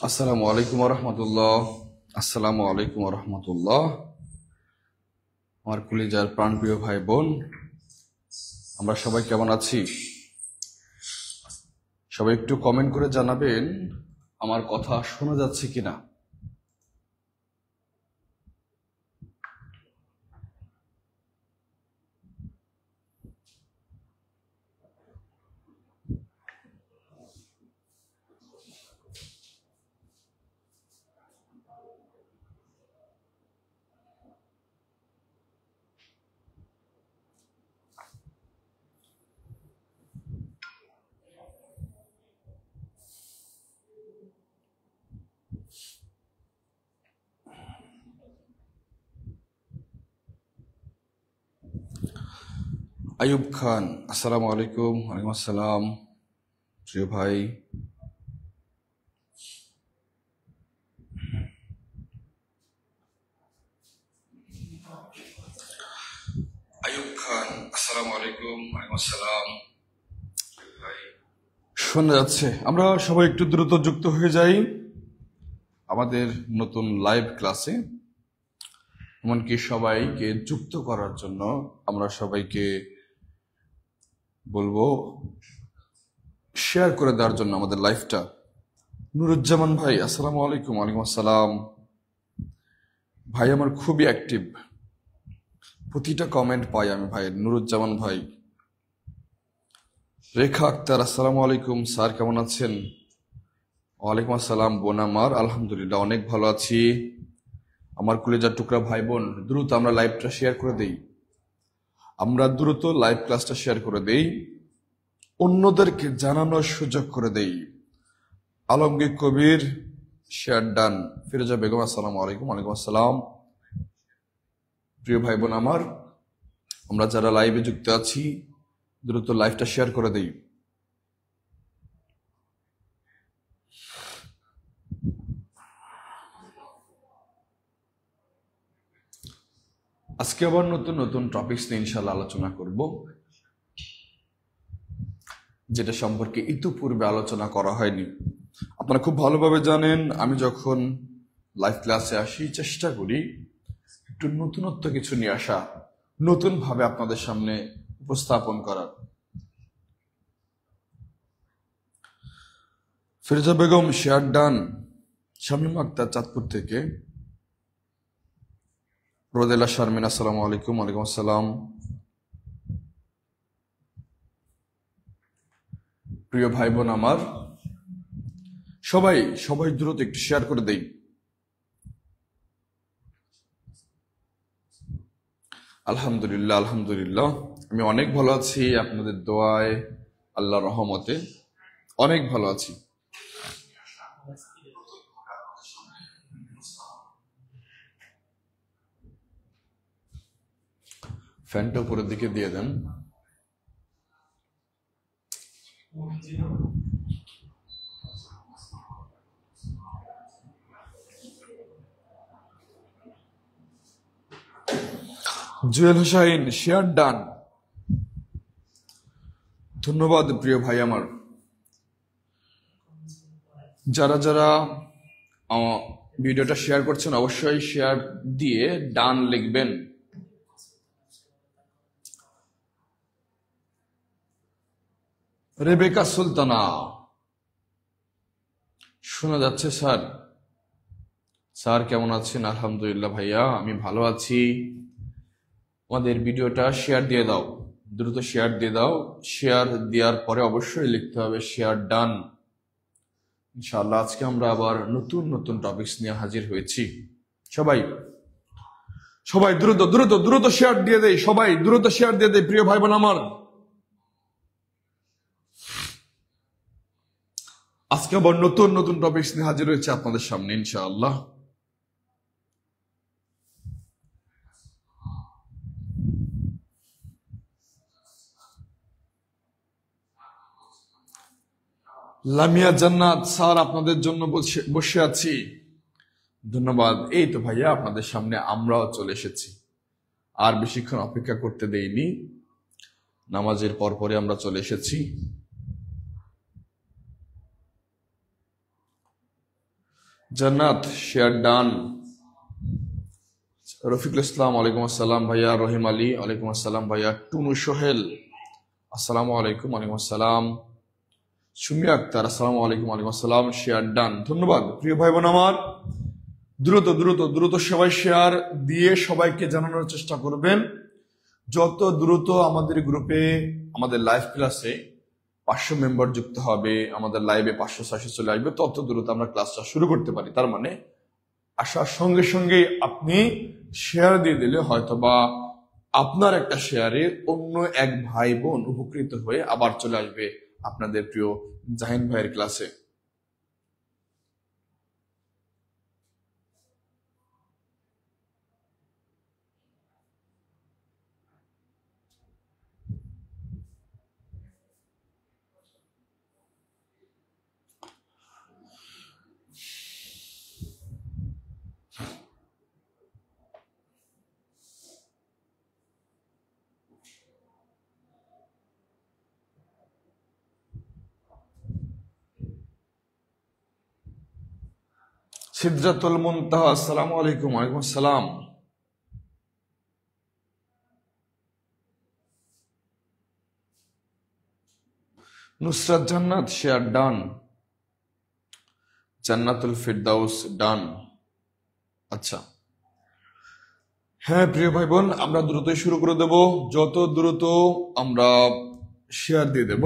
আসসালামু আলাইকুম রহমতুল্লাহ। আসসালামু আলাইকুম রহমতুল্লাহ। আমার কলিজার প্রাণপ্রিয় ভাই বোন, আমরা সবাই কেমন আছি? সবাই একটু কমেন্ট করে জানাবেন আমার কথা শোনা যাচ্ছে কিনা। আয়ুব খান, আসসালামু আলাইকুম। ওয়ালাইকুম আসসালাম প্রিয় ভাই। আয়ুব খান, আসসালামু আলাইকুম। ওয়ালাইকুম আসসালাম ভাই। শোনা যাচ্ছে? আমরা সবাই একটু দ্রুত যুক্ত হয়ে যাই আমাদের নতুন লাইভ ক্লাসে। এমনকি সবাইকে যুক্ত করার জন্য আমরা সবাইকে বলবো শেয়ার করে দেওয়ার জন্য আমাদের লাইভটা। নুরুজ্জামান ভাই, আসসালামু আলাইকুম। ওয়ালাইকুম আসসালাম ভাই। আমার খুবই অ্যাক্টিভ, প্রতিটা কমেন্ট পাই আমি ভাই। নুরুজ্জামান ভাই। রেখা আক্তার, আসসালামু আলাইকুম স্যার, কেমন আছেন? ওয়ালাইকুম আসসালাম বোন আমার, আলহামদুলিল্লাহ অনেক ভালো আছি। আমার কলেজার টুকরা ভাই বোন, দ্রুত আমরা লাইভটা শেয়ার করে দেই। আমরা দ্রুত লাইভ ক্লাসটা শেয়ার করে দেই, অন্যদেরকে জানানোর সুযোগ করে দেই। আলমগীর কবির, শেয়ার ডান। ফিরোজা বেগম, আসসালামু আলাইকুম। ওয়ালাইকুম আসসালাম প্রিয় ভাই বোন আমার, আমরা যারা লাইভে যুক্ত আছি দ্রুত লাইভটা শেয়ার করে দেই। আজকে আবার নতুন নতুন টপিকস নিয়ে ইনশাল্লাহ আলোচনা করব, যেটা সম্পর্কে ইতিপূর্বে আলোচনা করা হয়নি। আপনারা খুব ভালোভাবে জানেন, আমি যখন লাইভ ক্লাসে আসি চেষ্টা করি একটু নতুনত্ব কিছু নিয়ে আসা, নতুন ভাবে আপনাদের সামনে উপস্থাপন করার। ফিরোজা বেগম, শেয়ার ডান। শামীম আক্তার, চাঁদপুর থেকে। রোদেলা শারমিন, আসসালামু আলাইকুম। ওয়ালাইকুম আসসালাম প্রিয় ভাই বোন আমার, সবাই সবাই দ্রুত একটু শেয়ার করে দেই। আলহামদুলিল্লাহ, আলহামদুলিল্লাহ আমি অনেক ভালো আছি, আপনাদের দোয়ায়, আল্লাহর রহমতে অনেক ভালো আছি। ফ্যানটা উপরের দিকে দিয়ে দেন। Jewel Hossain, share done. ধন্যবাদ প্রিয় ভাই আমার। যারা যারা ভিডিওটা শেয়ার করছেন অবশ্যই শেয়ার দিয়ে ডান লিখবেন। রেবেকা সুলতানা, শোনা যাচ্ছে স্যার? স্যার কেমন আছেন? আলহামদুলিল্লাহ ভাইয়া, আমি ভালো আছি। আমাদের ভিডিওটা শেয়ার দিয়ে দাও, দ্রুত শেয়ার দিয়ে দাও। শেয়ার দেওয়ার পরে অবশ্যই লিখতে হবে শেয়ার ডান। ইনশাআল্লাহ আজকে আমরা আবার নতুন নতুন টপিকস নিয়ে হাজির হয়েছি। সবাই সবাই দ্রুত দ্রুত দ্রুত শেয়ার দিয়ে দেয়, সবাই দ্রুত শেয়ার দিয়ে দেয় প্রিয় ভাই বোন আমার। আজকে আবার নতুন নতুন টপিকস নিয়ে হাজির হয়েছে আপনাদের সামনে ইনশাআল্লাহ। লামিয়া জান্নাত, স্যার আপনাদের জন্য বসে আছি। ধন্যবাদ। এই তো ভাইয়া আপনাদের সামনে আমরাও চলে এসেছি, আর বেশিক্ষণ অপেক্ষা করতে দেইনি, নামাজের পরপরে আমরা চলে এসেছি। জান্নাত শেয়ার ডান। রফিকুল ইসলাম ওয়ালাইকুম আসসালাম ভাইয়া। রহিম আলী ওয়ালাইকুম আসসালাম ভাইয়া। টুনু সোহেল আসসালামু আলাইকুম। ওয়ালাইকুম আসসালাম। সুমি আক্তার আসসালামু আলাইকুম। ওয়ালাইকুম আসসালাম। শেয়ার ডান, ধন্যবাদ প্রিয় ভাই বোন আমার। দ্রুত দ্রুত দ্রুত সবাই শেয়ার দিয়ে সবাইকে জানানোর চেষ্টা করবেন। যত দ্রুত আমাদের গ্রুপে, আমাদের লাইভ ক্লাসে 500 মেম্বার যুক্ত হবে, আমাদের লাইভে 500-600 চলে আসবে, তত দ্রুত আমরা ক্লাসটা শুরু করতে পারি। তার মানে আসার সঙ্গে সঙ্গে আপনি শেয়ার দিয়ে দিলে হয়তোবা আপনার একটা শেয়ারে অন্য এক ভাই বোন উপকৃত হয়ে আবার চলে আসবে আপনাদের প্রিয় জাহিন ভাইয়ের ক্লাসে। সিদরাতুল মুনতাহা আসসালামু আলাইকুম। ওয়ালাইকুম আসসালাম। নুসরাত জান্নাত শেয়ার ডান। জান্নাতুল ফিরদাউস ডান। আচ্ছা, হ্যাঁ প্রিয় ভাই বোন, আমরা দ্রুতই শুরু করে দেব। যত দ্রুত আমরা শেয়ার দিয়ে দেব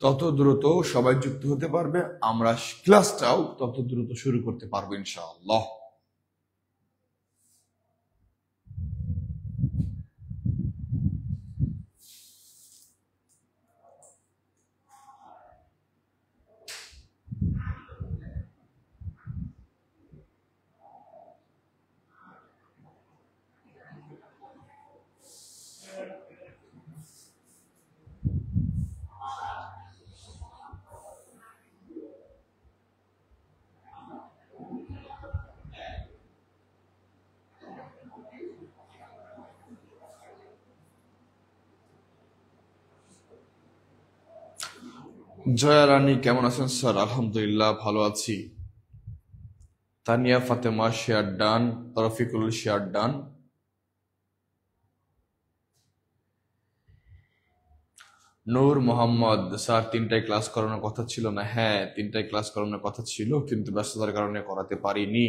তত দ্রুত সবাই যুক্ত হতে পারবে, আমরা ক্লাসটাও তত দ্রুত শুরু করতে পারবো ইনশাআল্লাহ। জয়া রানী কেমন আছেন স্যার? আলহামদুলিল্লাহ ভালো আছি। Tania Fatema share done. Rafiqul share done. Nur Mohammad sir 3টায় ক্লাস করানোর কথা ছিল না? হ্যাঁ 3টায় ক্লাস করানোর কথা ছিল, কিন্তু ব্যস্ততার কারণে করাতে পারিনি।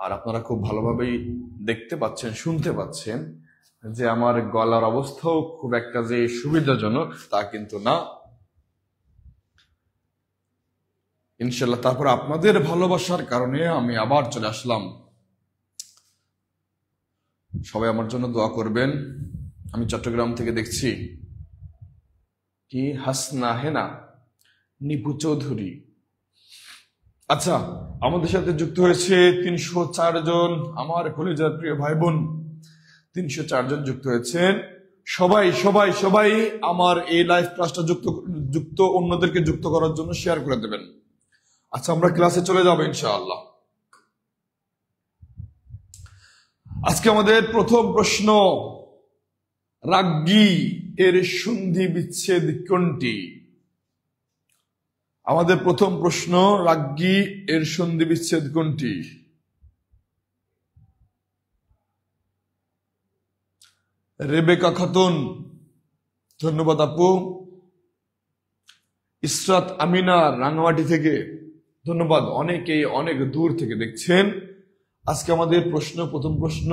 আর আপনারা খুব ভালোভাবেই দেখতে পাচ্ছেন, শুনতে পাচ্ছেন যে আমার গলার অবস্থাও খুব একটা যে সুবিধাজনক তা কিন্তু না। ইনশাল্লাহ তারপর আপনাদের ভালোবাসার কারণে আমি আবার চলে আসলাম। সবাই আমার জন্য দোয়া করবেন। আমি চট্টগ্রাম থেকে দেখছি। কি হাসনা হেনা নিপু চৌধুরী। আচ্ছা, আমাদের সাথে যুক্ত হয়েছে 304 জন আমার কলেজের প্রিয় ভাই বোন। 304 জন যুক্ত হয়েছেন। সবাই সবাই সবাই আমার এই লাইভ ক্লাসটা যুক্ত অন্যদেরকে যুক্ত করার জন্য শেয়ার করে দেবেন। আচ্ছা, আমরা ক্লাসে চলে যাব ইনশাআল্লাহ। আজকে আমাদের প্রথম প্রশ্ন, রাগ্গী এর সন্ধি বিচ্ছেদ কোনটি? আমাদের প্রথম প্রশ্ন, রাগ্গী এর সন্ধি বিচ্ছেদ কোনটি? রেবেকা খাতুন ধন্যবাদ আপু। ইসরাত আমিনা রাঙ্গামাটি থেকে ধন্যবাদ। অনেকেই অনেক দূর থেকে দেখছেন। আজকে আমাদের প্রশ্ন, প্রথম প্রশ্ন,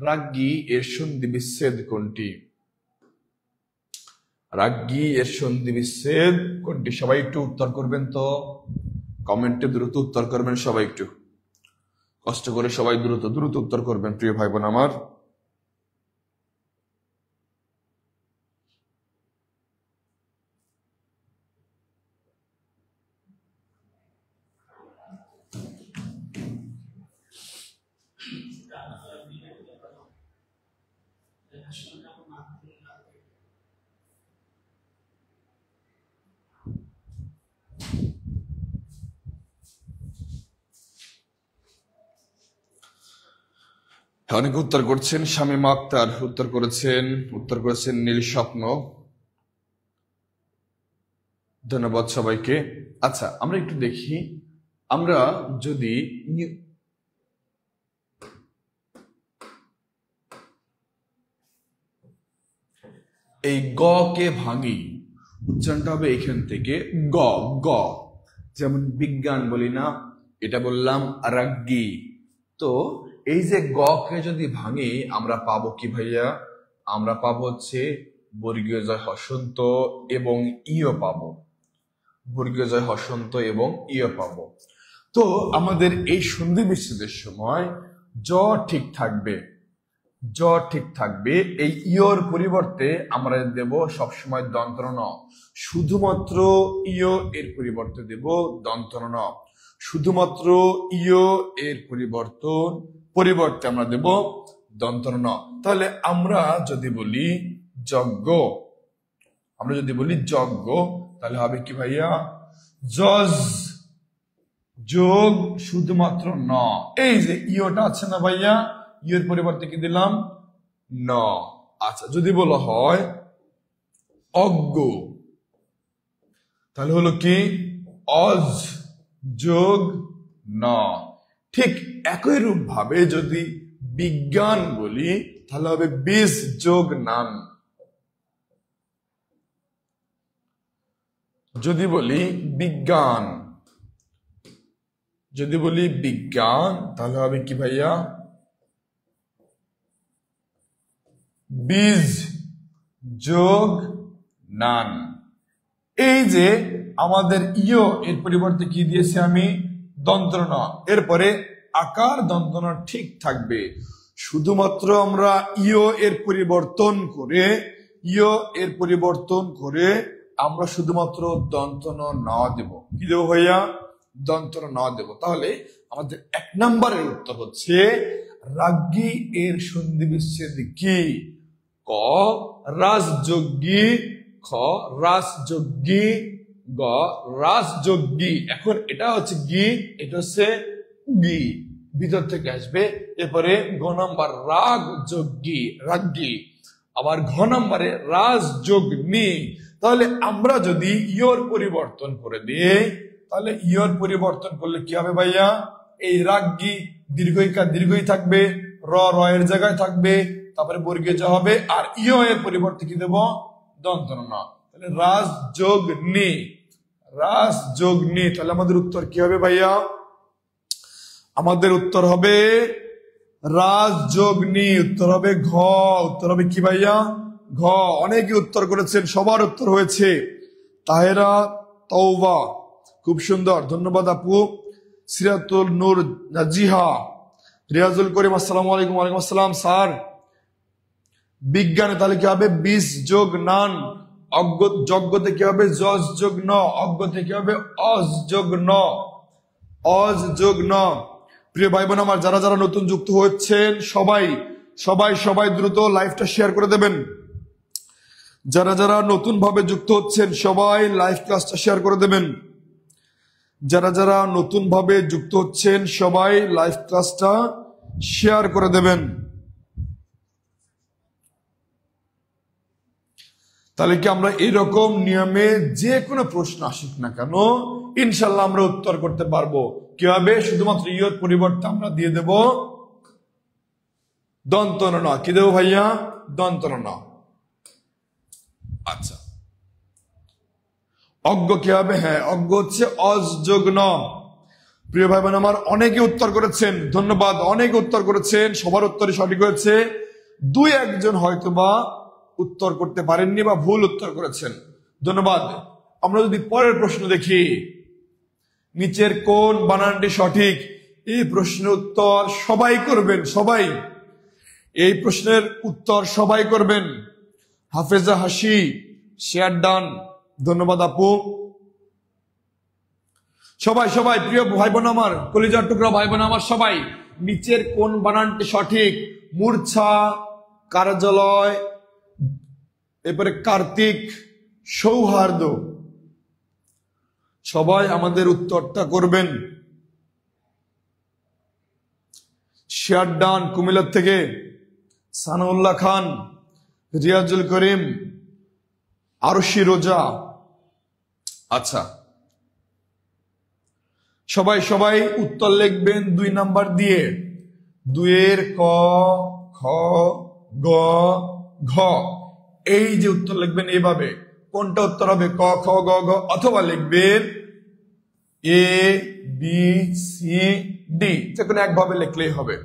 রাগ্গী এর সন্ধি বিচ্ছেদ কোনটি? রাগ্গী এর সন্ধি বিচ্ছেদ কোনটি? সবাই একটু উত্তর করবেন তো, কমেন্টে দ্রুত উত্তর করবেন সবাই, একটু কষ্ট করে সবাই দ্রুত দ্রুত উত্তর করবেন প্রিয় ভাই বোন আমার। অনেকে উত্তর করছেন। শামীমা আক্তার উত্তর করেছেন নীল স্বপ্ন। ধন্যবাদ সবাইকে। আচ্ছা, আমরা একটু দেখি আমরা যদি এই গ কে ভাঙি, উচ্চারণটা হবে এখান থেকে গ গ, যেমন বিজ্ঞান বলি না, এটা বললাম রাগ্গি। তো এই যে গ কে যদি ভাঙি আমরা পাবো কি ভাইয়া? আমরা পাবো হচ্ছে বর্গীয় জয় হসন্ত এবং ইও পাবো, বর্গীয় জয় হসন্ত এবং ইও পাবো। তো আমাদের এই সন্ধি বিচ্ছেদের সময় জ ঠিক থাকবে, জ ঠিক থাকবে। এই ইয়র পরিবর্তে আমরা দেব সবসময় দন্তন ন, শুধুমাত্র ইয় এর পরিবর্তে দেব দন্তন ন, শুধুমাত্র ইয় এর পরিবর্তে আমরা দেব দন্তন ন। তাহলে আমরা যদি বলি যজ্ঞ, আমরা যদি বলি যজ্ঞ, তাহলে হবে কি ভাইয়া? যজ যোগ শুধুমাত্র ন। এই যে ইয়টা আছে না ভাইয়া, ইয়ের পরিবর্তে কি দিলাম? ন। আচ্ছা, যদি বলা হয় অজ্ঞ, তাহলে হলো কি? অজ যোগ ন। ঠিক একই রূপ ভাবে যদি বিজ্ঞান বলি তাহলে হবে বিজ যোগ নান। যদি বলি বিজ্ঞান, যদি বলি বিজ্ঞান তাহলে হবে কি ভাইয়া? বীজ যোগ নান। এই যে আমাদের ইয় এর পরিবর্তে কি দিয়েছি আমি? দন্তন ন। এরপরে আকার দন্তন ঠিক থাকবে, শুধুমাত্র আমরা ইয় এর পরিবর্তন করে, ইয় এর পরিবর্তন করে আমরা শুধুমাত্র দন্তন ন দেব। কি দেবো ভাইয়া? দন্তন ন দেব। তাহলে আমাদের 1 নম্বরের উত্তর হচ্ছে রাগ্গি এর সন্ধি বিচ্ছেদ কি? ক রাজযোগ্যী, খ রাজযোগ্যী, গ রাজযোগ্যী। এখন এটা হচ্ছে গি, এটা হচ্ছে গি, ভিতর থেকে আসবে। এরপরে গ নম্বর রাগ যোগ্যী, রাগ্গী। আবার ঘ নম্বরে রাজযোগ্নী। তাহলে আমরা যদি ইয়র পরিবর্তন করে দিই, তাহলে ইয়র পরিবর্তন করলে কি হবে ভাইয়া? এই রাগ্গী দীর্ঘইকার দীর্ঘই থাকবে, র র এর জায়গায় থাকবে, তারপরে বর্গীয় জ হবে, আর ইয় এর পরিবর্তে কি দেব? দন্তন ন। তাহলে রাজযোগ্নী, রাজযোগ্নী। তাহলে আমাদের উত্তর কি হবে ভাইয়া? আমাদের উত্তর হবে রাজযোগ্নী। উত্তর হবে ঘ। উত্তর হবে কি ভাইয়া? ঘ। অনেকে উত্তর করেছেন, সবার উত্তর হয়েছে। তাহেরা তওবা, খুব সুন্দর, ধন্যবাদ আপু। সিরাতুল নূর নাজিহা, রিয়াজুল করিম, আসসালামু আলাইকুম। ওয়ালাইকুম আসসালাম স্যার। বিজ্ঞানে তাহলে কি হবে? বিজ যোগ নান। যজ্ঞতে কি হবে? যজ যোগ ন। অজ্ঞতে কি হবে? অজ যোগ ন, অজ যোগ ন। প্রিয় ভাই বোন আমার, যারা যারা নতুন যুক্ত হচ্ছেন সবাই সবাই সবাই দ্রুত লাইভটা শেয়ার করে দেবেন। যারা যারা নতুন ভাবে যুক্ত হচ্ছেন সবাই লাইভ ক্লাসটা শেয়ার করে দেবেন। যারা যারা নতুন ভাবে যুক্ত হচ্ছেন সবাই লাইভ ক্লাসটা শেয়ার করে দেবেন। তাহলে কি আমরা এরকম নিয়মে যে কোনো প্রশ্ন আসুক না কেন ইনশাল্লাহ আমরা উত্তর করতে পারবো। কিভাবে? শুধুমাত্র ইয়র পরিবর্তে আমরা দিয়ে দেব দন্তন ন। কি দেবো ভাইয়া? দন্তন ন। আচ্ছা, অজ্ঞ কি হবে? হ্যাঁ, অজ্ঞ হচ্ছে অজ যোগ ন। প্রিয় ভাই বোন আমার, অনেকে উত্তর করেছেন, ধন্যবাদ। অনেকে উত্তর করেছেন, সবার উত্তরই সঠিক হয়েছে। 2-1 হয়তোবা উত্তর করতে পারেননি বা ভুল উত্তর করেছেন, ধন্যবাদ। আমরা যদি পরের প্রশ্ন দেখি, নিচের কোন বানানটি সঠিক? এই প্রশ্নের উত্তর সবাই করবেন, সবাই এই প্রশ্নের উত্তর সবাই করবেন। হাফেজা হাসি, শেয়ার ডান, ধন্যবাদ আপু। সবাই সবাই প্রিয় ভাই বোন আমার, কলিজার টুকরা ভাই বোন আমার, সবাই নিচের কোন বানানটি সঠিক? মূর্ছা, কার্যালয়, এরপরে কার্তিক, সৌহার্দ্য। সবাই আমাদের উত্তরটা করবেন। শেয়ার ডান কুমিল্লা থেকে, সানাউল্লাহ খান, রিয়াজুল করিম, আরশি রোজা। আচ্ছা, সবাই সবাই উত্তর লিখবেন 2 নাম্বার দিয়ে। 2 এর ক, খ, গ, ঘ, এই যে উত্তর লিখবেন এইভাবে। কোনটা উত্তর হবে? ক, খ, গ, ঘ। অথবা লিখবেন এ, বি, সি, ডি, যে কোনো একভাবে লিখলেই হবে।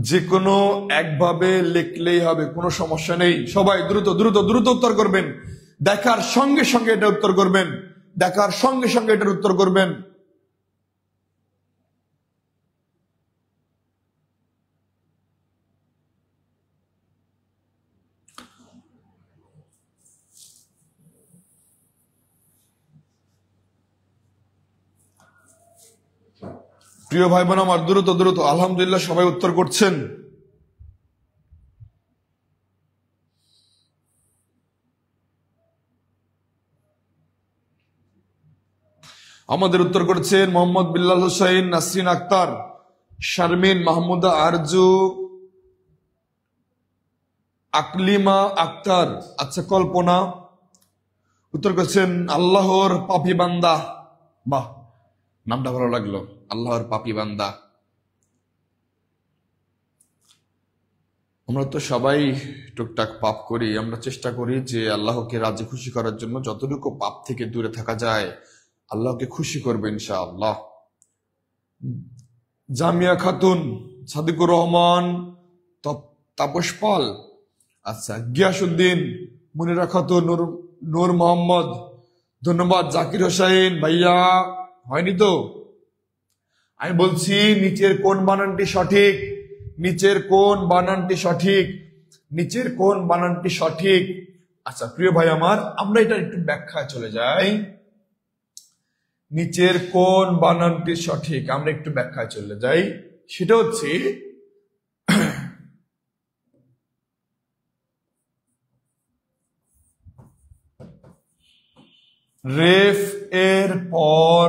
যে কোনো একভাবে লিখলেই হবে, কোনো সমস্যা নেই। সবাই দ্রুত দ্রুত দ্রুত উত্তর করবেন। দেখার সঙ্গে সঙ্গে এটা উত্তর করবেন, দেখার সঙ্গে সঙ্গে এটার উত্তর করবেন। প্রিয় ভাই বোন আমার, দ্রুত দ্রুত। আলহামদুলিল্লাহ সবাই উত্তর করছেন। আমাদের উত্তর করছেন মোহাম্মদ বিল্লাল হোসেন, নাসরিন আক্তার, শারমিন, মাহমুদা আরজু, আকলিমা আক্তার, আচ্ছা কল্পনা। উত্তর করছেন আল্লাহর পাপী বান্দা। বাহ, নামটা ভালো লাগলো, আল্লাহর পাপী বান্দা। আমরা তো সবাই টুকটাক পাপ করি। আমরা চেষ্টা করি যে আল্লাহকে রাজি খুশি করার জন্য যতটুকু পাপ থেকে দূরে থাকা যায় আল্লাহকে খুশি করবে ইনশাআল্লাহ। জামিয়া খাতুন, সাদিকুর রহমান, তাপস পাল, আচ্ছা গিয়াসউদ্দিন, মুনিরা খাতুন, নূর মোহাম্মদ, ধন্যবাদ। জাকির হোসেন ভাইয়া, হয়নি তো? আমি বলছি নিচের কোন বানানটি সঠিক? নিচের কোন বানানটি সঠিক? নিচের কোন বানানটি সঠিক? আচ্ছা প্রিয় ভাই আমার, আমরা এটা একটু ব্যাখ্যায় চলে যাই। নিচের কোন বানানটি সঠিক আমরা একটু ব্যাখ্যায় চলে যাই। সেটা হচ্ছে রেফ এর পর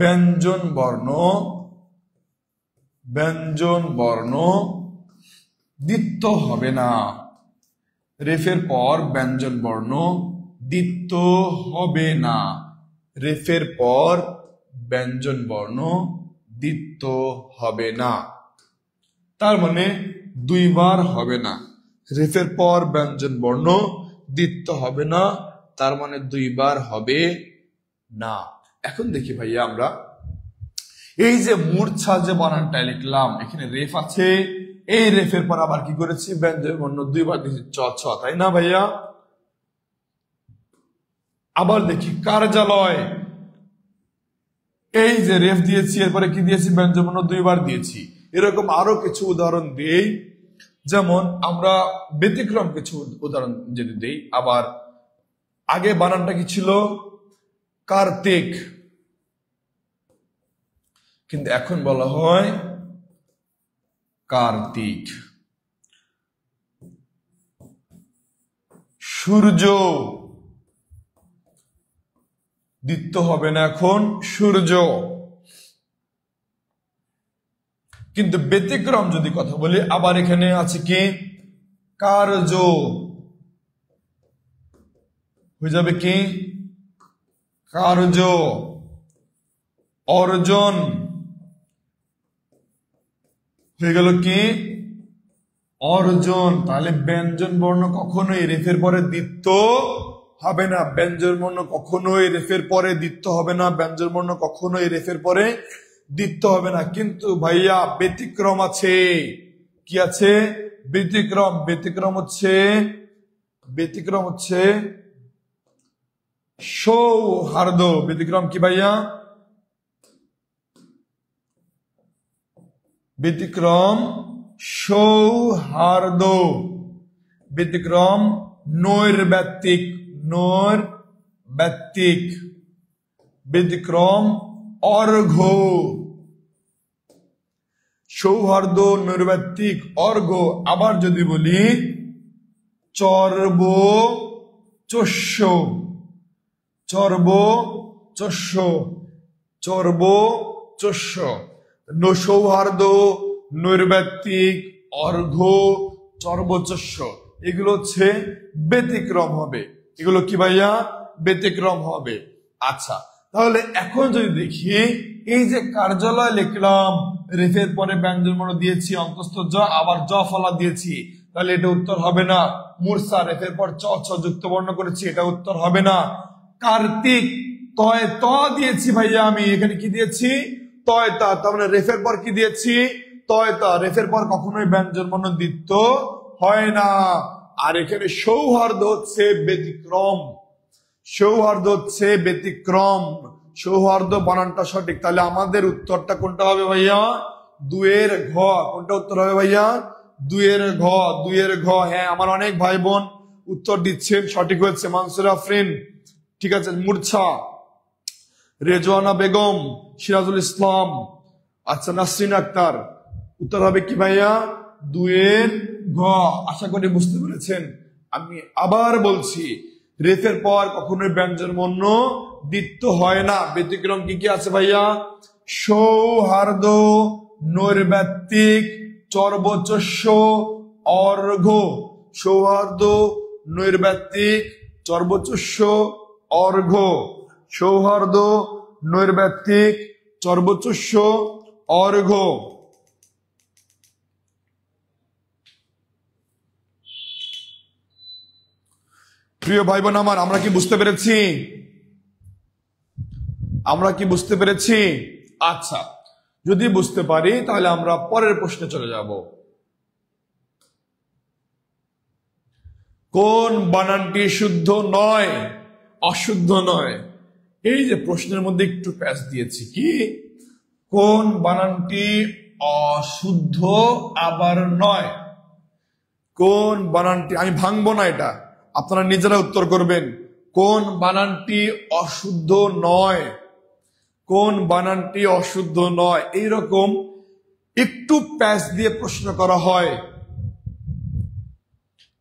ব্যঞ্জন বর্ণ, ব্যঞ্জন বর্ণ দ্বিত্ব হবে না। রেফের পর ব্যঞ্জন বর্ণ দ্বিত্ব হবে না। রেফের পর ব্যঞ্জন বর্ণ দ্বিত্ব হবে না, তার মানে 2 বার হবে না। রেফের পর ব্যঞ্জন বর্ণ দ্বিত্ব হবে না, তার মানে 2 বার হবে না। এখন দেখি ভাইয়া, আমরা এই যে মূর্ছা যে বানানটা লিখলাম, এখানে রেফ আছে, এই রেফের পর আবার কি করেছি? ব্যঞ্জন বর্ণ 2 বার দিয়েছি, চ ছ, তাই না ভাইয়া? আবার দেখি কার্যালয়, এই যে রেফ দিয়েছি, এরপরে কি দিয়েছি? ব্যঞ্জন বর্ণ 2 বার দিয়েছি। এরকম আরো কিছু উদাহরণ দেই, যেমন আমরা ব্যতিক্রম কিছু উদাহরণ যদি দেই। আবার আগে বানানটা কি ছিল? কার্তিক, কিন্তু এখন বলা হয় কার্তিক। সূর্য দ্বিত্ব হবে না, এখন সূর্য। কিন্তু ব্যতিক্রম যদি কথা বলি, আবার এখানে আছে কি? কার্য, হয়ে যাবে কি? কার্য। অর্জন হয়ে গেল কি? অর্জন। তাহলে ব্যঞ্জন বর্ণ কখনোই রেফের পরে দ্বিত্ব হবে না। ব্যঞ্জন বর্ণ কখনোই রেফের পরে দ্বিত্ব হবে না। ব্যঞ্জন বর্ণ কখনোই রেফের পরে দ্বিত্ব হবে না। কিন্তু ভাইয়া ব্যতিক্রম আছে। কি আছে? ব্যতিক্রম। ব্যতিক্রম হচ্ছে সৌহার্দ্য। ব্যতিক্রম কি ভাইয়া? ব্যতিক্রম সৌহার্দ্য। ব্যতিক্রম নৈর্ব্যক্তিক, নৈর্ব্যক্তিক। ব্যতিক্রম অর্ঘ্য। সৌহার্দ্য, নৈর্ব্যক্তিক, অর্ঘ্য। আবার যদি বলি চর্বচস্য, চর্বচস্য, চর্বচস্য। সৌহার্দ্য, নৈর্ব্যক্তিক, অর্ঘ্য, চর্বচস্য। এগুলো হচ্ছে ব্যতিক্রম হবে। এগুলো কি ভাইয়া? ব্যতিক্রম হবে। আচ্ছা, তাহলে এখন যদি দেখি, এই যে কার্যালয় লিখলাম, রেফের পরে ব্যঞ্জনবর্ণ দিয়েছি, অন্তস্থ জ, আবার জ ফলা দিয়েছি, তাহলে এটা উত্তর হবে না। মূর্ছা, রেফের পর চ ছ যুক্ত বর্ণ করেছি, এটা উত্তর হবে না। কার্তিক, তয় ত দিয়েছি ভাইয়া, আমি এখানে কি দিয়েছি? তয় তা, তার মানে রেফের পর কি দিয়েছি? তয় তা। রেফের পর কখনোই ব্যঞ্জনবর্ণ দ্বিত্ব হয় না। আর এখানে সৌহার্দ্য হচ্ছে ব্যতিক্রম। সৌহার্দ্য হচ্ছে ব্যতিক্রম। সৌহার্দ্য বানানটা সঠিক। তাহলে আমাদের উত্তরটা কোনটা হবে ভাইয়া? 2-এর ঘ। কোনটা উত্তর হবে ভাইয়া? 2-এর ঘ। 2-এর ঘ। হ্যাঁ, আমার অনেক ভাই বোন উত্তর দিচ্ছেন, সঠিক হয়েছে। মানসুর আফরিন, ঠিক আছে। মূর্ছা, রেজওয়ানা বেগম, সিরাজুল ইসলাম, আচ্ছা, নাসরিন আক্তার, উত্তর হবে কি ভাইয়া? 2-এর ঘ। আশা করি বুঝতে পেরেছেন। আমি আবার বলছি, রেফের পর কখনোই ব্যঞ্জনবর্ণ দ্বিত্ব হয় না। ব্যতিক্রম কি কি আছে ভাইয়া? সৌহার্দ্য, নৈর্ব্যক্তিক, চর্বচস্য, অর্ঘ্য। সৌহার্দ্য, নৈর্ব্যক্তিক, চর্বচস্য, অর্ঘ্য। সৌহার্দ্য, নৈর্ব্যক্তিক, চর্বচস্য, অর্ঘ্য। প্রিয় ভাই বোন আমার, আমরা কি বুঝতে পেরেছি? আমরা কি বুঝতে পেরেছি? আচ্ছা, যদি বুঝতে পারি তাহলে আমরা পরের প্রশ্নে চলে যাব। কোন বানানটি শুদ্ধ নয়, অশুদ্ধ নয়? এই যে প্রশ্নের মধ্যে একটু প্যাচ দিয়েছি, কি? কোন বানানটি অশুদ্ধ আবার নয়? কোন বানানটি, আমি ভাঙবো না, এটা আপনারা নিজেরা উত্তর করবেন। কোন বানানটি অশুদ্ধ নয়? কোন বানানটি অশুদ্ধ নয়? এইরকম একটু প্যাচ দিয়ে প্রশ্ন করা হয়।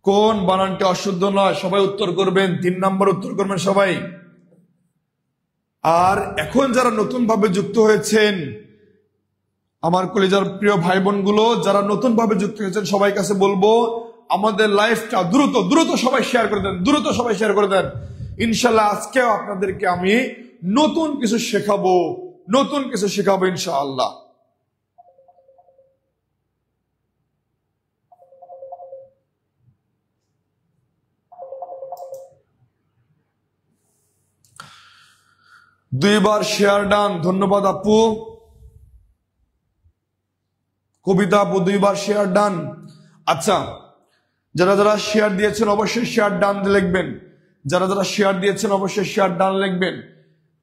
কোন বানানটি অশুদ্ধ নয়? সবাই উত্তর করবেন, 3 নম্বর উত্তর করবেন সবাই। আর এখন যারা নতুন ভাবে যুক্ত হয়েছেন, আমার কলেজের প্রিয় ভাই বোনগুলো যারা নতুন ভাবে যুক্ত হয়েছেন, সবাই কাছে বলবো, আমাদের লাইফটা দ্রুত দ্রুত সবাই শেয়ার করে দেন, দ্রুত সবাই শেয়ার করে দেন। ইনশাল্লাহ আজকেও আপনাদেরকে আমি নতুন কিছু শেখাবো, নতুন কিছু শেখাবো ইনশাআল্লাহ। দুইবার শেয়ার ডান, ধন্যবাদ আপু। কবিতা আপু, 2বার শেয়ার ডান। আচ্ছা, যারা যারা শেয়ার দিয়েছেন অবশ্যই শেয়ার ডান লিখবেন। যারা যারা শেয়ার দিয়েছেন অবশ্যই শেয়ার ডান লিখবেন।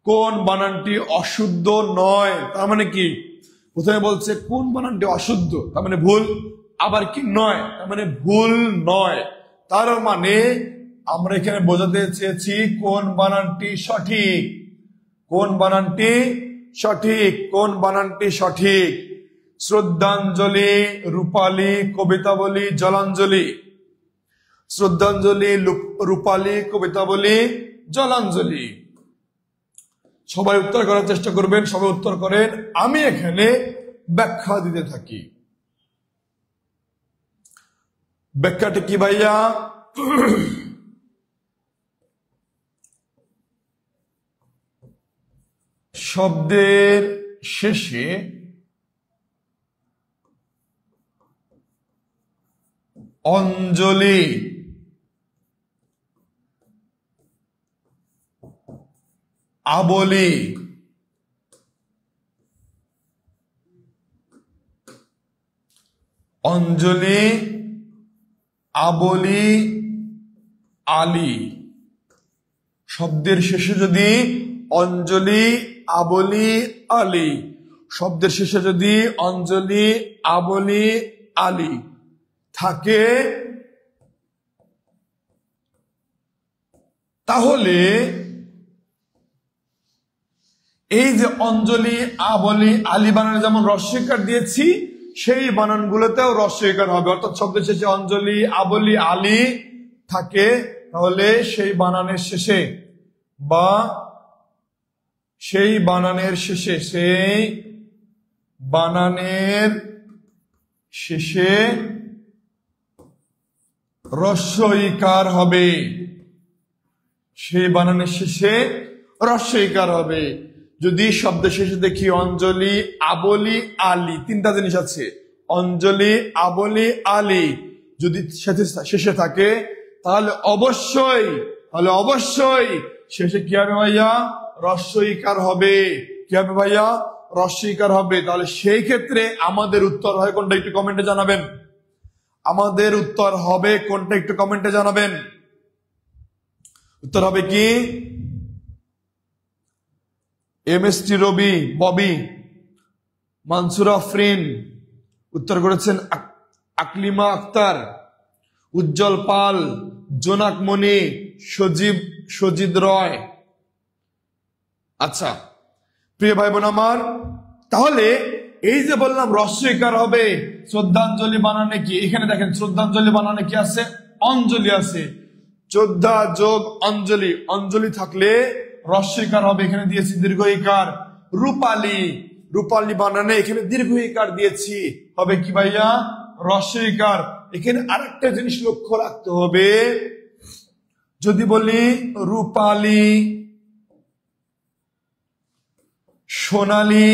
কোন বানানটি অশুদ্ধ নয়, তার মানে কি? প্রথমে বলছে কোন বানানটি অশুদ্ধ, তার মানে ভুল। আবার কি নয়, তার মানে ভুল নয়। তার মানে আমরা এখানে বোঝাতে চেয়েছি কোন বানানটি সঠিক। কোন বানানটি সঠিক? কোন বানানটি সঠিক? শ্রদ্ধাঞ্জলি, রূপালী, কবিতাবলী, জলাঞ্জলি। শ্রদ্ধাঞ্জলি, রূপালী, কবিতাবলী, জলাঞ্জলি। সবাই উত্তর করার চেষ্টা করবেন, সবাই উত্তর করেন। আমি এখানে ব্যাখ্যা দিতে থাকি। ব্যাখ্যাটা কি ভাইয়া? শব্দের শেষে অঞ্জলি, আবলি, অঞ্জলি, আবলি, আলী। শব্দের শেষে যদি অঞ্জলি, আবলি, আলী, শব্দের শেষে যদি অঞ্জলি, আবলি, আলী থাকে, তাহলে এই যে অঞ্জলি, আবলি, আলী বানানে যেমন রস্বইকার দিয়েছি, সেই বানানগুলোতেও রস্বইকার হবে। অর্থাৎ শব্দের শেষে অঞ্জলি, আবলি, আলী থাকে, তাহলে সেই বানানের শেষে বা সেই বানানের শেষে, সেই বানানের শেষে রস্য ইকার হবে, সেই বানানের শেষে রস্য ইকার হবে। যদি শব্দ শেষে দেখি অঞ্জলি, আবলি, আলী, তিনটা জিনিস আছে, অঞ্জলি, আবলি, আলী, যদি শেষে থাকে তাহলে অবশ্যই শেষে কি হবে ভাইয়া? রস্য ইকার হবে। কি হবে ভাইয়া? রস্য ইকার হবে। তাহলে সেই ক্ষেত্রে আমাদের উত্তর হয় কোনটা একটু কমেন্টে জানাবেন। আমাদের উত্তর হবে কোনটা একটু কমেন্টে জানাবেন। উত্তর হবে কি? এমএসটি রবি, ববি, মানসুর আফরিন উত্তর করেছেন, আকলিমা আক্তার, উজ্জ্বল পাল, জোনাক মণি, সজিদ রয়। আচ্ছা প্রিয় ভাই বোন আমার, তাহলে এই যে বললাম রস্য ইকার হবে, শ্রদ্ধাঞ্জলি বানানে কি? এখানে দেখেন শ্রদ্ধাঞ্জলি বানানে কি আছে? অঞ্জলি আছে। শ্রদ্ধা যোগ অঞ্জলি, অঞ্জলি থাকলে রস্য ইকার হবে, এখানে দিয়েছি দীর্ঘ ইকার। রূপালী, রূপালী বানানে এখানে দীর্ঘ ইকার দিয়েছি, হবে কি ভাইয়া? রস্য ইকার। এখানে আরেকটা জিনিস লক্ষ্য রাখতে হবে, যদি বলি রূপালী, সোনালী,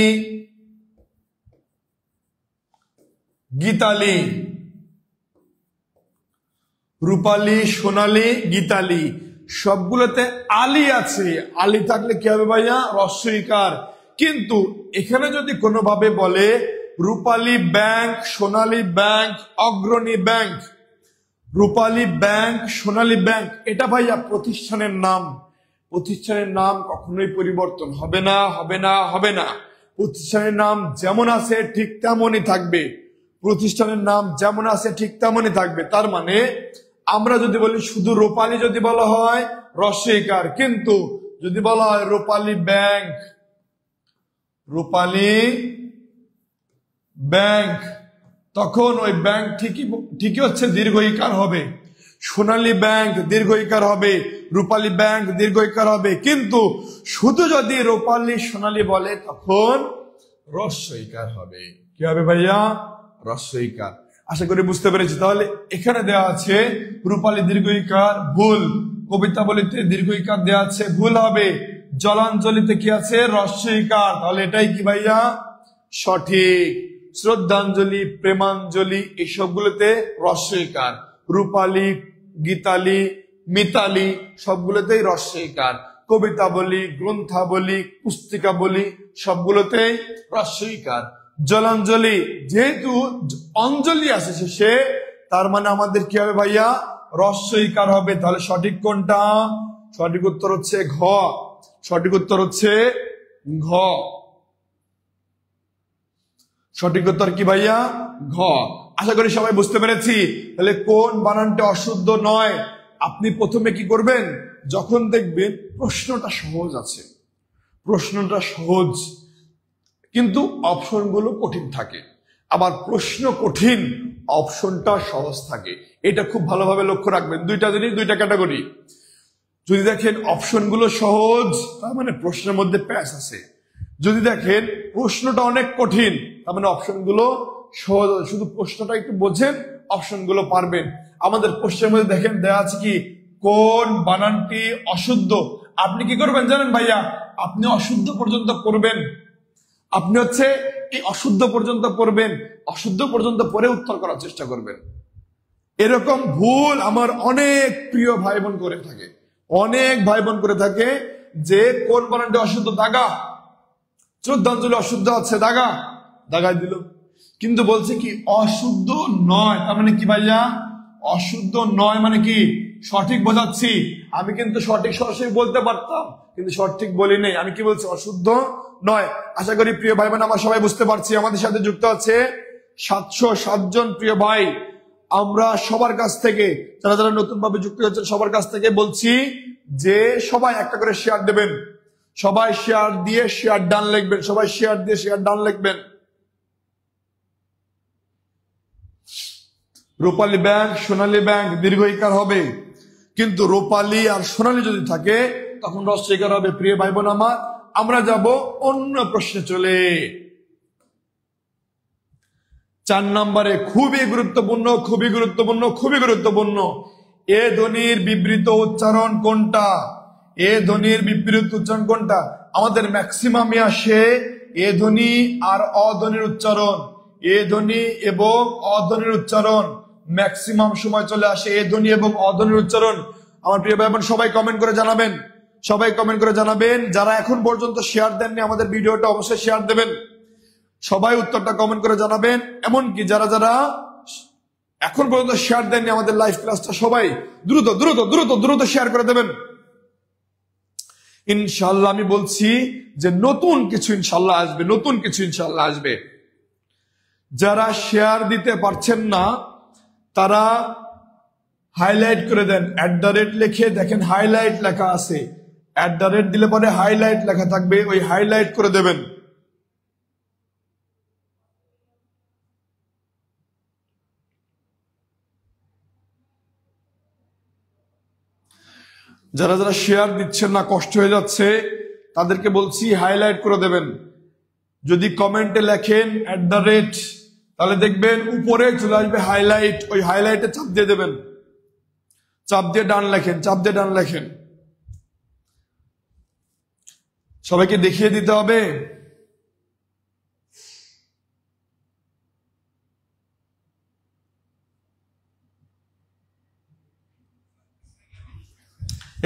গীতালি, রূপালী, সোনালী, গীতালি, সবগুলোতে আলী আছে। আলী থাকলে কি হবে ভাইয়া? রস্য ইকার। কিন্তু এখানে যদি কোনোভাবে বলে রূপালী ব্যাংক, সোনালী ব্যাংক, অগ্রণী ব্যাংক, রূপালী ব্যাংক, সোনালী ব্যাংক, এটা ভাইয়া প্রতিষ্ঠানের নাম। প্রতিষ্ঠানের নাম কখনোই পরিবর্তন হবে না, হবে না, হবে না। প্রতিষ্ঠানের নাম যেমন আছে ঠিক তেমনই থাকবে। প্রতিষ্ঠানের নাম যেমন আছে ঠিক তেমনই থাকবে। তার মানে আমরা যদি বলি শুধু রূপালী, যদি বলা হয় রস্য ইকার, কিন্তু যদি বলা হয় রূপালী ব্যাংক, রূপালী ব্যাংক, তখন ওই ব্যাংক ঠিকই হচ্ছে দীর্ঘ ইকার হবে। সোনালী ব্যাংক দীর্ঘ ইকার হবে, রূপালী ব্যাংক দীর্ঘ ইকার হবে। কিন্তু শুধু যদি রূপালী সোনালী বলে তখন রস্য ইকার হবে। কি হবে ভাইয়া? রস্য ইকার। আশা করি বুঝতে পেরেছি। তাহলে এখানে দেওয়া আছে রূপালী দীর্ঘ ইকার, ভুল। কবিতা বলিতে দীর্ঘ ইকার দেওয়া আছে, ভুল হবে। জলাঞ্জলিতে কি আছে? রস্য ইকার। তাহলে এটাই কি ভাইয়া? সঠিক। শ্রদ্ধাঞ্জলি, প্রেমাঞ্জলি, এই সবগুলোতে রস্য ইকার। রূপালী, গীতালি, মিতালি সবগুলোতেই রস্য ইকার। কবিতা বলি, গ্রন্থাবলী, পুস্তিকা বলি সবগুলোতেই রস্য ইকার। জলাঞ্জলি, যেহেতু অঞ্জলি আছে শেষে, তার মানে আমাদের কি হবে ভাইয়া? রস্য ইকার হবে। তাহলে সঠিক কোনটা? সঠিক উত্তর হচ্ছে ঘ। সঠিক উত্তর হচ্ছে ঘ। সঠিক উত্তর কি ভাইয়া? ঘ। আশা করি সবাই বুঝতে পেরেছি। তাহলে কোন বানানটা অশুদ্ধ নয়? আপনি প্রথমে কি করবেন? যখন দেখবেন প্রশ্নটা সহজ আছে, প্রশ্নটা সহজ কিন্তু অপশনগুলো কঠিন থাকে, আবার প্রশ্ন কঠিন অপশনটা সহজ থাকে, এটা খুব ভালোভাবে লক্ষ্য রাখবেন। দুইটা জিনিস, দুইটা ক্যাটাগরি। যদি দেখেন অপশনগুলো সহজ, তার মানে প্রশ্নের মধ্যে প্যাচ আছে। যদি দেখেন প্রশ্নটা অনেক কঠিন, তার মানে অপশনগুলো সহজ। শুধু প্রশ্নটা একটু বোঝেন, অপশনগুলো পারবেন। আমাদের প্রশ্নের মধ্যে দেখেন দেয়া আছে কি? কোন বানানটি অশুদ্ধ? আপনি কি করবেন জানেন ভাইয়া? আপনি অশুদ্ধ পর্যন্ত করবেন। আপনি হচ্ছে এই অশুদ্ধ পর্যন্ত পড়বেন, অশুদ্ধ পর্যন্ত পড়ে উত্তর করার চেষ্টা করবেন। এরকম ভুল আমার অনেক প্রিয় ভাই বোন করে থাকে, অনেক ভাই বোন করে থাকে যে কোন বানানটি অশুদ্ধ, দাগা। শ্রদ্ধাঞ্জলি অশুদ্ধ আছে, দাগা, দাগায় দিল। কিন্তু বলছে কি অশুদ্ধ নয়, তার মানে কি ভাইয়া? অশুদ্ধ নয় মানে কি? সঠিক বোঝাচ্ছি। আমি কিন্তু সঠিক সরাসরি বলতে পারতাম, কিন্তু সঠিক বলি নেই। আমি কি বলছি? অশুদ্ধ নয়। আশা করি প্রিয় ভাই বোন আমরা সবাই বুঝতে পারছি। আমাদের সাথে যুক্ত আছে 707 জন প্রিয় ভাই। আমরা সবার কাছ থেকে, যারা যারা নতুন ভাবে যুক্ত হচ্ছেন, সবার কাছ থেকে বলছি যে সবাই একটা করে শেয়ার দেবেন। সবাই শেয়ার দিয়ে শেয়ার ডান লিখবেন, সবাই শেয়ার দিয়ে শেয়ার ডান লিখবেন। রূপালী ব্যাংক, সোনালী ব্যাংক দীর্ঘ ইকার হবে, কিন্তু রূপালী আর সোনালী যদি থাকে তখন রস্য ইকার হবে। প্রিয় ভাই বোন আমার, আমরা যাব অন্য প্রশ্নে চলে। 4 নম্বরে খুবই গুরুত্বপূর্ণ, খুবই গুরুত্বপূর্ণ, খুবই গুরুত্বপূর্ণ, এ ধ্বনির বিবৃত উচ্চারণ কোনটা? এ ধ্বনির বিবৃত উচ্চারণ কোনটা? আমাদের ম্যাক্সিমামে আসে এ ধ্বনি আর অধ্বনির উচ্চারণ, এ ধ্বনি এবং অধ্বনির উচ্চারণ ম্যাক্সিমাম সময় চলে আসে এ ধ্বনি এবং অধ্বনির উচ্চারণ। আমার প্রিয় ভাই বোন সবাই কমেন্ট করে জানাবেন, সবাই কমেন্ট করে জানাবেন। যারা এখন পর্যন্ত শেয়ার দেননি আমাদের ভিডিওটা অবশ্যই শেয়ার দেবেন, সবাই উত্তরটা কমেন্ট করে জানাবেন। এমনকি যারা যারা এখন পর্যন্ত শেয়ার দেননি আমাদের লাইভ ক্লাসটা সবাই দ্রুত দ্রুত দ্রুত দ্রুত শেয়ার করে দেবেন। ইনশাআল্লাহ আমি বলছি যে নতুন কিছু ইনশাআল্লাহ আসবে, নতুন কিছু ইনশাআল্লাহ আসবে। যারা শেয়ার দিতে পারছেন না তারা হাইলাইট করে দেন, @ লিখে দেখেন হাইলাইট লেখা আছে, @ দিলে পরে হাইলাইট লেখা থাকবে, ওই হাইলাইট করে দেবেন। যারা যারা শেয়ার দিচ্ছেন না, কষ্ট হয়ে যাচ্ছে, তাদেরকে বলছি হাইলাইট করে দেবেন। যদি কমেন্টে লেখেন @ তাহলে দেখবেন উপরে চলে আসবে হাইলাইট, ওই হাইলাইটে চাপ দিয়ে দেবেন, চাপ দিয়ে ডান লেখেন, চাপ দিয়ে ডান লেখেন। সবাইকে দেখিয়ে দিতে হবে।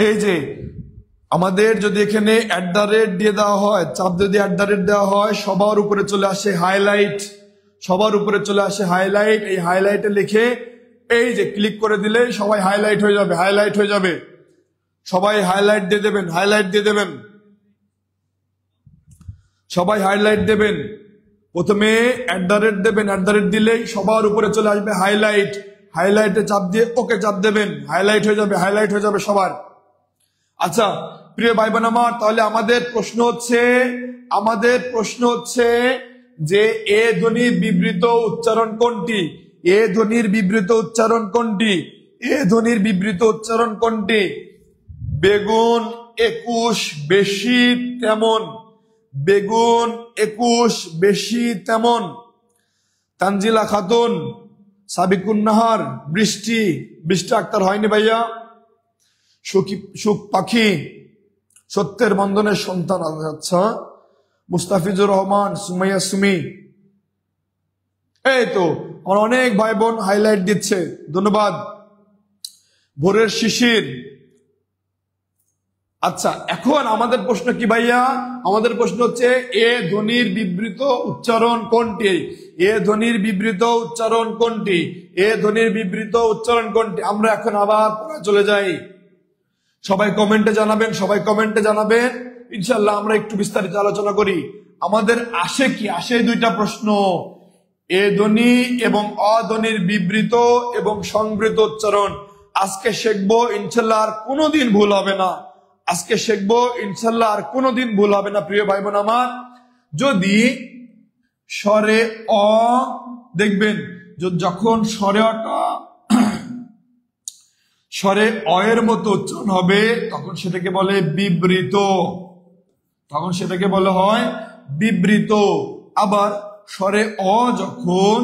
এই যে আমাদের যদি এখানে @ দিয়ে দেওয়া হয়, চাপ যদি @ দেওয়া হয়, সবার উপরে চলে আসে হাইলাইট, সবার উপরে চলে আসে হাইলাইট। এই হাইলাইটে লিখে এই যে ক্লিক করে দিলে সবাই হাইলাইট হয়ে যাবে, হাইলাইট হয়ে যাবে। সবাই হাইলাইট দিয়ে দেবেন, হাইলাইট দিয়ে দেবেন, সবাই হাইলাইট দেবেন। প্রথমে @ দেবেন, @ দিলেই সবার উপরে চলে আসবে হাইলাইট, হাইলাইটে চাপ দিয়ে ওকে চাপ দেবেন, হাইলাইট হয়ে যাবে, হাইলাইট হয়ে যাবে সবার। আচ্ছা প্রিয় ভাই বোন আমার, তাহলে আমাদের প্রশ্ন হচ্ছে যে এ ধ্বনির বিবৃত উচ্চারণ কোনটি? এ ধ্বনির বিবৃত উচ্চারণ কোনটি? এ ধ্বনির বিবৃত উচ্চারণ কোনটি? বেগুন 21 বেশি তেমন, বেগুন 21 বেশি তেমন। তানজিলা খাতুন, সাবিকুন নাহার, বৃষ্টি, বৃষ্টি আক্তার হয়নি ভাইয়া, সুখ পাখি, সত্যের বন্ধনের সন্তান, আচ্ছা, মুস্তাফিজুর রহমান, সুমাইয়া সুমি। এই তো আমার অনেক ভাই বোন হাইলাইট দিচ্ছে, ধন্যবাদ। ভোরের শিশির। আচ্ছা এখন আমাদের প্রশ্ন কি ভাইয়া? আমাদের প্রশ্ন হচ্ছে এ ধ্বনির বিবৃত উচ্চারণ কোনটি? এ ধ্বনির বিবৃত উচ্চারণ কোনটি? এ ধ্বনির বিবৃত উচ্চারণ কোনটি? আমরা এখন আবার পড়া চলে যাই। সবাই কমেন্টে জানাবেন, সবাই কমেন্টে জানাবেন। ইনশাআল্লাহ আমরা একটু বিস্তারিত আলোচনা করি। আমাদের আসে কি? আসে 2টা প্রশ্ন, এ ধ্বনি এবং অধ্বনির বিবৃত এবং সংবৃত উচ্চারণ। আজকে শিখবো ইনশাআল্লাহ, আর কোনোদিন ভুল হবে না। আজকে শিখবো ইনশাআল্লাহ, আর কোনোদিন ভুল হবে না প্রিয় ভাই বোন আমার। যদি স্বরে অ, দেখবেন যখন স্বরে অ এর মতো উচ্চারণ হবে তখন সেটাকে বলে বিবৃত, তখন সেটাকে বলা হয় বিবৃত। আবার স্বরে অ যখন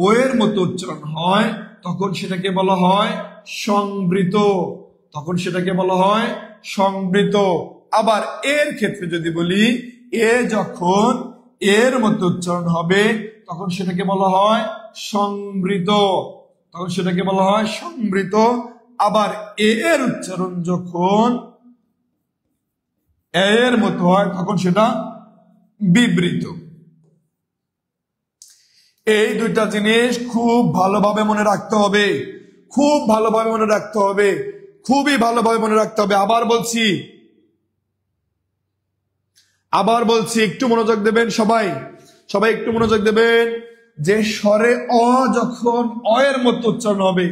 ও এর মতো উচ্চারণ হয় তখন সেটাকে বলা হয় সংবৃত, তখন সেটাকে বলা হয় সংবৃত। আবার এর ক্ষেত্রে যদি বলি, এ যখন এর মতো উচ্চারণ হবে তখন সেটাকে বলা হয় সংবৃত, তখন সেটাকে বলা হয় সংবৃত। আবার এর উচ্চারণ যখন এর মতো হয় তখন সেটা বিবৃত। এই 2টা জিনিস খুব ভালোভাবে মনে রাখতে হবে, খুব ভালোভাবে মনে রাখতে হবে, খুবই ভালোভাবে মনে রাখতে হবে। আবার বলছি একটু মনোযোগ দেবেন সবাই, সবাই একটু মনোযোগ দেবেন। যে স্বরে অ যখন অ এর মতো উচ্চারণ হবে,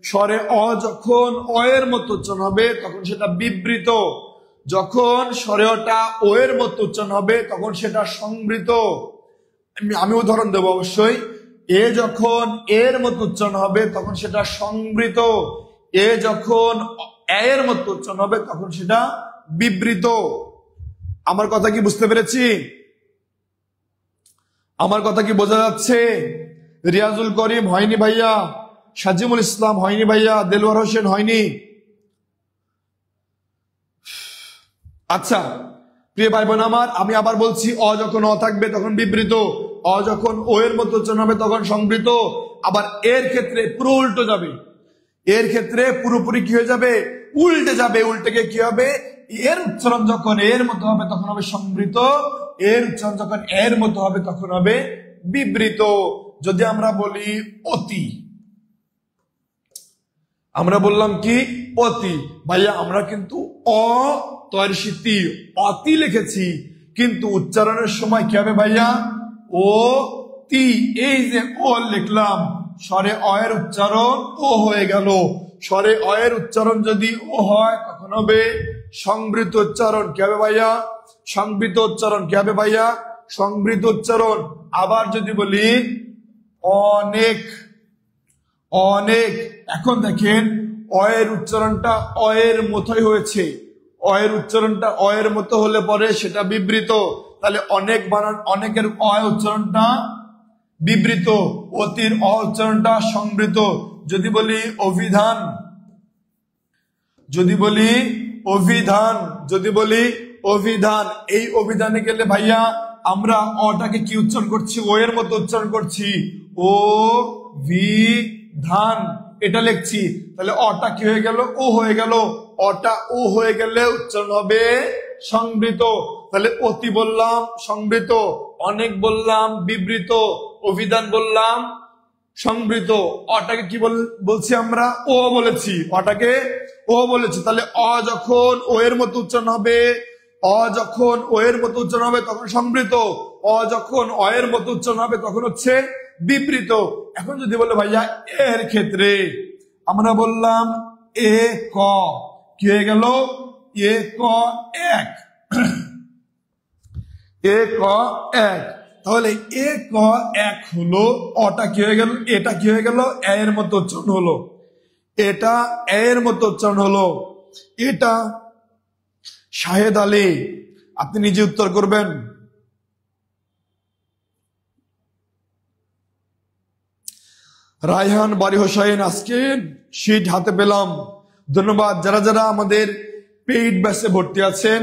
স্বরে অ যখন অ এর মতো উচ্চারণ হবে তখন সেটা বিবৃত, যখন স্বরে অটা ও এর মতো উচ্চারণ হবে তখন সেটা সংবৃত। আমি উদাহরণ দেবো অবশ্যই। এ যখন এর মতো উচ্চারণ হবে তখন সেটা সংবৃত, এ যখন এর মতো উচ্চারণ হবে তখন সেটা বিবৃত। আমার কথা কি বুঝতে পেরেছি? আমার কথা কি বোঝা যাচ্ছে? রিয়াজুল করিম হয়নি ভাইয়া, সাজিমুল ইসলাম হয়নি ভাইয়া, দেলওয়ার হোসেন হয়নি। আচ্ছা প্রিয় ভাই বোন আমার, আমি আবার বলছি, অ যখন অ থাকবে তখন বিবৃত, অ যখন ও এর মতো উচ্চারণ হবে তখন সংবৃত। আবার এর ক্ষেত্রে পুরো উল্টো যাবে, এর ক্ষেত্রে পুরোপুরি কি হয়ে যাবে, উল্টে যাবে। উল্টে গিয়ে কি হবে, এর উচ্চারণ যখন এর মতো হবে তখন হবে সংবৃত, এর উচ্চারণ যখন এর মতো হবে তখন হবে বিবৃত। যদি আমরা বলি অতি, আমরা বললাম কি অতি, ভাইয়া আমরা কিন্তু অ তয়রশিতি অতি লিখেছি, কিন্তু উচ্চারণের সময় কি হবে ভাইয়া, ও তি। এই যে ও লিখলাম, স্বরে অ এর উচ্চারণ ও হয়ে গেল। স্বরে অ এর উচ্চারণ যদি ও হয় তখন হবে সংবৃত উচ্চারণ। কি হবে ভাইয়া, সংবৃত উচ্চারণ। কি হবে ভাইয়া, সংবৃত উচ্চারণ। আবার যদি বলি অনেক, অনেক, এখন দেখেন অ এর উচ্চারণটা অ এর মতোই হয়েছে, অ এর উচ্চারণটা অ এর মতো হলে পরে সেটা বিবৃত। তাহলে অনেক বানান, অনেকের অ উচ্চারণটা বিবৃত, অতির অ উচ্চারণটা সংবৃত। যদি বলি অভিধান, যদি বলি অভিধান, যদি বলি অভিধান, এই অভিধানে গেলে ভাইয়া আমরা অটাকে কি উচ্চারণ করছি, ও এর মতো উচ্চারণ করছি, ও ভি ধান এটা লিখছি। তাহলে অটা কি হয়ে গেল, ও হয়ে গেল। অটা ও হয়ে গেলে উচ্চারণ হবে সংবৃত। তাহলে অতি বললাম সংবৃত, অনেক বললাম বিবৃত, অভিধান বললাম সংবৃত। অটাকে কি বলছি আমরা, ও বলেছি, অটাকে ও বলেছি। তাহলে অ যখন ও এর মতো উচ্চারণ হবে, অ যখন ও এর মতো উচ্চারণ হবে তখন সংবৃত, অ যখন অ এর মতো উচ্চারণ হবে তখন হচ্ছে বিবৃত। এখন যদি বলে ভাইয়া এর ক্ষেত্রে, আমরা বললাম এ ক, কি হয়ে গেল, এ ক এক, এ ক এক। তাহলে এ ক এক হলো, অটা কি হয়ে গেল, এটা কি হয়ে গেল, এর মতো উচ্চারণ হলো, এটা এর মতো উচ্চারণ হলো। এটা শাহেদ আলী, আপনি নিজে উত্তর করবেন। রায়হান বাড়ি হোসাইন, আজকে শীট হাতে পেলাম, ধন্যবাদ। যারা যারা আমাদের পেইড ব্যাচে ভর্তি আছেন,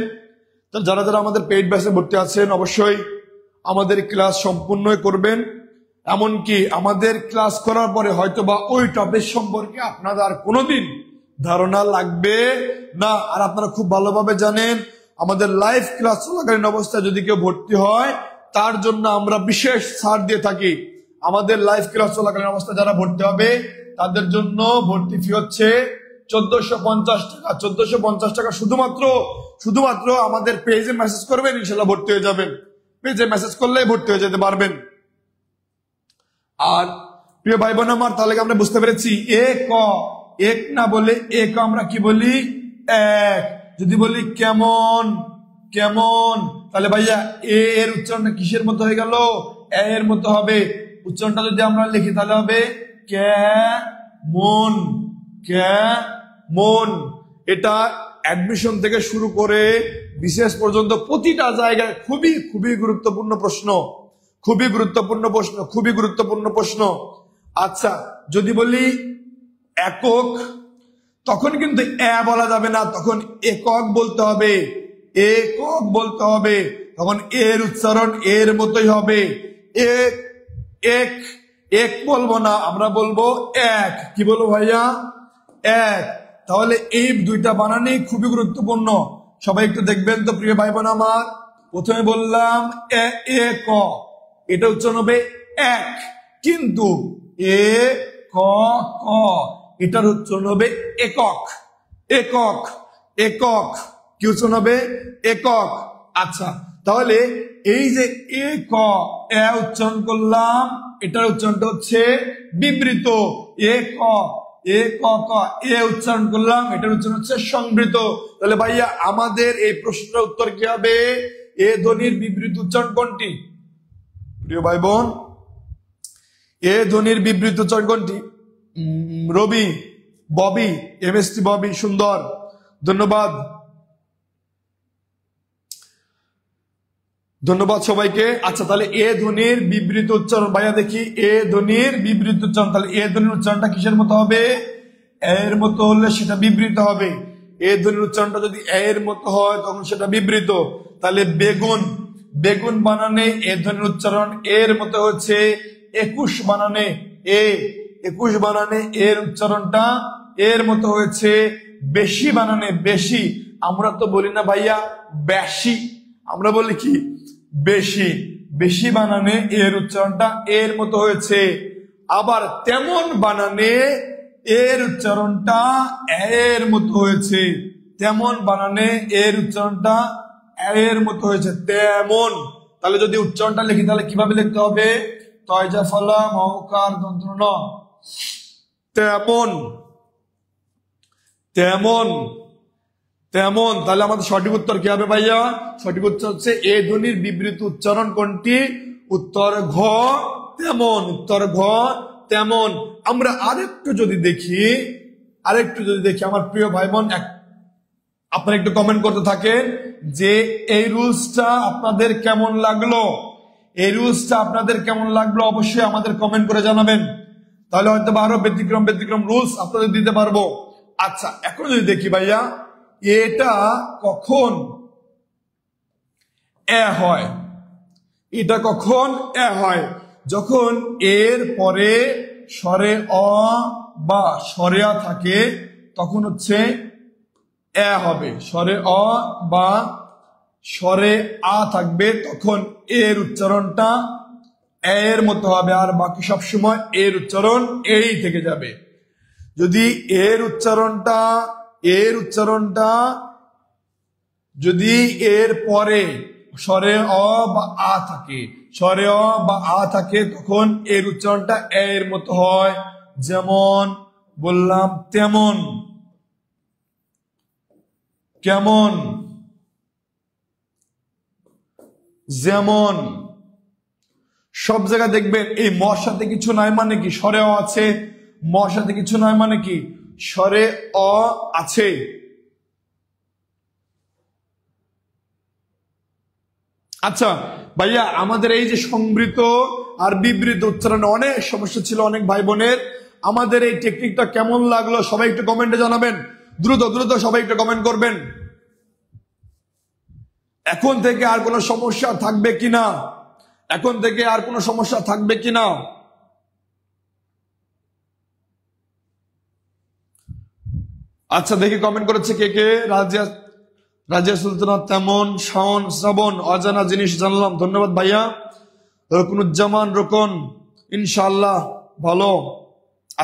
যারা যারা আমাদের পেইড ব্যাচে ভর্তি আছেন অবশ্যই আমাদের ক্লাস সম্পূর্ণ করবেন। এমনকি আমাদের ক্লাস করার পরে হয়তোবা ওই টপিক সম্পর্কে আপনাদের আর কোনোদিন ধারণা লাগবে না। আর আপনারা খুব ভালোভাবে জানেন আমাদের লাইভ ক্লাস চলাকালীন অবস্থায় যদি কেউ ভর্তি হয় তার জন্য আমরা বিশেষ ছাড় দিয়ে থাকি। আমাদের লাইভ ক্লাস চলাকালীন অবস্থায় যারা ভর্তি হবে তাদের জন্য ভর্তি ফি হচ্ছে 1450 টাকা। 1450 টাকা শুধুমাত্র আমাদের পেজে মেসেজ করবেন, ইনশাল্লাহ ভর্তি হয়ে যাবেন। পেজে মেসেজ করলেই ভর্তি হয়ে যেতে পারবেন। আর প্রিয় ভাই বোন আমার, তাহলে আমরা বুঝতে পেরেছি এ ক, এক না বলে এ ক আমরা কি বলি, এক। যদি বলি কেমন, কেমন, তাহলে ভাইয়া এ এর উচ্চারণটা কিসের মতো হয়ে গেল, এ এর মতো হবে। উচ্চারণটা যদি আমরা লিখি তাহলে হবে কেমন, কেমন। এটা অ্যাডমিশন থেকে শুরু করে বিশেষ পর্যন্ত প্রতিটা জায়গায় খুবই খুবই গুরুত্বপূর্ণ প্রশ্ন, খুবই গুরুত্বপূর্ণ প্রশ্ন, খুবই গুরুত্বপূর্ণ প্রশ্ন। আচ্ছা যদি বলি একক, তখন কিন্তু এ বলা যাবে না, তখন একক বলতে হবে, একক বলতে হবে। তখন এর উচ্চারণ এর মতোই হবে, এক, এক, এক বলবো না, আমরা বলবো এক। কি বলবো ভাইয়া, এক। তাহলে এই দুইটা বানানই খুবই গুরুত্বপূর্ণ। সবাই একটু দেখবেন তো প্রিয় ভাই বোন আমার। প্রথমে বললাম এ এ ক, এটা উচ্চারণ হবে এক, কিন্তু এ ক ক এটার উচ্চারণ হবে একক, একক, একক। কি উচ্চারণ হবে, একক। আচ্ছা তাহলে এই যে এ ক এ উচ্চারণ করলাম, এটার উচ্চারণটা হচ্ছে বিবৃত। এ ক, এ ক ক এ উচ্চারণ করলাম, এটার উচ্চারণ হচ্ছে সংবৃত। তাহলে ভাইয়া আমাদের এই প্রশ্নের উত্তর কি হবে, এ ধ্বনির বিবৃত উচ্চারণ কোনটি প্রিয় ভাই বোন, এ ধ্বনির বিবৃত উচ্চারণ কোনটি? রবি, ববি, এমএসটি ববি, সুন্দর, ধন্যবাদ। ধন্যবাদ সবাইকে। আচ্ছা, তাহলে এ ধ্বনির বিবৃত উচ্চারণ ভাইয়া দেখি, এ ধ্বনির বিবৃত উচ্চারণ। তাহলে এ ধ্বনির উচ্চারণটা কিসের মতো হবে? এর মতো হলে সেটা বিবৃত হবে। এ ধ্বনির উচ্চারণটা যদি এর মতো হয় তখন সেটা বিবৃত। তাহলে বেগুন, বেগুন বানানে এ ধ্বনির উচ্চারণ এর মতো হচ্ছে 21 বানানে এ, 21 বানানে এর উচ্চারণটা এর মতো হয়েছে বেশি বানানে বেশি। আমরা তো বলি না ভাইয়া বেশি, আমরা বলি কি বেশি। বেশি বানানে এর উচ্চারণটা এর মতো হয়েছে। আবার তেমন বানানে এর উচ্চারণটা এর মতো হয়েছে। তেমন বানানে এর উচ্চারণটা এর মতো হয়েছে তেমন। তাহলে যদি উচ্চারণটা লিখি তাহলে কিভাবে লিখতে হবে? তয়জা ফলা মহকার দন্ত্র ন, তেমন তেমন তেমন। তাহলে আমাদের সঠিক উত্তর কি হবে ভাইয়া? সঠিক উত্তর হচ্ছে এ ধ্বনির বিবৃত উচ্চারণ কোনটি? উত্তর ঘ তেমন, উত্তর ঘ তেমন। আমরা আরেকটু যদি দেখি আমার প্রিয় ভাই বোন, আপনারা একটু কমেন্ট করতে থাকেন যে এই রুলসটা আপনাদের কেমন লাগলো, এই রুলসটা আপনাদের কেমন লাগলো অবশ্যই আমাদের কমেন্ট করে জানাবেন। তাহলে হয়তো আরো ব্যতিক্রম ব্যতিক্রম রুলস আপনাদের দিতে পারবো। আচ্ছা, এখন যদি দেখি ভাইয়া এটা কখন এ হয়, এটা কখন এ হয়? যখন এর পরে স্বরে অ বা স্বরে আ থাকে তখন হচ্ছে এ হবে। স্বরে অ বা স্বরে আ থাকবে তখন এর উচ্চারণটা এর মতো হবে, আর বাকি সব সময় এর উচ্চারণ এই থেকে যাবে। যদি এর উচ্চারণটা যদি এর পরে স্বরে অ বা আ থাকে, স্বরে অ বা আ থাকে তখন এর উচ্চারণটা এর মতো হয়। যেমন বললাম তেমন, কেমন, যেমন। সব জায়গায় দেখবেন এই মর সাথে কিছু নাই মানে কি স্বরে অ আছে, মর সাথে কিছু নাই মানে কি স্বরে অ আছে। আচ্ছা ভাইয়া, আমাদের এই যে সংবৃত আর বিবৃত উচ্চারণে অনেক সমস্যা ছিল অনেক ভাই বোনের। আমাদের এই টেকনিকটা কেমন লাগলো সবাই একটু কমেন্টে জানাবেন। দ্রুত দ্রুত সবাই একটু কমেন্ট করবেন। এখন থেকে আর কোনো সমস্যা থাকবে কিনা, এখন থেকে আর কোনো সমস্যা থাকবে কিনা? আচ্ছা দেখি কমেন্ট করেছে কে কে। রাজিয়া সুলতানা তেমন, শাওন শ্রাবণ অজানা জিনিস জানলাম, ধন্যবাদ ভাইয়া। রকুনুজ্জামান রোকন ইনশাআল্লাহ ভালো।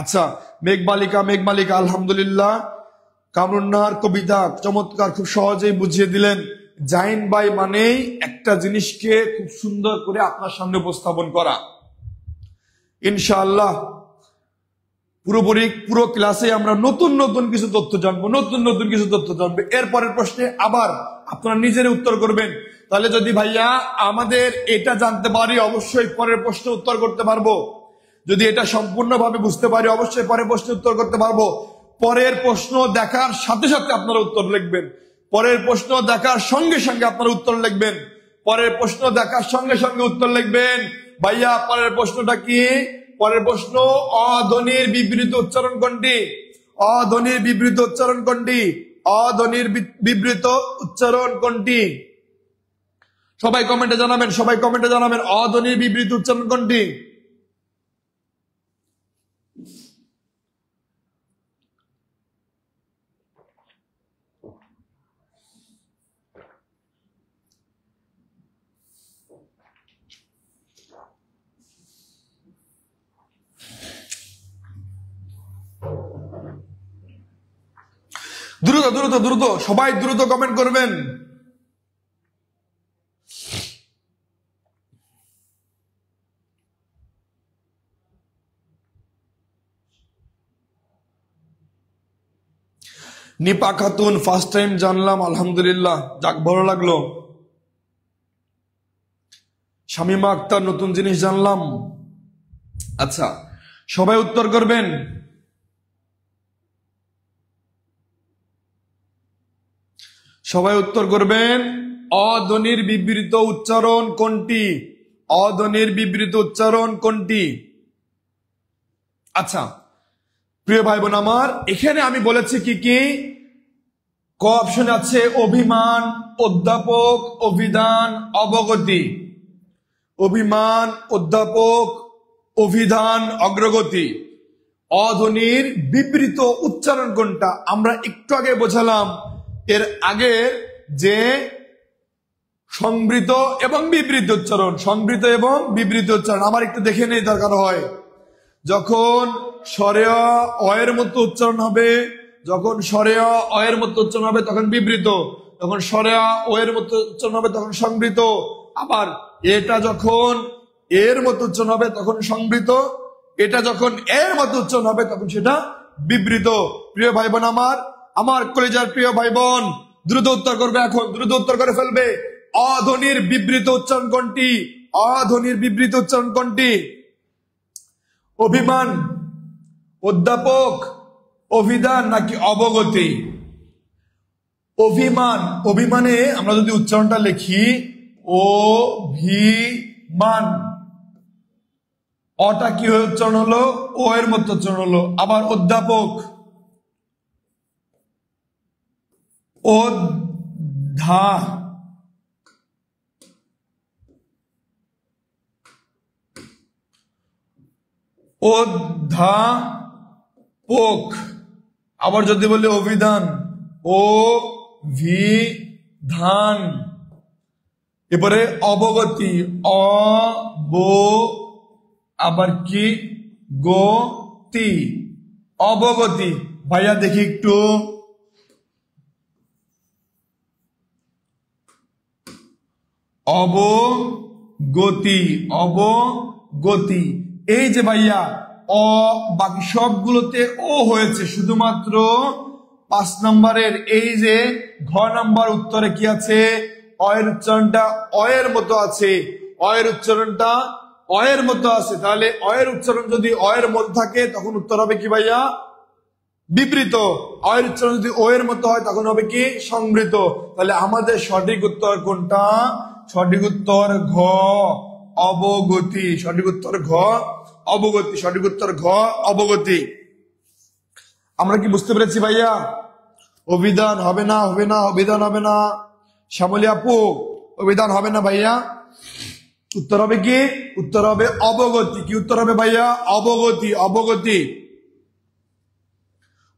আচ্ছা মেঘমালিকা আলহামদুলিল্লাহ। কামরুন্নাহার কবিতা চমৎকার, খুব সহজেই বুঝিয়ে দিলেন। জাইন বাই মানেই একটা জিনিসকে খুব সুন্দর করে আপনার সামনে উপস্থাপন করা। ইনশাআল্লাহ পুরো ক্লাসে আমরা নতুন নতুন কিছু তথ্য জানবো, এরপরের প্রশ্নে আবার আপনারা নিজেরা উত্তর করবেন। তাহলে যদি ভাইয়া আমাদের এটা জানতে পারি অবশ্যই পরের প্রশ্ন উত্তর করতে পারবো। যদি এটা সম্পূর্ণভাবে বুঝতে পারি অবশ্যই পরের প্রশ্ন উত্তর করতে পারবো। পরের প্রশ্ন দেখার সাথে সাথে আপনারা উত্তর লিখবেন, পরের প্রশ্ন দেখার সঙ্গে সঙ্গে আপনারা উত্তর লিখবেন, পরের প্রশ্ন দেখার সঙ্গে সঙ্গে উত্তর লিখবেন। ভাইয়া পরের প্রশ্নটা কি? পরের প্রশ্ন অধ্বনির বিবৃত উচ্চারণ কোনটি? অধ্বনির বিবৃত উচ্চারণ কোনটি? অধ্বনির বিবৃত উচ্চারণ কোনটি? সবাই কমেন্টে জানাবেন অধ্বনির বিবৃত উচ্চারণ কোনটি? দ্রুত দ্রুত দ্রুত সবাই দ্রুত কমেন্ট করবেন। নিপা খাতুন ফার্স্ট টাইম জানলাম, আলহামদুলিল্লাহ, যাক ভালো লাগলো। শামিমা আক্তার নতুন জিনিস জানলাম। আচ্ছা সবাই উত্তর করবেন। অধ্বনির বিবৃত উচ্চারণ কোনটি? অধ্বনির বিবৃত উচ্চারণ কোনটি? আচ্ছা প্রিয় ভাই বোন আমার, এখানে আমি বলেছি কি কি। ক অপশন আছে অভিমান, অধ্যাপক, অভিধান, অবগতি। অভিমান, অধ্যাপক, অভিধান, অগ্রগতি। অধ্বনির বিবৃত উচ্চারণ কোনটা? আমরা একটু আগে বোঝালাম এর আগে যে সংবৃত এবং বিবৃত উচ্চারণ, সংবৃত এবং বিবৃত উচ্চারণ। আমার একটু দেখে নেই দরকার হয়। যখন স্বরেয় অয়ের মতো উচ্চারণ হবে, যখন স্বরেয় অয়ের মতো উচ্চারণ হবে তখন বিবৃত, যখন স্বরেয় ওয়ের মতো উচ্চারণ হবে তখন সংবৃত। আবার এটা যখন এর মতো উচ্চারণ হবে তখন সংবৃত, এটা যখন এর মতো উচ্চারণ হবে তখন সেটা বিবৃত। প্রিয় ভাই বোন আমার, আমার কলেজের প্রিয় ভাই বোন, দ্রুত উত্তর করবে, এখন দ্রুত উত্তর করে ফেলবে। অধ্বনির বিবৃত উচ্চারণ কোনটি? অধ্বনির বিবৃত উচ্চারণ কোনটি? অভিমান, অধ্যাপক, অভিধান নাকি অবগতি? অভিমান, অভিমানে আমরা যদি উচ্চারণটা লিখি অভিমান, অটা কি হয়ে উচ্চারণ হলো? ও এর মতো উচ্চারণ হলো। আবার অধ্যাপক, অধ্যা, অধ্যাপক। আবার যদি বলি অভিধান, অভিধান। এরপরে অবগতি, আবার কি গতি, অবগতি। ভাইয়া দেখি একটু, অবগতি, অবগতি। এই যে ভাইয়া অ, বাকি সবগুলোতে ও হয়েছে, শুধুমাত্র 5 নম্বরের এই যে ঘ নাম্বার উত্তরে কি আছে? অয়ের উচ্চারণটা অয়ের মতো আছে, অয়ের উচ্চারণটা অয়ের মতো আছে। তাহলে অয়ের উচ্চারণ যদি অয়ের মতো থাকে তখন উত্তর হবে কি ভাইয়া? বিবৃত। অয়ের উচ্চারণ যদি ও এর মতো হয় তখন হবে কি? সংবৃত। তাহলে আমাদের সঠিক উত্তর কোনটা? সঠিক উত্তর ঘ, অবগতি। সঠিক উত্তর ঘ, অবগতি। সঠিক উত্তর ঘ, অবগতি। আমরা কি বুঝতে পেরেছি ভাইয়া? অভিধান হবে না, হবে না, অভিধান হবে না। শ্যামলী আপু, অভিধান হবে না ভাইয়া। উত্তর হবে কি? উত্তর হবে অবগতি। কি উত্তর হবে ভাইয়া? অবগতি, অবগতি।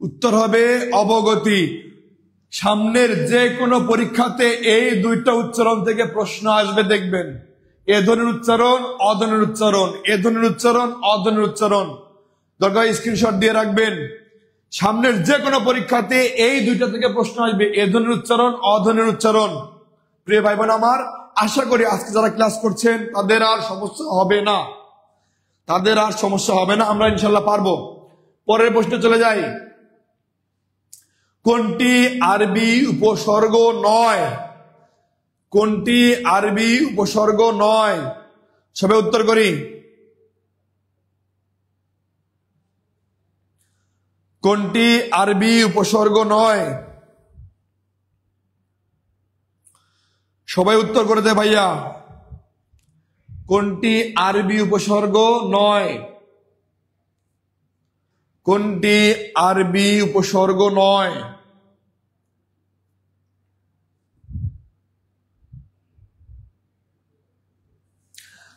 উত্তর হবে অবগতি। সামনের যে কোনো পরীক্ষাতে এই দুইটা উচ্চারণ থেকে প্রশ্ন আসবে দেখবেন। এ ধ্বনির উচ্চারণ, অধ্বনির উচ্চারণ, এ ধ্বনির উচ্চারণ, অধ্বনির উচ্চারণ। দরকার স্ক্রিনশট দিয়ে রাখবেন। সামনের যে কোনো পরীক্ষাতে এই দুইটা থেকে প্রশ্ন আসবে, এ ধ্বনির উচ্চারণ, অধ্বনির উচ্চারণ। প্রিয় ভাই বোন আমার, আশা করি আজকে যারা ক্লাস করছেন তাদের আর সমস্যা হবে না, তাদের আর সমস্যা হবে না। আমরা ইনশাল্লাহ পারবো। পরের প্রশ্নে চলে যাই। কোনটি আরবি উপসর্গ নয়? কোনটি আরবি উপসর্গ নয়? সবাই উত্তর করি। কোনটি আরবি উপসর্গ নয়? সবাই উত্তর করে দে ভাইয়া। কোনটি আরবি উপসর্গ নয়? কোনটি আরবি উপসর্গ নয়?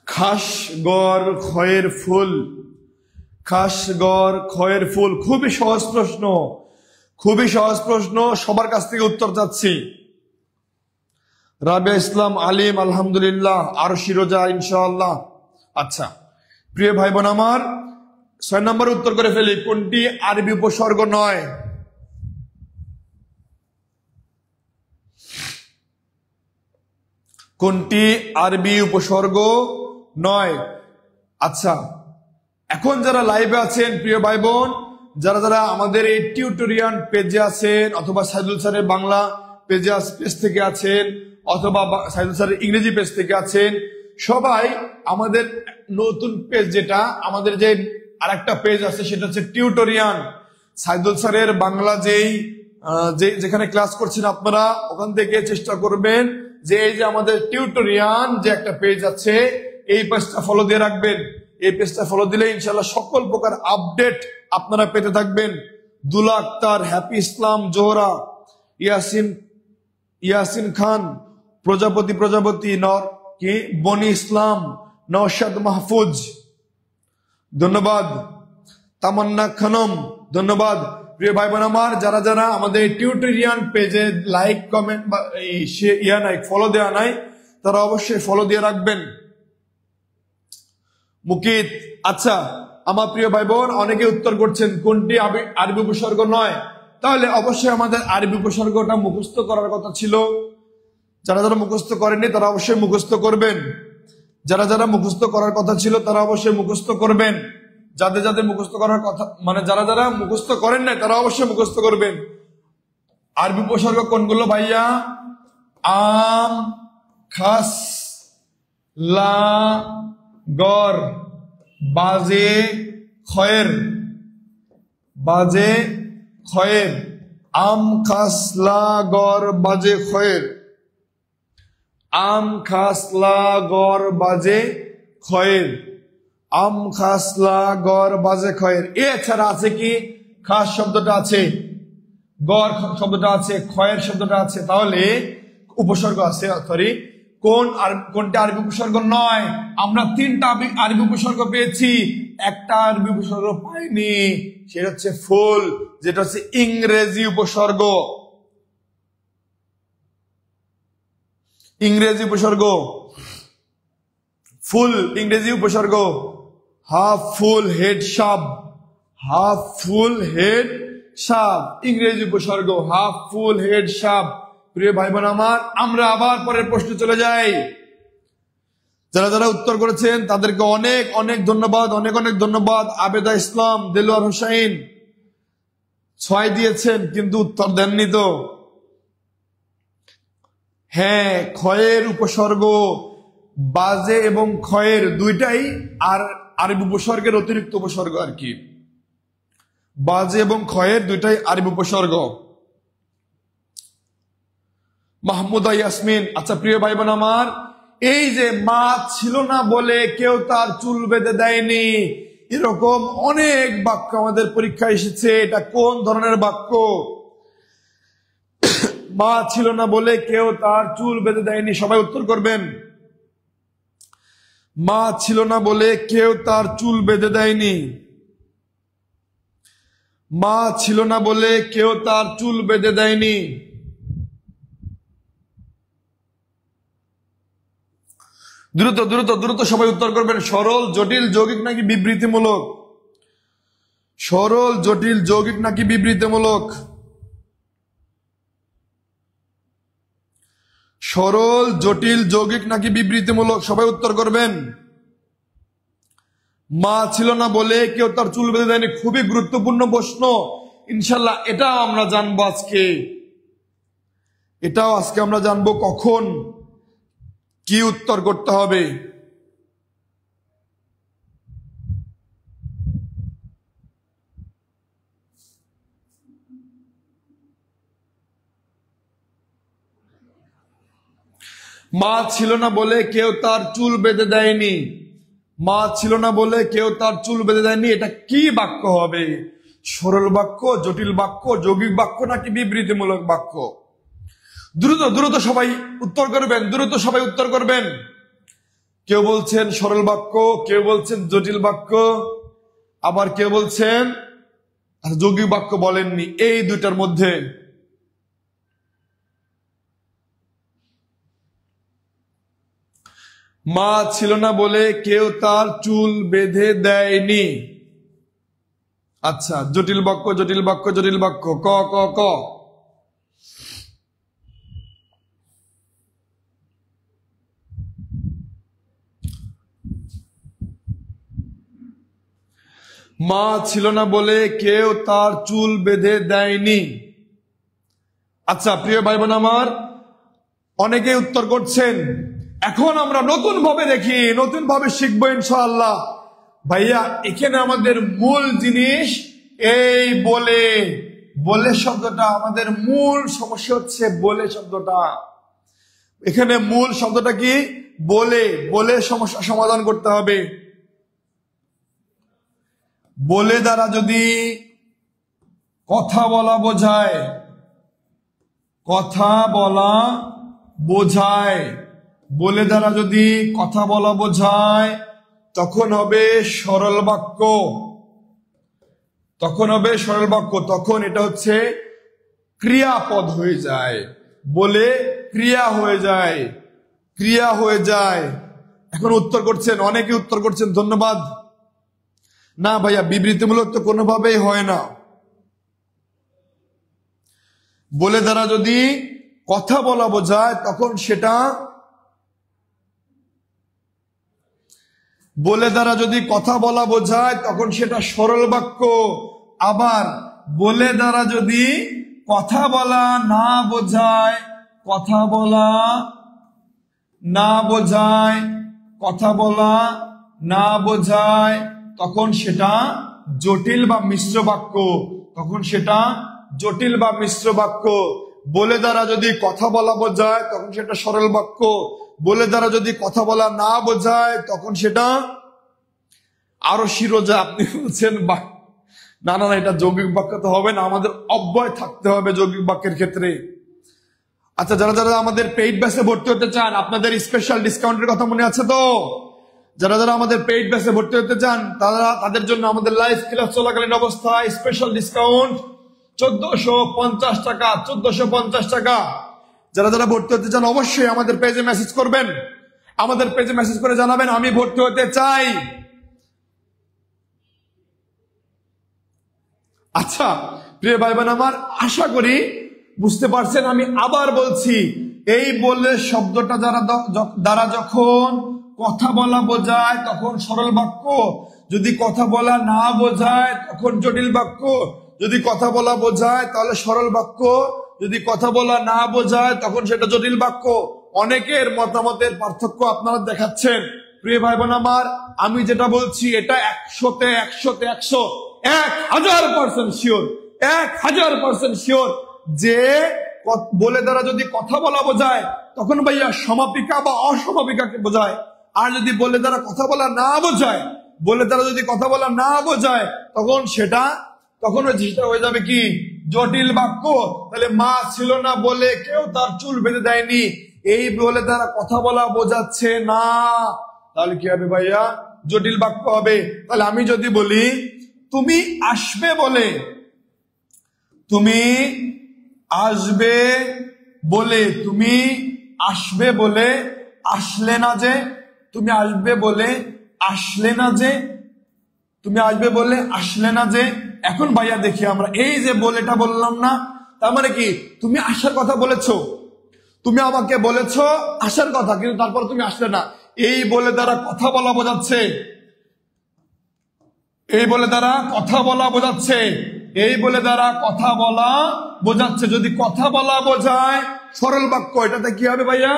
খাসগর খয়ের ফুল, খাসগর খয়ের ফুল। খুবই সহজ প্রশ্ন, খুবই সহজ প্রশ্ন। সবার কাছ থেকে উত্তর চাচ্ছি। রাবিয়া ইসলাম আলিম, আলহামদুলিল্লাহ। আর শিরোজা ইনশাআল্লাহ। আচ্ছা প্রিয় ভাই বোন আমার, 6 নম্বর উত্তর করে ফেলি। কোনটি আরবি উপসর্গ নয়? কোনটি আরবি উপসর্গ নয়? আচ্ছা, এখন যারা লাইভে আছেন প্রিয় ভাই বোন, যারা যারা আমাদের এই টিউটোরিয়াল পেজে আছেন, অথবা সাইদুল স্যারের বাংলা পেজ থেকে আছেন, অথবা সাইদুল স্যারের ইংরেজি পেজ থেকে আছেন, সবাই আমাদের নতুন পেজ, যেটা আমাদের যে আরেকটা পেজ আছে সেটা হচ্ছে টিউটোরিয়াল। সাইদুল স্যারের বাংলা যেখানে ক্লাস করছেন আপনারা, ওখান থেকে চেষ্টা করবেন যে এই যে আমাদের টিউটোরিয়াল যে একটা পেজ আছে, এই পেজটা ফলো দিয়ে রাখবেন। এই পেজটা ফলো দিলে ইনশাআল্লাহ সকল প্রকার আপডেট আপনারা পেতে থাকবেন। দুলা আক্তার, হ্যাপি ইসলাম, জোহরা, ইয়াসিন খান, প্রজাপতি বনি ইসলাম, নওশাদ মাহফুজ, ধন্যবাদ। তামান্না খানম, ধন্যবাদ। প্রিয় ভাই বোন আমার, যারা যারা আমাদের টিউটোরিয়াল পেজে লাইক কমেন্ট বা ফলো দেওয়া নাই, তারা অবশ্যই ফলো দিয়ে রাখবেন। মুকিত, আচ্ছা আমার প্রিয় ভাই বোন অনেকে উত্তর করছেন কোনটি আরবি উপসর্গ নয়, তাহলে অবশ্যই আমাদের আরবি উপসর্গটা মুখস্থ করার কথা ছিল। যারা যারা মুখস্থ করেননি তারা অবশ্যই মুখস্থ করবেন। যারা যারা মুখস্থ করার কথা ছিল তারা অবশ্যই মুখস্থ করবেন। যাদের যাদের মুখস্থ করার কথা, মানে যারা যারা মুখস্থ করেন নাই তারা অবশ্যই মুখস্থ করবেন। আরবি উপসর্গ কোনগুলো ভাইয়া? আম, খাস, লা, গর, বাজে, খয়ের, বাজে, খয়ের। আম, খাস, লা, গর, বাজে, খয়ের। আম, খাস, লা, গর, বাজে, খয়ের। আম, খাস, লা, গর, বাজে, খয়ের। এছাড়া আছে কি? খাস শব্দটা আছে, গর শব্দটা আছে, খয়ের শব্দটা আছে। তাহলে উপসর্গ আছে, সরি, কোনটা আরবি উপসর্গ নয়? আমরা 3টা আরবি উপসর্গ পেয়েছি, একটা আরবি উপসর্গ পাইনি, সেটা হচ্ছে ফুল, যেটা হচ্ছে ইংরেজি উপসর্গ। ইংরেজি উপসর্গ ফুল, ইংরেজি উপসর্গ হাফ ফুল হেড সাব, হাফ ফুল হেড সাব, ইংরেজি উপসর্গ হাফ ফুল হেড সাব। প্রিয় ভাই বোন আমার, আমরা আবার পরের প্রশ্নে চলে যাই। যারা যারা উত্তর করেছেন তাদেরকে অনেক অনেক ধন্যবাদ, অনেক অনেক ধন্যবাদ। আবেদা ইসলাম, দেলোয়ার হোসাইন 6 দিয়েছেন কিন্তু উত্তর দেননি তো। হ্যাঁ, ক্ষয়ের উপসর্গ, বাজে এবং ক্ষয়ের দুইটাই আর আরবি উপসর্গের অতিরিক্ত উপসর্গ আর কি। বাজে এবং ক্ষয়ের দুইটাই আরবি উপসর্গ। মাহমুদা ইয়াসমিন, আচ্ছা প্রিয় ভাই বোন আমার, এই যে মা ছিল না বলে কেউ তার চুল বেঁধে দেয়নি, এরকম অনেক বাক্য আমাদের পরীক্ষায় এসেছে। এটা কোন ধরনের বাক্য? মা ছিল না বলে কেউ তার চুল বেঁধে দেয়নি, সবাই উত্তর করবেন। মা ছিল না বলে কেউ তার চুল বেঁধে দেয়নি। মা ছিল না বলে কেউ তার চুল বেঁধে দেয়নি। দ্রুত দ্রুত দ্রুত সবাই উত্তর করবেন। সরল, জটিল, যৌগিক নাকি বিবৃতিমূলক? সরল, জটিল, যৌগিক নাকি বিবৃতিমূলক? সরল, জটিল, যৌগিক নাকি বিবৃতিমূলক? সবাই উত্তর করবেন। মা ছিল না বলে কেউ তার চুল বেঁধে দেয়নি, খুবই গুরুত্বপূর্ণ প্রশ্ন। ইনশাল্লাহ এটাও আমরা জানবো আজকে, এটাও আজকে আমরা জানবো কখন কি উত্তর করতে হবে। মা ছিল না বলে কেউ তার চুল বেঁধে দেয়নি। মা ছিল না বলে কেউ তার চুল বেঁধে দেয়নি, এটা কি বাক্য হবে? সরল বাক্য, জটিল বাক্য, যৌগিক বাক্য নাকি বিবৃতিমূলক বাক্য? দ্রুত দ্রুত সবাই উত্তর করবেন, দ্রুত সবাই উত্তর করবেন। কেউ বলছেন সরল বাক্য, কেউ বলছেন জটিল বাক্য, আবার কেউ বলছেন যৌগিক বাক্য বলেননি। এই দুইটার মধ্যে মা ছিল না বলে কেউ তার চুল বেঁধে দেয়নি। আচ্ছা, জটিল বাক্য, জটিল বাক্য, জটিল বাক্য, ক ক ক। মা ছিল না বলে কেউ তার চুল বেঁধে দেয়নি। আচ্ছা প্রিয় ভাই বোন আমার, অনেকে উত্তর করছেন। এখন আমরা নতুন ভাবে দেখি, নতুন ভাবে শিখবো ইনশাআল্লাহ। ভাইয়া এখানে আমাদের মূল জিনিস এই বলে, বলে শব্দটা আমাদের মূল সমস্যা হচ্ছে বলে শব্দটা। এখানে মূল শব্দটা কি? বলে। বলে সমস্যা সমাধান করতে হবে। বলে দ্বারা যদি কথা বলা বোঝায়, কথা বলা বোঝায়, বলে দ্বারা যদি কথা বলা বোঝায়, তখন হবে সরল বাক্য। তখন হবে সরল বাক্য। তখন এটা হচ্ছে ক্রিয়াপদ হয়ে যায়। বলে ক্রিয়া হয়ে যায়, ক্রিয়া হয়ে যায়। এখন উত্তর করছেন, অনেকে উত্তর করছেন, ধন্যবাদ। না ভাইয়া, বিবৃতিমূলক তো কোনোভাবেই হয় না। বলে দ্বারা যদি কথা বলা বোঝায় তখন সেটা, বলে দ্বারা যদি কথা বলা বোঝায় তখন সেটা সরল বাক্য। আবার বলে দ্বারা যদি কথা বলা না বোঝায়, কথা বলা না বোঝায়, কথা বলা না বোঝায়, তখন সেটা জটিল বা মিশ্র বাক্য। তখন সেটা জটিল বা মিশ্র বাক্য। বলে দ্বারা যদি কথা বলা বোঝায় তখন সেটা সরল বাক্য। বলে দ্বারা যদি কথা বলা না বোঝায় তখন সেটা আরো শিরোজা। আপনি বলছেন না না না, এটা যৌগিক বাক্য তো হবে না, আমাদের অব্যয় থাকতে হবে যৌগিক বাক্যের ক্ষেত্রে। আচ্ছা, যারা যারা আমাদের পেইড ব্যাচে ভর্তি হতে চান, আপনাদের স্পেশাল ডিসকাউন্টের কথা মনে আছে তো? যারা যারা আমাদের পেইড ব্যাচে ভর্তি হতে চান তাদের জন্য আমাদের লাইভ ক্লাস চলাকালীন অবস্থায় স্পেশাল ডিসকাউন্ট 1450 টাকা। 1450 টাকা। যারা যারা ভর্তি হতে চান অবশ্যই আমাদের পেজে মেসেজ করবেন। আমাদের পেজে মেসেজ করে জানাবেন আমি ভর্তি হতে চাই। আচ্ছা প্রিয় ভাই বোন আমার, আশা করি বুঝতে পারছেন। আমি আবার বলছি, এই বলে শব্দটা দ্বারা যখন কথা বলা বোঝায় তখন সরল বাক্য, যদি কথা বলা না বোঝায় তখন জটিল বাক্য। যদি কথা বলা বোঝায় তাহলে সরল বাক্য, যদি কথা বলা না বোঝায় তখন সেটা জটিল বাক্য। অনেকের মতামতের পার্থক্য আপনারা দেখাচ্ছেন। প্রিয় ভাই বোন আমার, আমি যেটা বলছি এটা 100তে 1000% শিওর, 1000% শিওর যে বলে দ্বারা যদি কথা বলা বোঝায় তখন ভাইয়া সমাপিকা বা অসমাপিকাকে বোঝায়। আর যদি বলে দ্বারা কথা বলা না বোঝায়, বলে দ্বারা যদি কথা বলা না বোঝায় তখন সেটা হয়ে যাবে কি? জটিল বাক্য। তাহলে মা ছিল না বলে কেউ তার চুল বেঁধে দেয়নি, এই বলে দ্বারা কথা বলা বোঝাচ্ছে না। তাহলে কি হবে ভাইয়া? জটিল বাক্য হবে। তাহলে আমি যদি বলি তুমি আসবে বলে, তুমি আসবে বলে, তুমি আসবে বলে আসলে না যে, তুমি আসবে বলে আসলে না যে, তুমি আসবে বলে আসলে না যে। এখন ভাইয়া দেখি আমরা এই যে বলেটা বললাম না, তার মানে কি? তুমি আসার কথা বলেছো, তুমি আমাকে বলেছো আসার কথা, কিন্তু তারপর তুমি আসলে না। এই বলে দ্বারা কথা বলা বোঝাচ্ছে, এই বলে দ্বারা কথা বলা বোঝাচ্ছে, এই বলে দ্বারা কথা বলা বোঝাচ্ছে। যদি কথা বলা বোঝায় সরল বাক্য, এটাতে কি হবে ভাইয়া?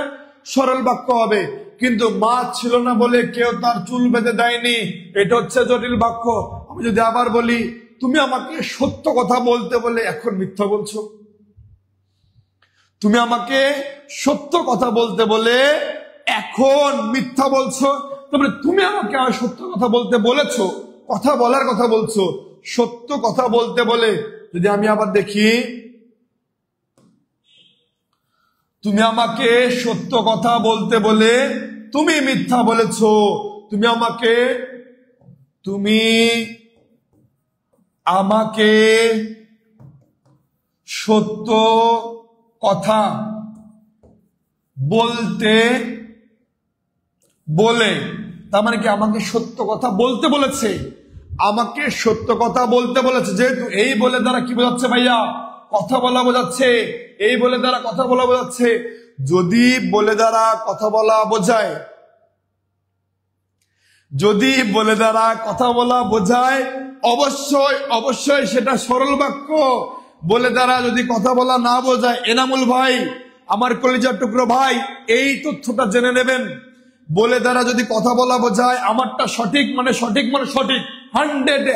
সরল বাক্য হবে। কিন্তু মা ছিল না বলে কেউ তার চুল বেঁধে দেয়নি, এটা হচ্ছে জটিল বাক্য। আমি যদি আবার বলি তুমি আমাকে সত্য কথা বলতে বলে এখন মিথ্যা বলছো, তুমি আমাকে সত্য কথা বলতে বলে এখন মিথ্যা বলছো, তারপরে তুমি আমাকে সত্য কথা বলতে বলেছো, কথা বলার কথা বলছো, সত্য কথা বলতে বলে। যদি আমি আবার দেখি তুমি আমাকে সত্য কথা বলতে বলে তুমি মিথ্যা বলেছো, তুমি আমাকে সত্য কথা বলতে বলে, তার মানে কি? আমাকে সত্য কথা বলতে বলেছে, আমাকে সত্য কথা বলতে বলেছে। যেহেতু এই বলে দ্বারা কি বোঝাচ্ছে ভাইয়া? কথা বলা বোঝাচ্ছে। এই বলে দ্বারা কথা বলা বোঝাচ্ছে। যদি বলে দ্বারা কথা বলা বোঝায়, যদি বলে দ্বারা কথা বলা বোঝায় অবশ্যই অবশ্যই সেটা সরল বাক্য। বলে দ্বারা যদি কথা বলা না বোঝায়, এনামুল ভাই, আমার কলিজার টুকরো ভাই, এই তথ্যটা জেনে নেবেন। বলে দ্বারা যদি কথা বলা বোঝায়, আমারটা সঠিক মানে সঠিক মানে সঠিক,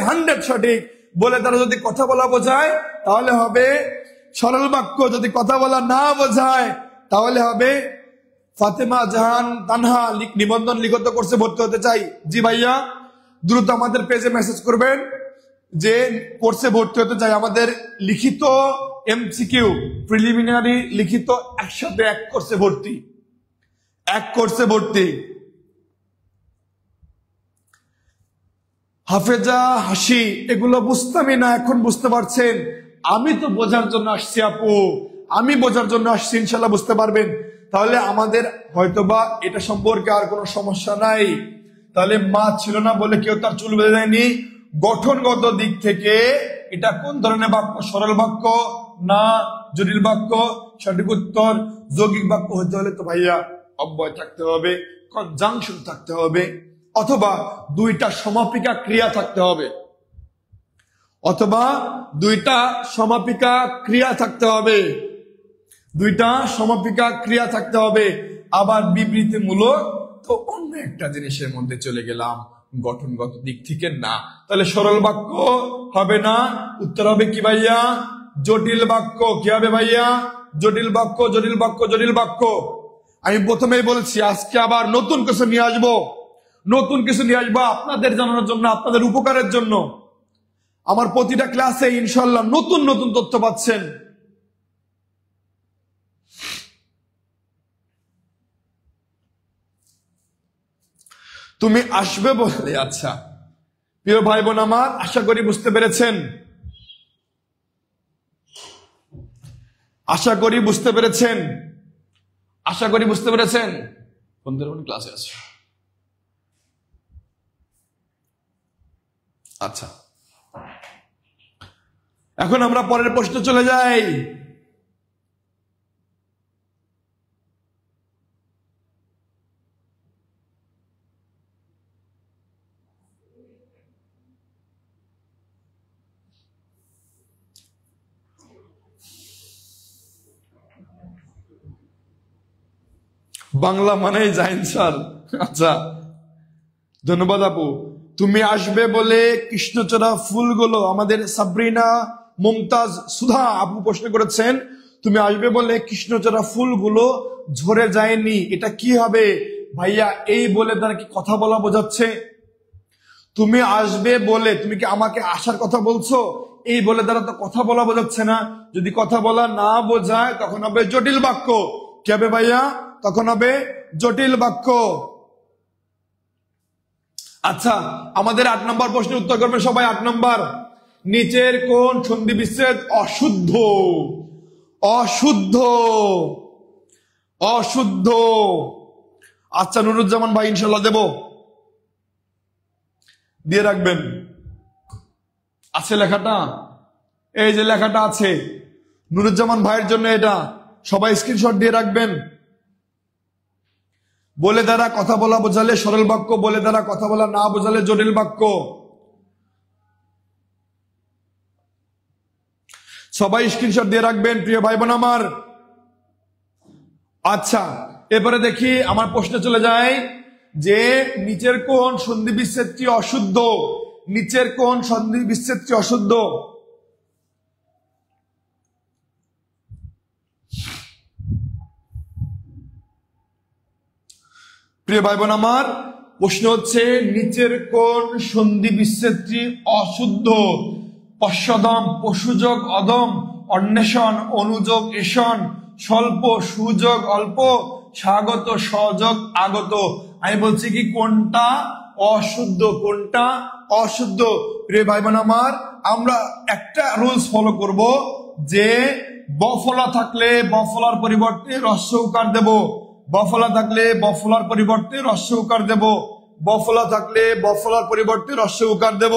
100 সঠিক। বলে দ্বারা যদি কথা বলা বোঝায় তাহলে হবে সরল বাক্য। যদি কথা বলা না বোঝায় তাহলে হবে ফাতেমা জাহান তানহা নিবন্ধন লিখিত কোর্সে ভর্তি হতে চাই। জি ভাইয়া, দ্রুত আমাদের পেজে মেসেজ করবেন যে কোর্সে ভর্তি হতে চাই। আমাদের লিখিত এমসিকিউ প্রিলিমিনারি লিখিত একসাথে এক কোর্সে ভর্তি। হাফেজা হাসি এগুলো বুঝতামই না, এখন বুঝতে পারছেন। আমি তো বোঝার জন্য আসছি আপু, আমি বোঝার জন্য আসছি, ইনশাল্লাহ বুঝতে পারবেন। তাহলে আমাদের হয়তোবা এটা সম্পর্কে আর কোনো সমস্যা নাই। তাহলে মা ছিল না বলে কেউ তার চুল বেঁধে দেয়নি। গঠনগত দিক থেকে এটা কোন ধরনের বাক্য? সরল বাক্য না জটিল বাক্য? সঠিক উত্তর যৌগিক বাক্য হতে হলে তো ভাইয়া অব্যয় থাকতে হবে, কনজাংশন থাকতে হবে, অথবা দুইটা সমাপিকা ক্রিয়া থাকতে হবে, দুইটা সমাপিকা ক্রিয়া থাকতে হবে। আবার বিবৃতিমূলক তো অন্য একটা জিনিসের মধ্যে চলে গেলাম, গঠনগত দিক থেকে না। তাহলে সরল বাক্য হবে না, উত্তর হবে কি ভাইয়া? জটিল বাক্য। কি হবে ভাইয়া? জটিল বাক্য। আমি প্রথমেই বলছি আজকে আবার নতুন কিছু নিয়ে আসবো আপনাদের জানানোর জন্য, আপনাদের উপকারের জন্য। আমার প্রতিটা ক্লাসে ইনশাল্লাহ নতুন তথ্য পাচ্ছেন। তুমি আসবে বলে, আচ্ছা প্রিয় ভাই বোন আমার, আশা করি বুঝতে পেরেছেন। ক্লাসে আছে। আচ্ছা, এখন আমরা পরের প্রশ্ন চলে যাই। বাংলা মানেই জাইন স্যার। আচ্ছা, ধন্যবাদ আপু। তুমি আসবে বলে কৃষ্ণচূড়া ফুলগুলো, আমাদের সাবরিনা মুমতাজ সুধা আপু প্রশ্ন করেছেন, তুমি আসবে বলে কৃষ্ণচূড়া ফুলগুলো ঝরে যায়নি, এটা কি হবে ভাইয়া? এই বলে তারা কি কথা বলা বোঝাচ্ছে? তুমি আসবে বলে, তুমি কি আমাকে আসার কথা বলছো? এই বলে দ্বারা তো কথা বলা বোঝাচ্ছে না। যদি কথা বলা না বোঝায় তখন হবে জটিল বাক্য। কি হবে ভাইয়া? তখন হবে জটিল বাক্য। আচ্ছা, আমাদের 8 নম্বর প্রশ্নের উত্তর করবে সবাই। 8 নম্বর, নিচের কোন সন্ধি বিচ্ছেদ অশুদ্ধ? আচ্ছা, নুরুজ্জামান ভাই ইনশাল্লাহ দেব, দিয়ে রাখবেন। আছে লেখাটা? এই যে লেখাটা আছে, নুরুজ্জামান ভাইয়ের জন্য এটা, সবাই স্ক্রিনশট দিয়ে রাখবেন। বলে দ্বারা কথা বলা বোঝালে সরল বাক্য, বলে দ্বারা কথা বলা না বোঝালে জটিল বাক্য। সবাই স্ক্রিনশট দিয়ে রাখবেন প্রিয় ভাই বোন আমার। আচ্ছা, এবারে দেখি আমার প্রশ্নে চলে যায় যে নিচের কোন সন্ধি বিচ্ছেদটি অশুদ্ধ? প্রিয় ভাই বোন আমার, প্রশ্ন হচ্ছে নিচের কোন সন্ধি বিচ্ছেদটি অশুদ্ধ? পশ্চদম, পশুযোগ অদম, অন্বেষণ, অনুযোগ এষণ, স্বল্প, সুযোগ অল্প, স্বাগত, সযোগ আগত। আমি বলছি কি কোনটা অশুদ্ধ? প্রিয় ভাই বোন আমার, আমরা একটা রুলস ফলো করব যে বফলা থাকলে বফলার পরিবর্তে হ্রস্ব উকার দেব, বফলা থাকলে বফলার পরিবর্তে হ্রস্ব উকার দেব, বফলা থাকলে বফলার পরিবর্তে হ্রস্ব উকার দেব,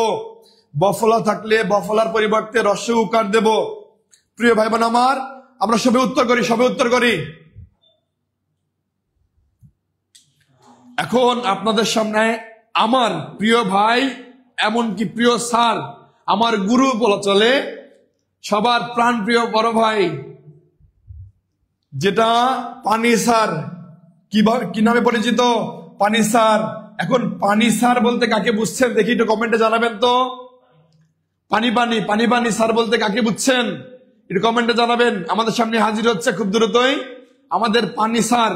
বফলা থাকলে বফলার পরিবর্তে হ্রস্ব উকার দেব। প্রিয় ভাই বোন আমার, আমরা সবে উত্তর করি। এখন আপনাদের সামনে আমার প্রিয় ভাই, এমনকি প্রিয় স্যার, আমার গুরু বলা চলে, সবার প্রাণ প্রিয় বড় ভাই, যেটা পানি স্যার, কি নামে পরিচিত? পানি স্যার। এখন পানি স্যার বলতে কাকে বুঝছেন দেখি একটু কমেন্টে জানাবেন তো। পানি স্যার বলতে কাকে বুঝছেন একটু কমেন্টে জানাবেন। আমাদের সামনে হাজির হচ্ছে খুব দ্রুতই আমাদের পানি স্যার।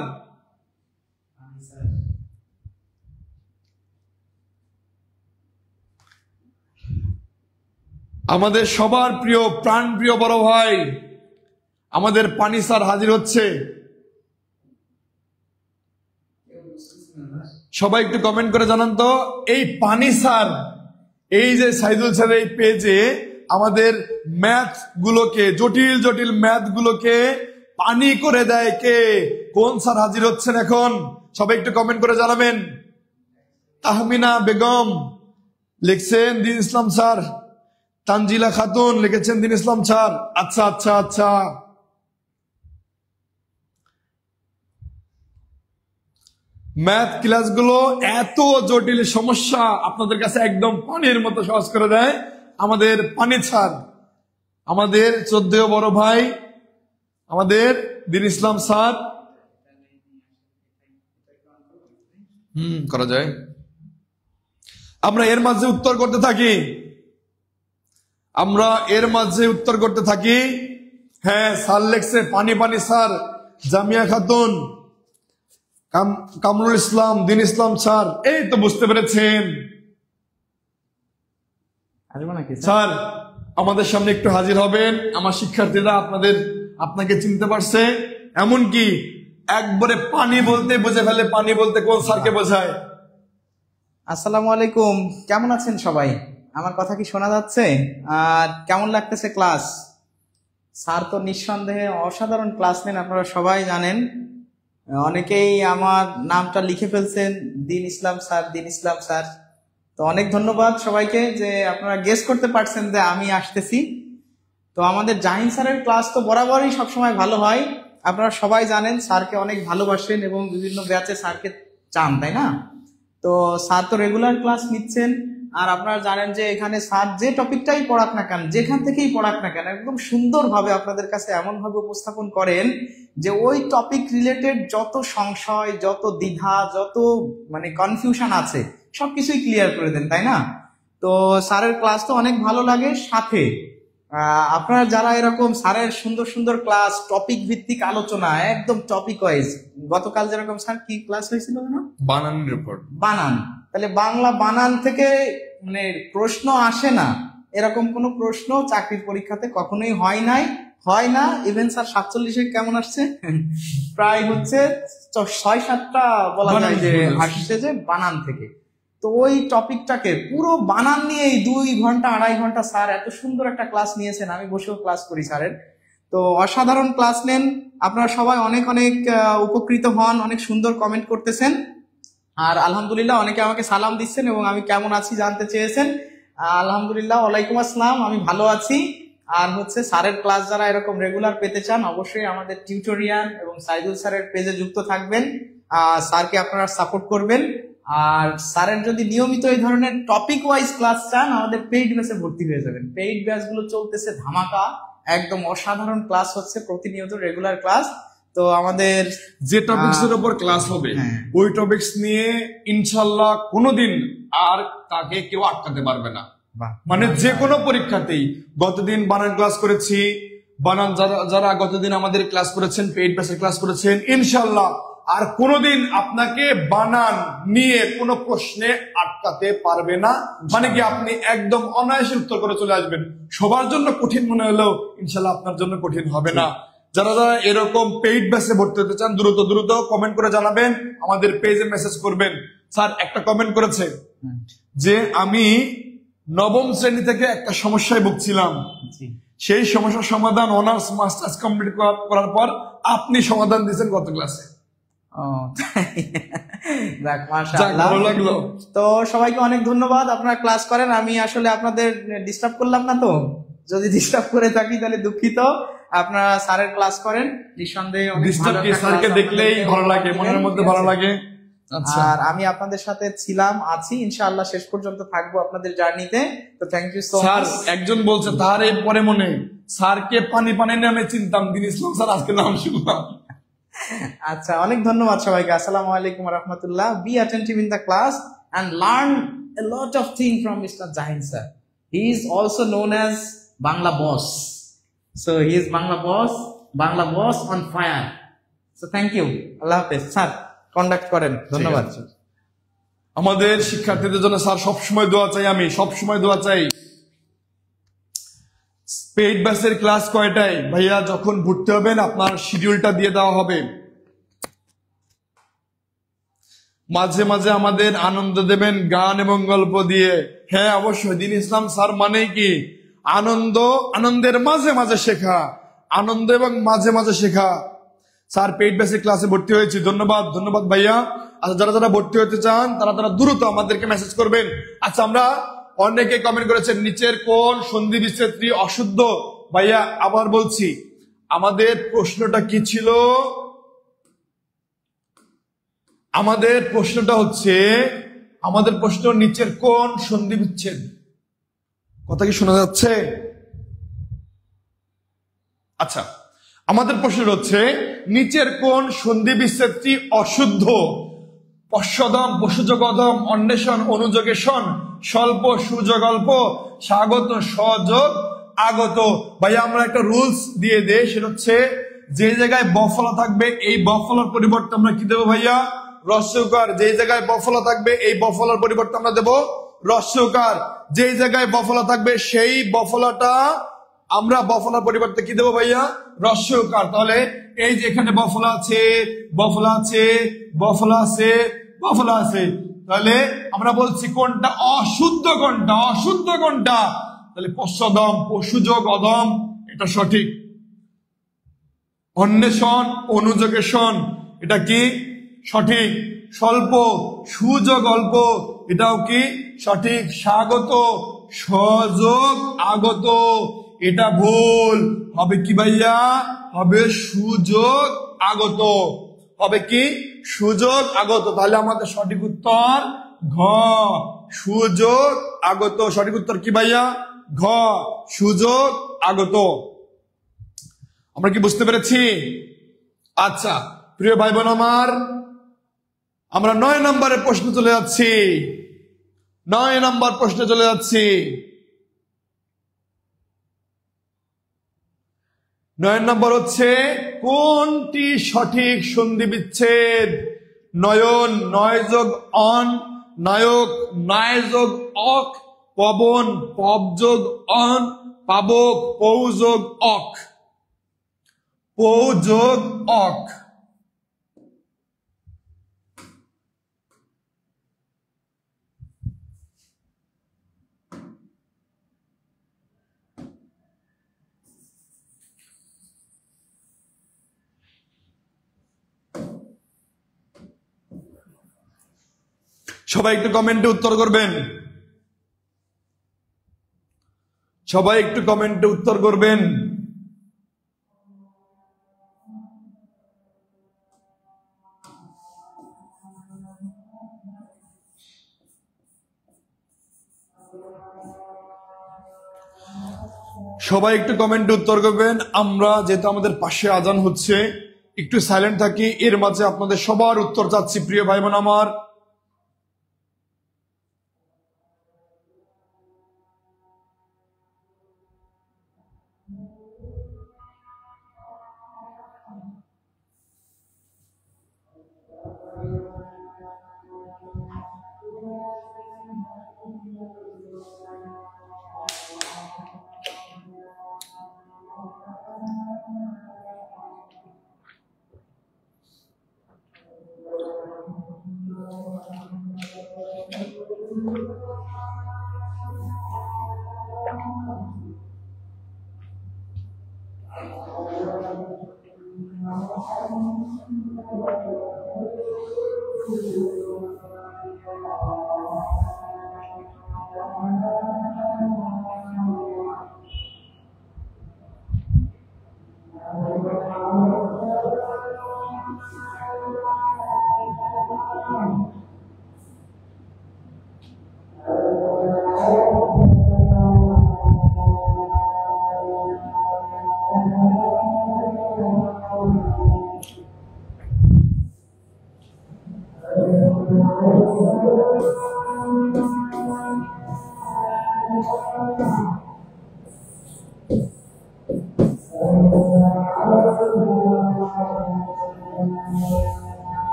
আমাদের সবার প্রিয় প্রাণ প্রিয় বড় ভাই আমাদের পানি স্যার হাজির হচ্ছে। সবাই একটু কমেন্ট করে জানান তো, এই পানি স্যার, এই যে সাইদুল স্যার এই পেজে আমাদের ম্যাথ গুলোকে, জটিল জটিল ম্যাথ গুলোকে পানি করে দেয় কে? কোন স্যার হাজির হচ্ছেন এখন? সবাই একটু কমেন্ট করে জানাবেন। তাহমিনা বেগম লিখছেন দিন ইসলাম স্যার। তানজিলা খাতুন লিখেছেন দিন ইসলাম স্যার। আচ্ছা আচ্ছা আচ্ছা, ম্যাথ ক্লাসগুলো এত জটিল সমস্যা আপনাদের কাছে একদম পানির মতো সহজ করে দেয় আমাদের পানি স্যার, আমাদের 14 বড় ভাই, আমাদের দিন ইসলাম স্যার। করা যায়। আমরা এর মাঝে উত্তর করতে থাকি, আমরা এর মাঝে উত্তর করতে থাকি। হ্যাঁ স্যার লেখছে পানি পানি স্যার। জামিয়া খাতুন, কামরুল ইসলাম, দিন ইসলাম স্যার। এই তো বুঝতে পেরেছেন স্যার। আমাদের সামনে একটু হাজির হবেন। আমার শিক্ষার্থীরা আপনাকে চিনতে পারছে, এমনকি একবারে পানি বলতে বুঝে ফেলে। পানি বলতে কোন স্যারকে বোঝায়? আসসালামু আলাইকুম, কেমন আছেন সবাই? আমার কথা কি শোনা যাচ্ছে? আর কেমন লাগতেছে ক্লাস? স্যার তো নিঃসন্দেহে অসাধারণ ক্লাস নেন, আপনারা সবাই জানেন। অনেকেই আমার নামটা লিখে ফেলছেন, দিন ইসলাম স্যার, দিন ইসলাম স্যার। তো অনেক ধন্যবাদ সবাইকে যে আপনারা গেস করতে পারছেন যে আমি আসতেছি। তো আমাদের জাহিন স্যারের ক্লাস তো বরাবরই সবসময় ভালো হয়। আপনারা সবাই জানেন স্যারকে অনেক ভালোবাসেন এবং বিভিন্ন ব্যাচে স্যারকে চান, তাই না? তো স্যার তো রেগুলার ক্লাস নিচ্ছেন। আর আপনারা জানেন যে এখানে স্যার যে টপিকটাই পড়াক না কেন, যেখান থেকেই পড়াক না কেন, একদম সুন্দরভাবে আপনাদের কাছে এমনভাবে উপস্থাপন করেন যে ওই টপিক রিলেটেড যত সংশয়, যত দ্বিধা, যত কনফিউশন আছে সবকিছুই ক্লিয়ার করে দেন, তাই না? তো স্যারের ক্লাস তো অনেক ভালো লাগে। সাথে আপনারা যারা এরকম স্যারের সুন্দর সুন্দর ক্লাস, টপিক ভিত্তিক আলোচনা, একদম টপিক ওয়াইজ, গতকাল যেরকম স্যার কি ক্লাস হয়েছিল না, বানান রিপোর্ট, বানান, তাহলে বাংলা বানান থেকে প্রশ্ন আসে না, এরকম কোন প্রশ্ন চাকরির পরীক্ষাতে কখনোই হয় না। ইভেন স্যার 47 কেমন আসছে, প্রায় হচ্ছে 6-7টা বলা যায় যে আসছে যে বানান থেকে। তো ওই টপিকটাকে পুরো বানান নিয়েই 2-2.5 ঘন্টা স্যার এত সুন্দর একটা ক্লাস নিয়েছেন। আমি বসেও ক্লাস করি স্যারের। তো অসাধারণ ক্লাস নেন আপনারা সবাই, অনেক অনেক উপকৃত হন, অনেক সুন্দর কমেন্ট করতেছেন। আর আলহামদুলিল্লাহ অনেকে আমাকে সালাম দিচ্ছেন এবং আমি কেমন আছি জানতে চেয়েছেন। আলহামদুলিল্লাহ, ওয়ালাইকুম আসসালাম, আমি ভালো আছি। আর হচ্ছে স্যারের ক্লাস যারা এরকম রেগুলার পেতে চান অবশ্যই আমাদের টিউটোরিয়াল এবং সাইদুল স্যারের পেজে যুক্ত থাকবেন। স্যারকে আপনারা সাপোর্ট করবেন। আর স্যারের যদি নিয়মিত এই ধরনের টপিক ওয়াইজ ক্লাস চান আমাদের পেইড ব্যাচে ভর্তি হয়ে যাবেন। পেইড ব্যাচ গুলো চলতেছে ধামাকা, একদম অসাধারণ ক্লাস হচ্ছে প্রতিনিয়ত, রেগুলার ক্লাস। তো আমাদের যে টপিকস এর উপর ক্লাস হবে ওই টপিকস নিয়ে ইনশাল্লাহ কোনোদিন আর তাকে কেউ আটকাতে পারবে না। মানে যে কোনো পরীক্ষাতেই, গতদিন বানান ক্লাস করেছি, বানান যারা গতদিন আমাদের ক্লাস করেছেন, পেইড ব্যাচের ক্লাস করেছেন, ইনশাল্লাহ আর কোনোদিন আপনাকে বানান নিয়ে কোনো প্রশ্নে আটকাতে পারবে না। মানে কি আপনি একদম অনায়াসে উত্তর করে চলে আসবেন। সবার জন্য কঠিন মনে হলেও ইনশাল্লাহ আপনার জন্য কঠিন হবে না। যারা যারা এরকম পেইড ব্যাচে ভর্তি হতে চান দ্রুত দ্রুত কমেন্ট করে জানাবেন, আমাদের পেজে মেসেজ করবেন। স্যার একটা কমেন্ট করেছে যে আমি 9ম শ্রেণী থেকে একটা সমস্যায় ভুগছিলাম, সেই সমস্যার সমাধান অনার্স মাস্টার্স কমপ্লিট করার পর আপনি সমাধান দিয়েছেন গত ক্লাসে। ভালো লাগলো। তো সবাইকে অনেক ধন্যবাদ, আপনারা ক্লাস করেন। আমি আসলে আপনাদের ডিস্টার্ব করলাম না, তো যদি ডিস্টার্ব করে থাকি তাহলে দুঃখিত। আপনারা স্যারের ক্লাস করেন, নিঃসন্দেহে স্যারকে দেখলেই ভালো লাগে, মনের মধ্যে ভালো লাগে। আর আমি আপনাদের সাথে ছিলাম, আছি, ইনশাআল্লাহ শেষ পর্যন্ত থাকবো আপনাদের জার্নিতে। তো থ্যাংক ইউ সো মাচ। একজন বলছে তার এই পরে মনে স্যারকে পানি পানি নামে চিনতাম, দিন ইসলাম স্যার আজকে নাম শুনলাম। আচ্ছা, অনেক ধন্যবাদ সবাইকে। আসসালামু আলাইকুম ওয়া রাহমাতুল্লাহ। Be attentive in the class and learn a lot of things from Mr. Jahin sir. He is also known as Bangla Boss. So he is Bangla Boss on fire. So thank you. Allah Hafiz. Sir, conduct করেন। ধন্যবাদ। আমাদের শিক্ষার্থীদের জন্য sir সবসময় দোয়া চাই, আমি সবসময় দোয়া চাই। পেইড ব্যাচের ক্লাস কয়টায়? ভাইয়া যখন ভর্তি হবেন আপনার শিডিউলটা দিয়ে দেওয়া হবে। মাঝে মাঝে আমাদের আনন্দ দেবেন গান এবং গল্প দিয়ে। হ্যাঁ অবশ্যই, দ্বীন ইসলাম স্যার মানে কি আনন্দ, আনন্দের মাঝে মাঝে শেখা, আনন্দ এবং মাঝে মাঝে শেখা। স্যার পেইড ব্যাচের ক্লাসে ভর্তি হয়েছি, ধন্যবাদ ধন্যবাদ ভাইয়া। আচ্ছা যারা যারা ভর্তি হতে চান তারা তারা দ্রুত আমাদেরকে মেসেজ করবেন। আচ্ছা আমরা অনেকে কমেন্ট করেছেন নিচের কোন সন্ধি বিচ্ছেদটি অশুদ্ধ। ভাইয়া আবার বলছি, আমাদের প্রশ্নটা কি ছিল? আমাদের প্রশ্নটা হচ্ছে, আমাদের প্রশ্ন নিচের কোন সন্ধি বিচ্ছেদ, কথা কি শোনা যাচ্ছে? আচ্ছা আমাদের প্রশ্ন হচ্ছে নিচের কোন সন্ধি বিচ্ছেদটি অশুদ্ধ? পশ্চদম পশুযোগ অদম, অন্বেষণ অনুযোগেশন, স্বল্প সুযোগ অল্প, স্বাগত সযোগ আগত। ভাইয়া আমরা একটা রুলস দিয়ে দেই, সেটা হচ্ছে যে জায়গায় বফলা থাকবে এই বফলার পরিবর্তে আমরা কি দেবো ভাইয়া? রস্যকার। যে জায়গায় বফলা থাকবে এই বফলার পরিবর্তে আমরা দেব রস্যকার। যে জায়গায় বফলা থাকবে সেই বফলাটা আমরা বফলার পরিবর্তে কি দেবো ভাইয়া? রস্যকার। তাহলে এই যে এখানে বফলা আছে, বফলা আছে, বফলা আছে, বফলা আছে, তাহলে আমরা বলছি কোনটা অশুদ্ধ, কোনটা অশুদ্ধ কোনটা? তাহলে পশ্চদম পশুযোগ অদম এটা সঠিক। অন্বেষণ অনুযোগেশন এটা কি সঠিক। স্বল্প সুযোগ অল্প এটাও কি সঠিক। স্বাগত সযোগ আগত এটা ভুল। হবে কি ভাইয়া? হবে সুযোগ আগত, হবে কি সুযোগ আগত। তাহলে আমাদের সঠিক উত্তর ঘ, সুযোগ আগত। সঠিক উত্তর কি ভাইয়া? ঘ, সুযোগ আগত। আমরা কি বুঝতে পেরেছি? আচ্ছা প্রিয় ভাই বোন আমার, আমরা 9 নম্বরের প্রশ্ন চলে যাচ্ছি। 9 নম্বর প্রশ্নে চলে যাচ্ছি। 9 নম্বর হচ্ছে কোনটি সঠিক সন্ধি বিচ্ছেদ? নয়ন নয় যোগ অন, নায়ক নয় যোগ অক, পবন পব যোগ অন, পাবক পৌ যোগ অক, পৌ যোগ অক। সবাই একটু কমেন্টে উত্তর করবেন, সবাই একটু কমেন্টে উত্তর করবেন। সবাই একটু কমেন্টে উত্তর করবেন। আমরা যেহেতু আমাদের পাশে আজান হচ্ছে একটু সাইলেন্ট থাকি, এর মাঝে আপনাদের সবার উত্তর চাচ্ছি প্রিয় ভাই বোন আমার।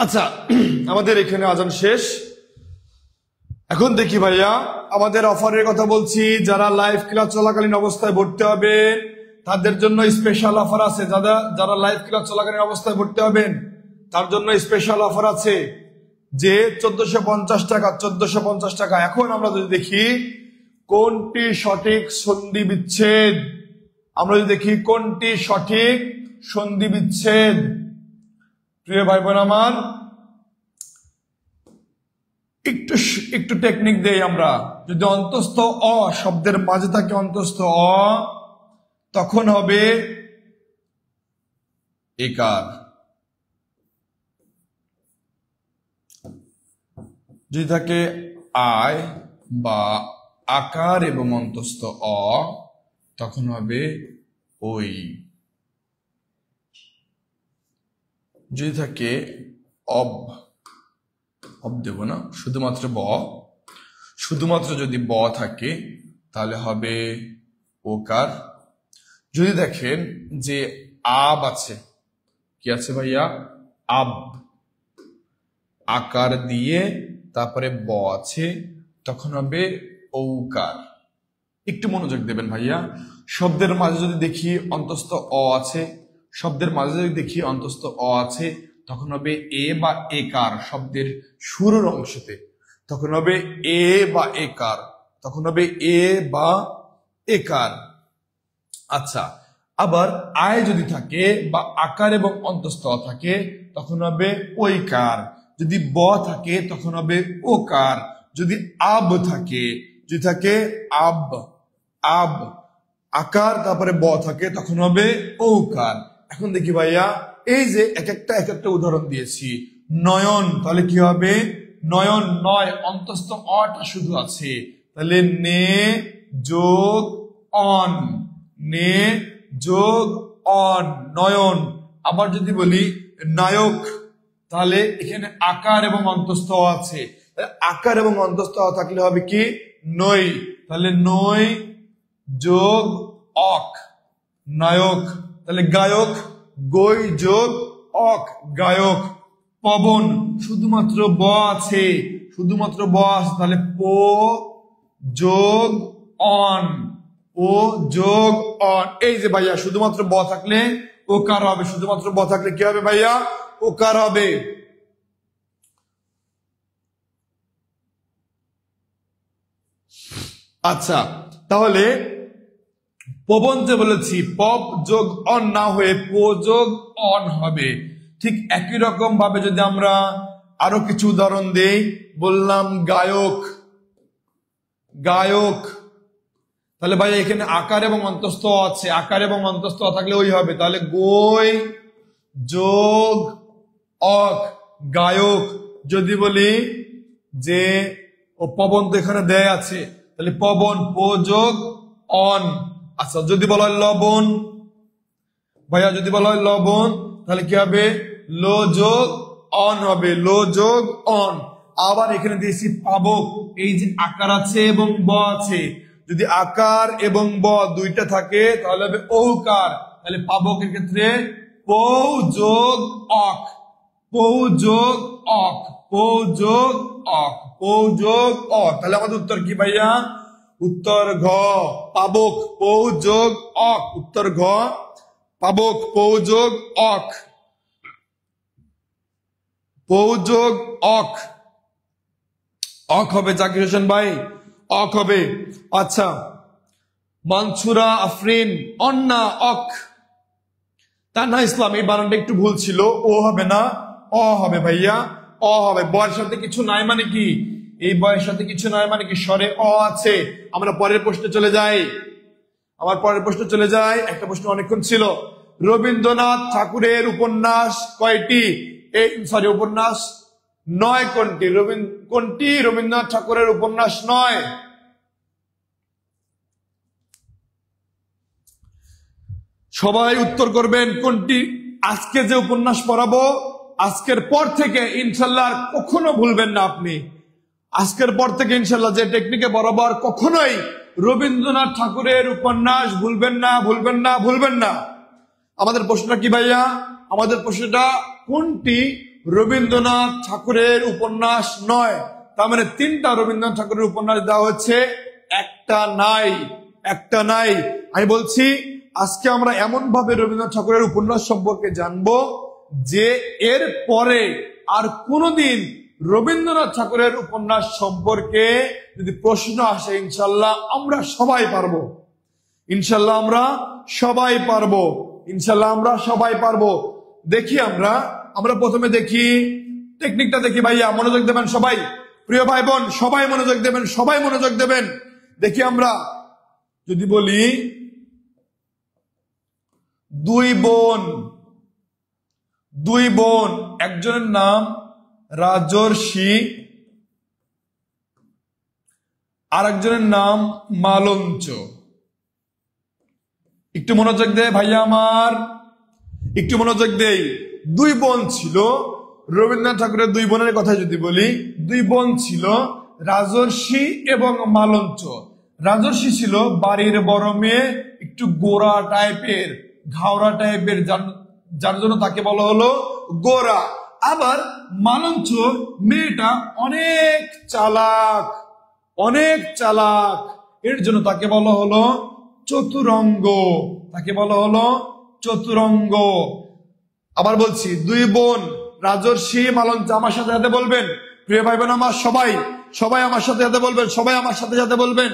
আচ্ছা, আমাদের এখানে আজান শেষ। এখন দেখি ভাইয়া, আমাদের অফারের কথা বলছি। যারা লাইভ ক্লাস চলাকালীন অবস্থায় ভর্তি হবেন তাদের জন্য স্পেশাল অফার আছে। যারা লাইভ ক্লাস চলাকালীন অবস্থায় ভর্তি হবেন তার জন্য স্পেশাল অফার আছে, যে 1450 টাকা, 1450 টাকা। এখন আমরা যদি দেখি কোনটি সঠিক সন্ধি বিচ্ছেদ, আমরা যদি দেখি কোনটি সঠিক সন্ধি বিচ্ছেদ, প্রিয় ভাই বোন আমার, একটু টেকনিক দেই আমরা। যদি অন্তস্থ অ শব্দের মাঝে থাকে অন্তস্থ অ, তখন হবে একার। যদি থাকে আয় বা আকার এবং অন্তস্থ অ, তখন হবে ওই। যদি থাকে অব, অব দেব না, শুধুমাত্র ব, শুধুমাত্র যদি ব থাকে তাহলে হবে ওকার। যদি দেখেন যে আব আছে, কি আছে ভাইয়া, আব, আকার দিয়ে তারপরে ব আছে, তখন হবে ঔকার। একটু মনোযোগ দেবেন ভাইয়া। শব্দের মাঝে যদি দেখি অন্তস্থ অ আছে, শব্দের মাঝে যদি দেখি অন্তস্থ অ আছে, তখন হবে এ বা একার। শব্দের শুরুর অংশতে তখন হবে এ বা একার, তখন হবে এ বা একার। আচ্ছা, আবার আয় যদি থাকে বা আকার এবং অন্তস্থ অ থাকে তখন হবে ঐকার। যদি ব থাকে তখন হবে ওকার। যদি আব থাকে, যদি থাকে আব, আব, আকার তারপরে ব থাকে তখন হবে ঔকার। এখন দেখি ভাইয়া, এই যে এক একটা উদাহরণ দিয়েছি। নয়ন, তাহলে কি হবে, নয়ন, নয়, অন্তস্থ অটা শুধু আছে, তাহলে নে যোগ অন, নে যোগ অন, নয়ন। আবার যদি বলি নায়ক, তাহলে এখানে আকার এবং অন্তস্থ অ আছে, আকার এবং অন্তস্থ অ থাকলে হবে কি, নই, তাহলে নই যোগ অক, নায়ক। তাহলে গায়ক, গই যোগ অক, গায়ক। পবন, শুধুমাত্র ব আছে, শুধুমাত্র ব আছে, তাহলে পো যোগ অন, ও যোগ অন। এই যে ভাইয়া, শুধুমাত্র ব থাকলে ওকার হবে, শুধুমাত্র ব থাকলে কি হবে ভাইয়া, ওকার হবে। আচ্ছা, তাহলে পবন যে বলেছি, পব যোগ অন না হয়ে পো যোগ অন হবে। ঠিক একই রকম ভাবে যদি আমরা আরো কিছু উদাহরণ দেই, বললাম গায়ক, গায়ক, তাহলে ভাই এখানে আকার এবং অন্তস্থ আছে, আকার এবং অন্তস্থ থাকলে ওই হবে, তাহলে গই যোগ অক, গায়ক। যদি বলি যে ও পবন তো এখানে দেয়া আছে, তাহলে পবন, পো যোগ অন। আচ্ছা, যদি বলা হয় লবণ, ভাইয়া যদি বলা হয় লবণ, তাহলে কি হবে, লো যোগ অন হবে, লো যোগ অন। আবার এখানে দিয়েছি পাবক, এই যে আকার আছে এবং ব আছে, যদি আকার এবং ব দুইটা থাকে তাহলে হবে ঔকার, তাহলে পাবকের ক্ষেত্রে পৌ যোগ অক, পৌ যোগ অক, পৌ যোগ অক, পৌ যোগ অক। তাহলে আমাদের উত্তর কি ভাইয়া, উত্তর ঘ, পাবক, পৌ যোগ অক, উত্তর ঘ, পাবক, পৌ যোগ অক, পৌ যোগ অক, অক হবে জাকির হোসেন ভাই, অক হবে। আচ্ছা, মানসুরা আফরিন, অন্না অক। তানহা ইসলাম, এই বানানটা একটু ভুল ছিল, ও হবে না, অ হবে ভাইয়া, অ হবে। বয়ের সাথে কিছু নাই মানে কি, এই বয়ের সাথে কিছু নয় মানে কি, স্বরে অ আছে। আমরা পরের প্রশ্নে চলে যাই, আমার পরের প্রশ্ন চলে যায়। একটা প্রশ্ন অনেকক্ষণ ছিল, রবীন্দ্রনাথ ঠাকুরের উপন্যাস কয়টি? উপন্যাস 9 কোনটি? কোনটি রবীন্দ্রনাথ ঠাকুরের উপন্যাস 9? সবাই উত্তর করবেন কোনটি। আজকে যে উপন্যাস পড়াবো, আজকের পর থেকে ইনশাল্লাহ কখনো ভুলবেন না আপনি। আজকের পর থেকে ইনশাল্লাহ যে টেকনিকে বরাবর কখনোই রবীন্দ্রনাথ ঠাকুরের উপন্যাস ভুলবেন না, ভুলবেন না, ভুলবেন না। আমাদের প্রশ্নটা কি ভাইয়া? আমাদের প্রশ্নটা কোনটি রবীন্দ্রনাথ ঠাকুরের উপন্যাস 9? তার মানে 3টা রবীন্দ্রনাথ ঠাকুরের উপন্যাস দেওয়া হচ্ছে, একটা নাই, একটা নাই। আমি বলছি আজকে আমরা এমন ভাবে রবীন্দ্রনাথ ঠাকুরের উপন্যাস সম্পর্কে জানবো যে এর পরে আর কোনোদিন রবীন্দ্রনাথ ঠাকুরের উপন্যাস সম্পর্কে যদি প্রশ্ন আসে, ইনশাল্লাহ আমরা সবাই পারবো। ইনশাল্লাহ আমরা সবাই পারবো। ইনশাল্লাহ আমরা সবাই পারবো। দেখি আমরা প্রথমে দেখি টেকনিকটা দেখি ভাইয়া, মনোযোগ দেবেন সবাই, প্রিয় ভাই বোন সবাই মনোযোগ দেবেন, সবাই মনোযোগ দেবেন। দেখি আমরা যদি বলি দুই বোন, একজনের নাম রাজর্ষি, আর একজনের নাম মালঞ্চ। একটু মনোযোগ দে ভাইয়া আমার, একটু মনোযোগ দেই। 2 বোন ছিল, রবীন্দ্রনাথ ঠাকুরের 2 বোনের কথা যদি বলি, 2 বোন ছিল রাজর্ষি এবং মালঞ্চ। রাজর্ষি ছিল বাড়ির বড় মেয়ে, একটু গোরা টাইপের, ঘাওড়া টাইপের, যার জন্য তাকে বলা হলো গোরা। আবার মালঞ্চ মেয়েটা অনেক চালাক, অনেক চালাক, এর জন্য তাকে বলা হলো চতুরঙ্গ, তাকে বলা হলো চতুরঙ্গ। আবার বলছি 2 বোন রাজর্ষি মালঞ্চ। আমার সাথে সাথে বলবেন প্রিয় ভাই বোন আমার, সবাই আমার সাথে সাথে বলবেন, সবাই আমার সাথে সাথে বলবেন।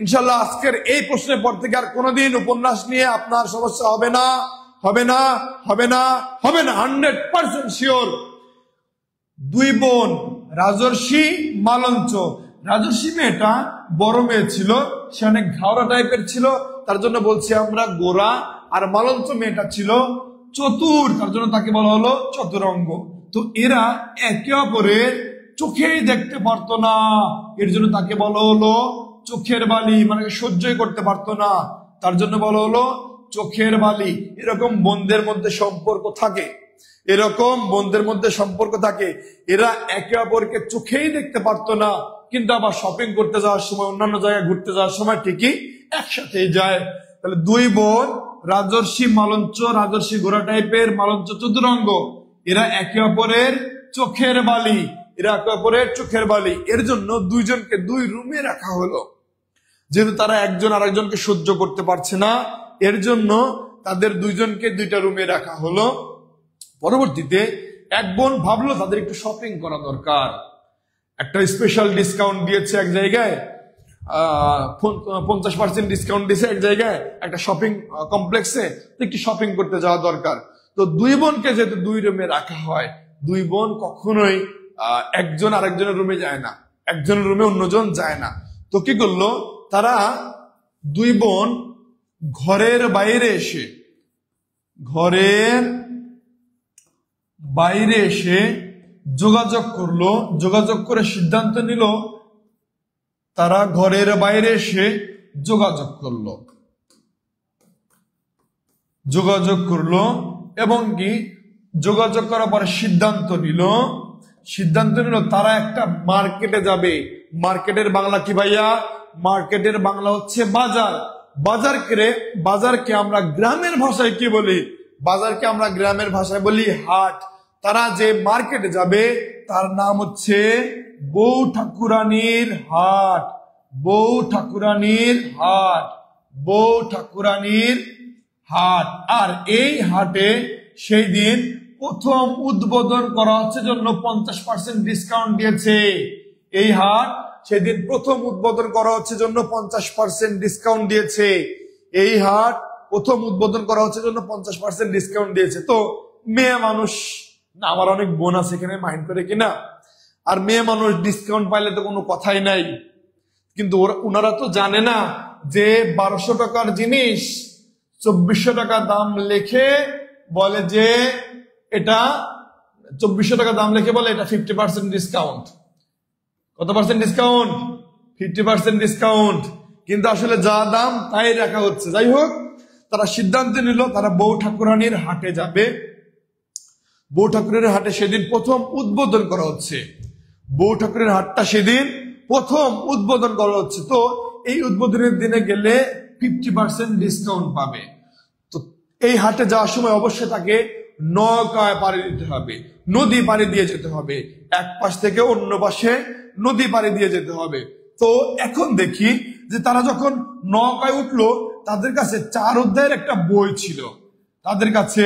ইনশাল্লাহ আজকের এই প্রশ্নের পর থেকে আর কোনোদিন উপন্যাস নিয়ে আপনার সমস্যা হবে না, হবে না, হবে না, হবে না, 100% শিওর। 2 বোন রাজর্ষি মালঞ্চ। রাজর্ষি মেয়েটা বড় মেয়ে ছিল, সে অনেক ঘাওড়া টাইপের ছিল, তার জন্য বলছি আমরা গোরা। আর মালঞ্চ মেয়েটা ছিল চতুর, তার জন্য তাকে বলা হলো চতুরঙ্গ। তো এরা একে অপরের চোখেই দেখতে পারতো না, এর জন্য তাকে বলা হলো চোখের বালি, মানে সহ্যই করতে পারতো না, তার জন্য বলা হলো চোখের বালি। এরকম বোনদের মধ্যে সম্পর্ক থাকে, এরকম বোনদের মধ্যে সম্পর্ক থাকে। এরা একে অপরকে চোখেই দেখতে পারতো না, কিন্তু আবার শপিং করতে যাওয়ার সময়, অন্যান্য জায়গায় ঘুরতে যাওয়ার সময় ঠিকই একসাথেই যায়। তাহলে 2 বোন রাজর্ষি মালঞ্চ, রাজর্ষি গোরা টাইপের, মালঞ্চ চতুরঙ্গ, এরা একে অপরের চোখের বালি, এরা একে অপরের চোখের বালি। এর জন্য 2 জনকে 2 রুমে রাখা হলো, যেহেতু তারা একজন আরেকজনকে সহ্য করতে পারছে না, এর জন্য তাদের 2 জনকে 2টা রুমে রাখা হলো। পরবর্তীতে এক বোন ভাবলো তাদের একটু শপিং করা দরকার, একটা স্পেশাল ডিসকাউন্ট দিয়েছে এক জায়গায়, 50% ডিসকাউন্ট দিয়েছে এক জায়গায় একটা শপিং কমপ্লেক্সে, একটু শপিং করতে যাওয়া দরকার। তো 2 বোনকে যেহেতু 2 রুমে রাখা হয়, 2 বোন কখনোই একজন আরেকজনের রুমে যায় না, একজনের রুমে অন্যজন যায় না। তো কি করলো তারা, 2 বোন ঘরের বাইরে এসে যোগাযোগ করলো, যোগাযোগ করে সিদ্ধান্ত নিল তারা ঘরের বাইরে এসে যোগাযোগ করলো এবং কি যোগাযোগ করার পরে সিদ্ধান্ত নিল তারা একটা মার্কেটে যাবে। মার্কেটের বাংলা কি ভাইয়া? মার্কেটের বাংলা হচ্ছে বাজার। বাজারকে আমরা গ্রামের ভাষায় কি বলি? বাজারকে আমরা গ্রামের ভাষায় বলি হাট। তারা যে মার্কেটে যাবে তার নাম হচ্ছে বউ ঠাকুরানীর হাট, বউ ঠাকুরানীর হাট, বউ ঠাকুরানীর হাট। আর এই হাটে সেই দিন প্রথম উদ্বোধন করা হচ্ছে জন্য 50% ডিসকাউন্ট দিয়েছে। এই হাট সেদিন প্রথম উদ্বোধন করা হচ্ছে জন্য 50% ডিসকাউন্ট দিয়েছে। এই হাট প্রথম উদ্বোধন করা হচ্ছে জন্য 50% ডিসকাউন্ট দিয়েছে। তো মেয়ে মানুষ না, আমার অনেক বোন আছে এখানে, মাইন্ড করে কিনা, আর মেয়ে মানুষ ডিসকাউন্ট পাইলে তো কোনো কথাই নাই। কিন্তু ওনারা তো জানে না যে 1200 টাকার জিনিস 2400 টাকা দাম লিখে বলে যে এটা 2400 টাকা দাম লিখে বলে এটা 50% ডিসকাউন্ট। কত পার্সেন্ট ডিসকাউন্ট? 50% ডিসকাউন্ট। কিন্তু আসলে যা দাম তাই রাখা হচ্ছে। যাই হোক, তারা সিদ্ধান্ত নিল তারা বউ ঠাকুরানীর হাটে যাবে। বউ ঠাকুরের হাটে সেদিন প্রথম উদ্বোধন করা হচ্ছে। বউ ঠাকুরের হাটটা সেদিন প্রথম উদ্বোধন করা হচ্ছে। তো এই উদ্বোধনের দিনে গেলে 50% ডিসকাউন্ট পাবে। তো এই হাটে যাওয়ার সময় অবশ্যই তাকে নৌকায় পাড়ি দিতে হবে, নদী পাড়ি দিয়ে যেতে হবে, এক পাশ থেকে অন্য পাশে নদী পাড়ি দিয়ে যেতে হবে। তো এখন দেখি যে তারা যখন নৌকায় উঠলো তাদের কাছে 4 অধ্যায়ের একটা বই ছিল। তাদের কাছে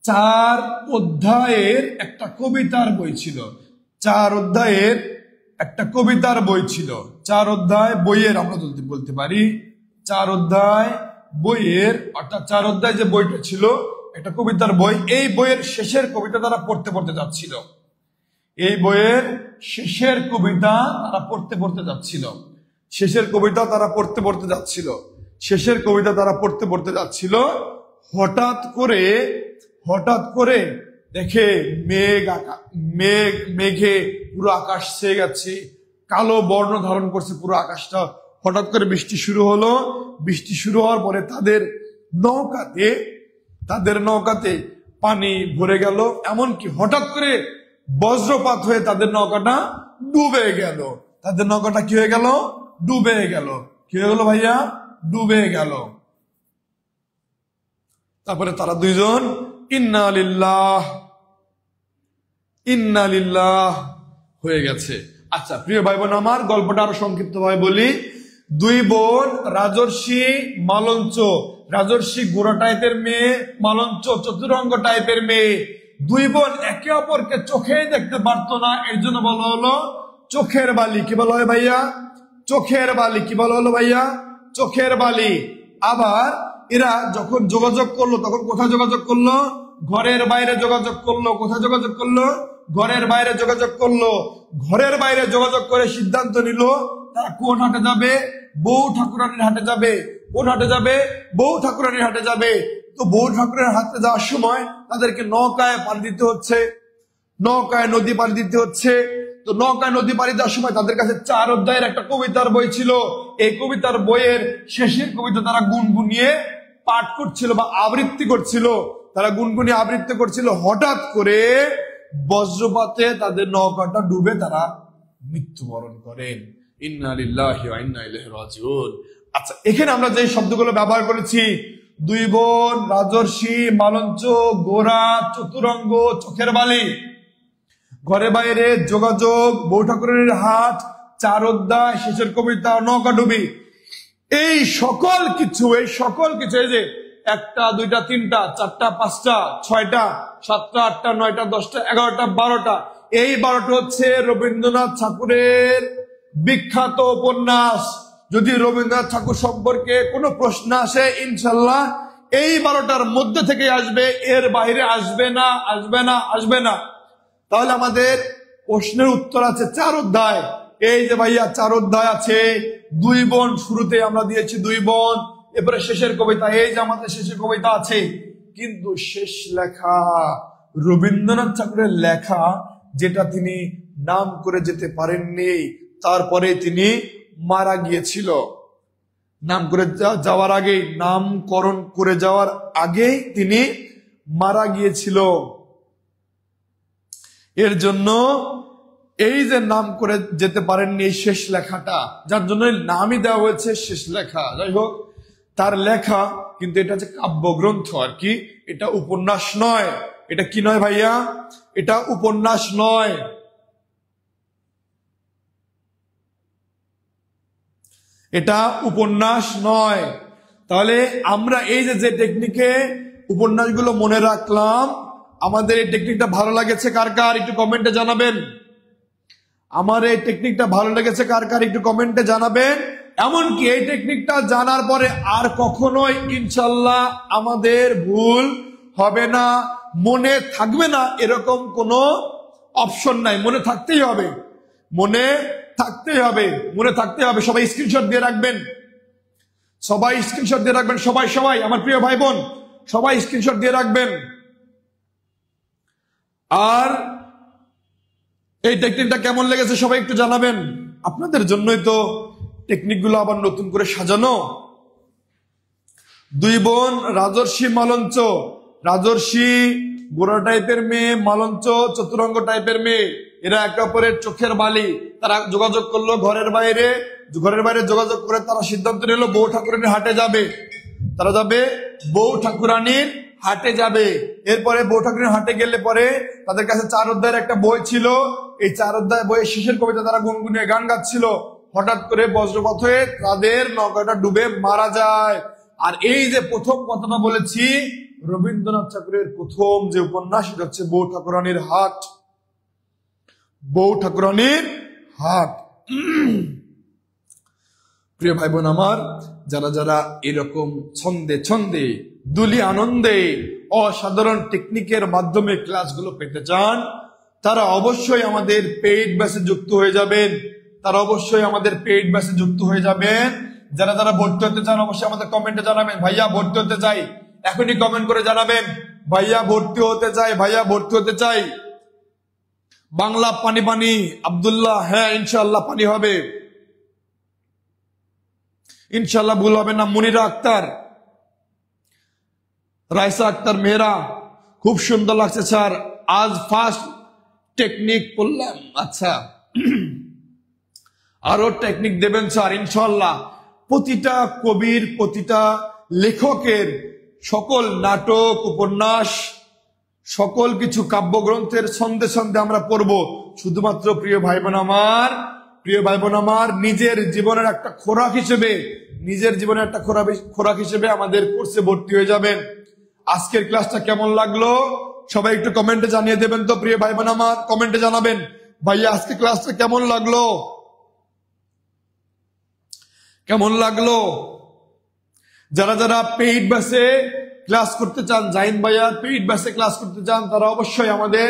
4 অধ্যায়ের একটা কবিতার বই ছিল। 4 অধ্যায়ের একটা কবিতার বই ছিল। 4 অধ্যায় বইয়ের আমরা বলতে পারি 4 অধ্যায় বইয়ের, অর্থাৎ 4 অধ্যায় যে বইটা ছিল একটা কবিতার বই। এই বইয়ের শেষের কবিতা তারা পড়তে যাচ্ছিল। এই বইয়ের শেষের কবিতা তারা পড়তে যাচ্ছিল। শেষের কবিতা তারা পড়তে যাচ্ছিল। শেষের কবিতা তারা পড়তে যাচ্ছিল। হঠাৎ করে দেখে মেঘে পুরো আকাশ ছেয়ে গেছে, কালো বর্ণ ধারণ করছে পুরো আকাশটা। হঠাৎ করে বৃষ্টি শুরু হলো। বৃষ্টি শুরু হওয়ার পরে তাদের নৌকাতে পানি ভরে গেল। এমনকি হঠাৎ করে বজ্রপাত হয়ে তাদের নৌকাটা ডুবে গেল। তাদের নৌকাটা কি হয়ে গেল? ডুবে গেল। কি হয়ে গেল ভাইয়া? ডুবে গেল। তারপরে তারা দুইজন ইন্না লিল্লাহ হয়ে গেছে। আচ্ছা প্রিয় ভাই বোন আমার, গল্পটা আরো সংক্ষিপ্ত ভাবে বলি। 2 বোন, রাজর্ষি মালঞ্চ, রাজর্ষি গোরা টাইপের মেয়ে, মালঞ্চ চতুরঙ্গ টাইপের মেয়ে। 2 বোন একে অপরকে চোখেই দেখতে পারতো না, এর জন্য বলা হলো চোখের বালি। কি বলা হয় ভাইয়া? চোখের বালি। কি বলা হলো ভাইয়া? চোখের বালি। আবার এরা যখন যোগাযোগ করলো তখন কোথায় যোগাযোগ করলো? ঘরের বাইরে যোগাযোগ করলো। কোথায় যোগাযোগ করলো? ঘরের বাইরে যোগাযোগ করলো। ঘরের বাইরে যোগাযোগ করে সিদ্ধান্ত নিল তারা কোন হাটে যাবে? বউ ঠাকুরানীর হাটে যাবে। কোন হাটে যাবে? বউ ঠাকুরানীর হাটে যাবে। তো বউ ঠাকুরের হাটে যাওয়ার সময় তাদেরকে নৌকায় পাড়ি দিতে হচ্ছে, নৌকায় নদী পাড়ি দিতে হচ্ছে। তো নৌকায় নদী পাড়ি দেওয়ার সময় তাদের কাছে 4 অধ্যায়ের একটা কবিতার বই ছিল। এই কবিতার বইয়ের শেষের কবিতা তারা গুনগুনিয়ে পাঠ করছিল বা আবৃত্তি করছিল। তারা গুনগুনিয়ে আবৃত্তি করছিল। হঠাৎ করে বজ্রপাতে তাদের নৌকাটা ডুবে তারা মৃত্যুবরণ করেন। ইন্না লিল্লাহি ওয়া ইন্না ইলাইহি রাজিউন। আচ্ছা, এখানে আমরা যে শব্দগুলো ব্যবহার করেছি, 2 বোন, রাজর্ষি, মালঞ্চ, গোরা, চতুরঙ্গ, চোখের বালি, ঘরে বাইরে যোগাযোগ, বউ ঠাকুরের হাট, 4 অধ্যায়, শেষের কবিতা, নৌকা ডুবি, এই সকল কিছু এই যে 1টা 2টা 3টা 4টা 5টা 6টা 7টা 8টা 9টা 10টা 11টা 12টা, এই 12টা হচ্ছে রবীন্দ্রনাথ ঠাকুরের বিখ্যাত উপন্যাস। যদি রবীন্দ্রনাথ ঠাকুর সম্পর্কে কোনো প্রশ্ন আসে ইনশাল্লাহ এই 12টার মধ্যে থেকে আসবে, এর বাইরে আসবে না। তাহলে আমাদের প্রশ্নের উত্তর আছে 4 অধ্যায়। এই যে ভাইয়া 4 অধ্যায় আছে। 2 বোন, শুরুতে আমরা দিয়েছি 2 বোন, এরপরে শেষের কবিতা, এই যে আমাদের শেষের কবিতা আছে। কিন্তু শেষ লেখা রবীন্দ্রনাথ ঠাকুরের লেখা, যেটা তিনি নাম করে যেতে পারেননি, তারপরে তিনি মারা গিয়েছিল। নাম করে যাওয়ার আগেই, নামকরণ করে যাওয়ার আগেই তিনি মারা গিয়েছিল। এর জন্য এই যে নাম করে যেতে পারেননি এই শেষ লেখাটা, যার জন্য নামই দেওয়া হয়েছে শেষ লেখা। যাই হোক, তার লেখা কিন্তু এটা হচ্ছে কাব্যগ্রন্থ আর কি, এটা উপন্যাস নয়। এটা কি নয় ভাইয়া? এটা উপন্যাস নয়। এটা উপন্যাস নয়। তাহলে আমরা এই যে টেকনিকে উপন্যাসগুলো মনে রাখলাম, আমাদের এই টেকনিকটা ভালো লাগেছে কার কার একটু কমেন্টে জানাবেন। আমার এই টেকনিকটা ভালো লেগেছে কার কার একটু কমেন্টে জানাবেন। এমনকি এই টেকনিকটা জানার পরে আর কখনোই ইনশাল্লাহ আমাদের ভুল হবে না, মনে থাকবে না, এরকম কোনো অপশন নাই, মনে থাকতেই হবে, মনে থাকতেই হবে, মনে থাকতে হবে। সবাই স্ক্রিনশট দিয়ে রাখবেন, সবাই স্ক্রিনশট দিয়ে রাখবেন, সবাই সবাই আমার প্রিয় ভাই বোন সবাই স্ক্রিনশট দিয়ে রাখবেন। আর এই টেকনিকটা কেমন লেগেছে সবাই একটু জানাবেন। আপনাদের জন্যই তো টেকনিকগুলো আবার নতুন করে সাজানো। দুই বোন রাজর্ষি মালঞ্চ, রাজর্ষি গোড়া টাইপের মেয়ে, মালঞ্চ চতুরঙ্গ টাইপের মেয়ে, এরা একে অপরের চোখের বালি। তারা যোগাযোগ করলো ঘরের বাইরে যোগাযোগ করে তারা সিদ্ধান্ত নিল বউ ঠাকুরানির হাটে যাবে। তারা যাবে বউ ঠাকুরানির হাটে যাবে। এরপরে বউ ঠাকুরানির হাটে গেলে পরে তাদের কাছে 4 অধ্যায়ের একটা বই ছিল। এই 4 অধ্যায় বইয়ের শেষের কবিতা তারা গুনগুনিয়ে গান গাচ্ছিল। হঠাৎ করে বজ্রপাত হয়ে তাদের নৌকাটা ডুবে মারা যায়। আর এই যে প্রথম কথাটা বলেছি, রবীন্দ্রনাথ ঠাকুরের প্রথম যে উপন্যাস সেটা হচ্ছে বউ ঠাকুরানির হাট। বউ ঠাকুরানির হাট। প্রিয় ভাই বোন আমার, যারা যারা এরকম ছন্দে ছন্দে দুলি আনন্দে অসাধারণ টেকনিকের মাধ্যমে ক্লাসগুলো পেতে চান, তারা অবশ্যই আমাদের পেইড ব্যাচে যুক্ত হয়ে যাবেন। তারা অবশ্যই আমাদের পেইড ব্যাচে যুক্ত হয়ে যাবেন। যারা যারা ভর্তি হতে চান অবশ্যই আমাদের কমেন্টে জানাবেন, ভাইয়া ভর্তি হতে চাই। এখনই কমেন্ট করে জানাবেন, ভাইয়া ভর্তি হতে চাই, ভাইয়া ভর্তি হতে চাই। বাংলা পানি পানি আব্দুল্লাহ, হ্যাঁ ইনশাআল্লাহ পানি হবে, ইনশাআল্লাহ ভুল হবে না। মুনিরা আক্তার, রাইসা আক্তার মেহরা, খুব সুন্দর লাগছে স্যার, আজ ফার্স্ট টেকনিক পড়লাম। আচ্ছা, আরো টেকনিক দেবেন স্যার ইনশাআল্লাহ। প্রতিটা কবির, প্রতিটা লেখকের সকল নাটক, উপন্যাস, সকল কিছু কাব্যগ্রন্থের ছন্দে ছন্দে আমরা পড়বো। শুধুমাত্র প্রিয় ভাই বোন আমার নিজের জীবনের একটা খোরাক হিসেবে, নিজের জীবনের একটা খোরাক হিসেবে আমাদের কোর্সে ভর্তি হয়ে যাবেন। আজকের ক্লাসটা কেমন লাগলো সবাই একটু কমেন্টে জানিয়ে দেবেন তো প্রিয় ভাই বোন আমার, কমেন্টে জানাবেন ভাইয়া আজকে ক্লাসটা কেমন লাগলো, কেমন লাগলো। যারা যারা পেইড ব্যাচে ক্লাস করতে চান, জাহিন ভাইয়া পেইড ব্যাচে ক্লাস করতে চান, তারা অবশ্যই আমাদের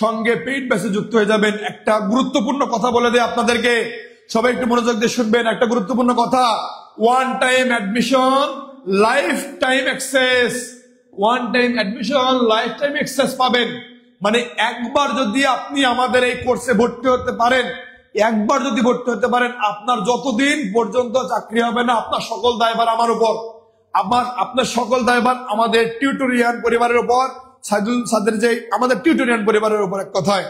সঙ্গে পেইড ব্যাচে যুক্ত হয়ে যাবেন। একটা গুরুত্বপূর্ণ কথা বলে দেয় আপনাদেরকে, সবাই একটু মনোযোগ দিয়ে শুনবেন। একটা গুরুত্বপূর্ণ কথা, one time admission life time access, one time admission life time access পাবেন। মানে একবার যদি আপনি আমাদের এই কোর্সে ভর্তি হতে পারেন, একবার যদি ভর্তি হতে পারেন, আপনার যতদিন পর্যন্ত চাকরি হবে না, আপনার সকল দায়ভার আমার উপর, আপনার সকল দায়ভার আমাদের টিউটোরিয়াল পরিবারের উপর, সাইদুল সাদের যে আমাদের টিউটোরিয়াল পরিবারের উপর। এক কথায়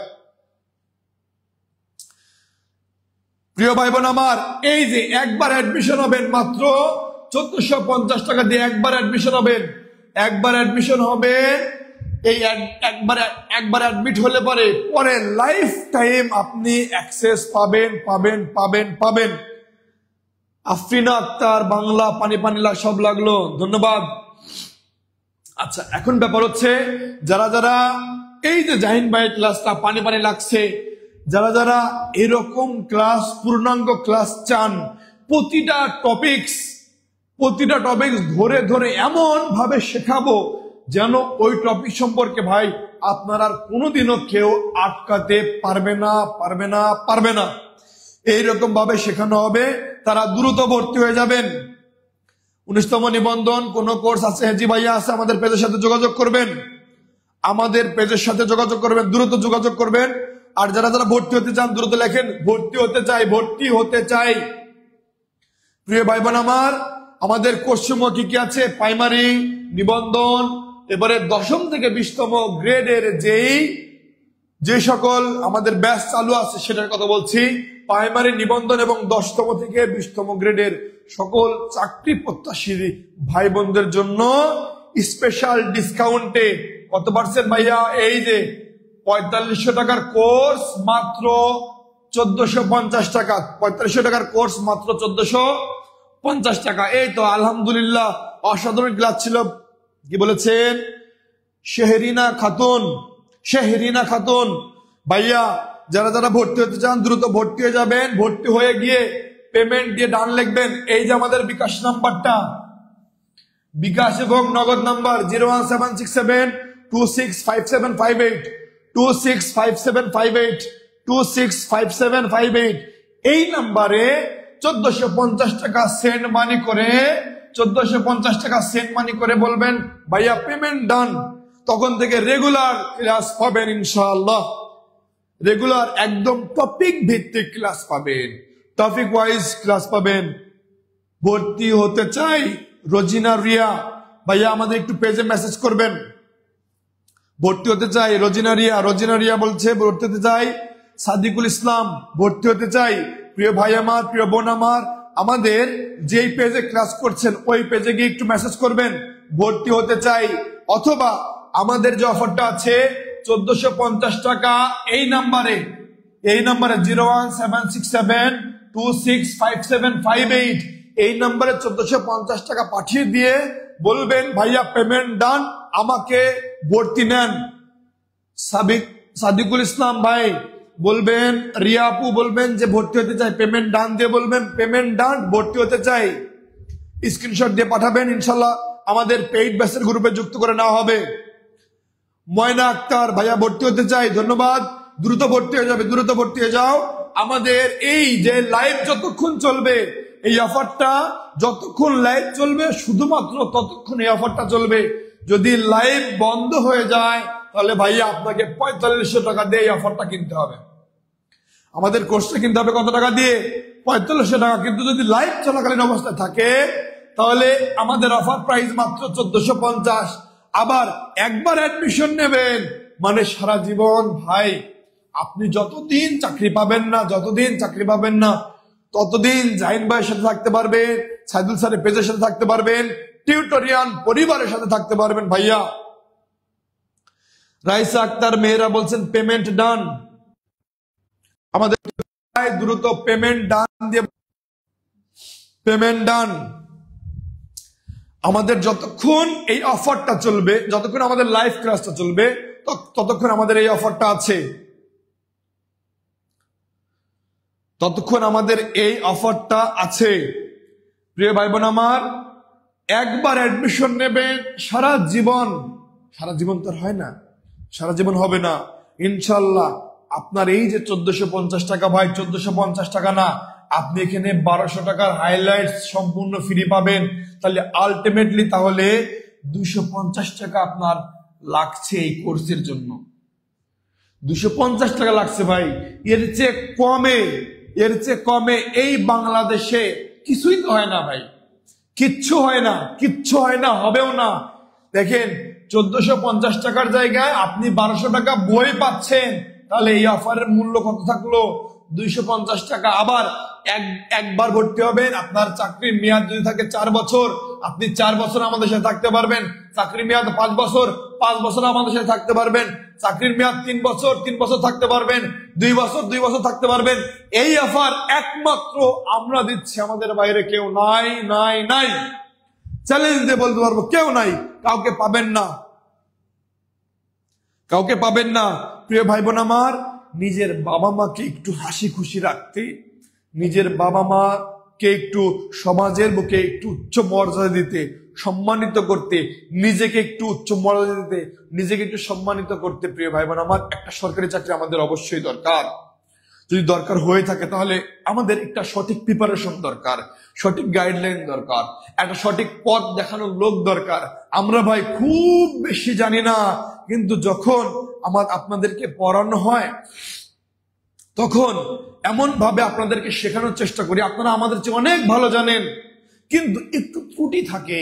প্রিয় ভাই বোন আমার, এই যে একবার অ্যাডমিশন হবেন মাত্র 1450 টাকা দিয়ে, একবার অ্যাডমিশন হবেন, একবার অ্যাডমিশন হবে। এই একবার অ্যাডমিট হলে পরে লাইফ টাইম আপনি অ্যাক্সেস পাবেন। আফরিনা আক্তার, বাংলা পানি পানি সব লাগলো, ধন্যবাদ। আচ্ছা, এখন ব্যাপার হচ্ছে যারা যারা এই যে জাহিন ভাই ক্লাসটা পানি পানি লাগছে, যারা যারা এরকম ক্লাস, পূর্ণাঙ্গ ক্লাস চান, প্রতিটা টপিকস ধরে ধরে এমন ভাবে শেখাবো যেন ওই টপিক সম্পর্কে ভাই আপনার আর কোনোদিনও কেউ আটকাতে পারবে না। এইরকম ভাবে শেখানো হবে, তারা দ্রুত ভর্তি হয়ে যাবেন। 19তম নিবন্ধন কোন কোর্স আছে, হেজি ভাইয়া আছে, আমাদের পেজের সাথে যোগাযোগ করবেন, দ্রুত যোগাযোগ করবেন। আর যারা যারা ভর্তি হতে চান দ্রুত লেখেন, ভর্তি হতে চাই। প্রিয় ভাই বোন আমার, আমাদের কোর্সসমূহ কি কি আছে, প্রাইমারি নিবন্ধন, এবারে 10ম থেকে 20তম গ্রেডের যে সকল আমাদের ব্যাচ চালু আছে সেটার কথা বলছি। প্রাইমারি নিবন্ধন এবং 10তম থেকে 20তম গ্রেডের সকল চাকরি প্রত্যাশী ভাই বোনদের জন্য স্পেশাল ডিসকাউন্টে কত পার্সেন্ট ভাইয়া, এই যে 4500 টাকার কোর্স মাত্র 1450 টাকা, 4500 টাকার কোর্স মাত্র 1450 টাকা। এই তো আলহামদুলিল্লাহ, অসাধারণ ক্লাস ছিল। কি বলেছেন? শেহরিনা খাতুন ভাইয়া, যারা যারা ভর্তি হতে চান দ্রুত ভর্তি হয়ে যাবেন। ভর্তি হয়ে গিয়ে পেমেন্ট দিয়ে ডান লিখবেন। এই যে আমাদের বিকাশ নাম্বারটা, বিকাশ এবং নগদ নাম্বার 01767265758, 265758 265758 এই নাম্বারে 1450 টাকা সেন্ড মানি করে 1450 টাকা সেন্ড মানি করে বলবেন ভাইয়া পেমেন্ট ডান। তখন থেকে রেগুলার ক্লাস পাবেন ইনশাআল্লাহ, রেগুলার একদম টপিক ভিত্তিক ক্লাস পাবেন, টপিক ওয়াইজ ক্লাস পাবেন। ভর্তি হতে চাই রোজিনা রিয়া ভাইয়া আমাদের একটু পেজে মেসেজ করবেন। ভর্তি হতে চাই রোজিনা রিয়া, রোজিনা রিয়া বলছে ভর্তি হতে চাই। সাদিকুল ইসলাম ভর্তি হতে চাই। প্রিয় ভাই আমার, প্রিয় বোন আমার, আমাদের যেই পেজে ক্লাস করছেন ওই পেজে গিয়ে একটু মেসেজ করবেন ভর্তি হতে চাই। অথবা আমাদের যে অফারটা আছে 1450 টাকা এই নাম্বারে 01767265758 এই নাম্বারে 1450 টাকা পাঠিয়ে দিয়ে বলবেন ভাইয়া পেমেন্ট ডান, আমাকে ভর্তি নেন। সাদিকুল ইসলাম ভাই বলবেন, রিয়া আপু বলবেন যে ভর্তি হতে চাই, পেমেন্ট ডান দিয়ে বলবেন পেমেন্ট ডান, ভর্তি হতে চাই। স্ক্রিনশট দিয়ে পাঠাবেন, ইনশাল্লাহ আমাদের পেইড ব্যাচের গ্রুপে যুক্ত করে নেওয়া হবে। ময়না আক্তার ভাইয়া ভর্তি হতে চাই, ধন্যবাদ। দ্রুত ভর্তি হয়ে যাবে, দ্রুত ভর্তি হয়ে যাও। আমাদের এই যে লাইভ যতক্ষণ চলবে, এই অফারটা যতক্ষণ লাইভ চলবে শুধুমাত্র ততক্ষণ এই অফারটা চলবে। যদি লাইভ বন্ধ হয়ে যায় তাহলে ভাইয়া আপনাকে 4500 টাকা দিয়ে এই অফারটা কিনতে হবে। আমাদের কোর্সটা কিনতে হবে কত টাকা দিয়ে? 4500 টাকা। কিন্তু যদি লাইভ চলাকালীন অবস্থায় থাকে তাহলে আমাদের অফার প্রাইস মাত্র 1450। আবার একবার অ্যাডমিশন নেবেন মানে সারা জীবন ভাই, আপনি যতদিন চাকরি পাবেন না ততদিন জাহিন ভাইয়ের সাথে থাকতে পারবেন, সাইদুল স্যারের পেজের সাথে থাকতে পারবেন, টিউটোরিয়াল পরিবারের সাথে থাকতে পারবেন ভাইয়া। রাইসা আক্তার মেয়েরা বলছেন পেমেন্ট ডান, আমাদের দ্রুত পেমেন্ট ডান দিয়ে পেমেন্ট ডান। আমাদের যতক্ষণ এই অফারটা চলবে, যতক্ষণ আমাদের লাইভ ক্লাসটা চলবে ততক্ষণ আমাদের এই অফারটা আছে, ততক্ষণ আমাদের এই অফারটা আছে। প্রিয় ভাই বোন আমার, একবার অ্যাডমিশন নেবেন সারা জীবন তো হয় না, সারা জীবন হবে না ইনশাল্লাহ। আপনার এই যে 1450 টাকা ভাই, 1450 টাকা না, আপনি এখানে 1200 টাকার হাইলাইটস সম্পূর্ণ ফ্রি পাবেন। তাহলে আলটিমেটলি তাহলে 250 টাকা আপনার লাগছে এই কোর্সের জন্য। 250 টাকা লাগছে ভাই। এর চেয়ে কমে এই বাংলাদেশে কিছুই তো হয় না ভাই, কিচ্ছু হয় না, হবেও না। দেখেন 1450 টাকার জায়গায় আপনি 1200 টাকা বই পাচ্ছেন, তাহলে এই অফারের মূল্য কত থাকলো? 250 টাকা। আবার একবার ভর্তি হবেন, আপনার চাকরির মেয়াদ যদি থাকে 4 বছর, আপনি 4 বছর আমাদের সাথে থাকতে পারবেন। চাকরির মেয়াদ 5 বছর, 5 বছর আমাদের সাথে থাকতে পারবেন। চাকরির মেয়াদ 3 বছর, 3 বছর থাকতে পারবেন। 2 বছর, 2 বছর থাকতে পারবেন। এই অফার একমাত্র আমরা দিচ্ছি, আমাদের বাইরে কেউ নাই। চ্যালেঞ্জ দিয়ে বলতে পারবো কেউ নাই, কাউকে পাবেন না। প্রিয় ভাই বোন আমার, নিজের বাবা মাকে একটু হাসি খুশি রাখতে, নিজের বাবা মাকে একটু সমাজের বুকে একটু উচ্চ মর্যাদা দিতে, সম্মানিত করতে, নিজেকে একটু উচ্চ মর্যাদা দিতে, নিজেকে একটু সম্মানিত করতে, প্রিয় ভাই বোন আমার, একটা সরকারি চাকরি আমাদের অবশ্যই দরকার। যদি দরকার হয়ে থাকে তাহলে আমাদের একটা সঠিক প্রিপারেশন দরকার, সঠিক গাইডলাইন দরকার, একটা সঠিক পথ দেখানোর লোক দরকার। আমরা ভাই খুব বেশি জানি না, কিন্তু যখন আপনাদেরকে পড়ানো হয় তখন এমন ভাবে আপনাদেরকে শেখানোর চেষ্টা করি, আপনারা আমাদের চেয়ে অনেক ভালো জানেন, কিন্তু একটু ত্রুটি থাকে।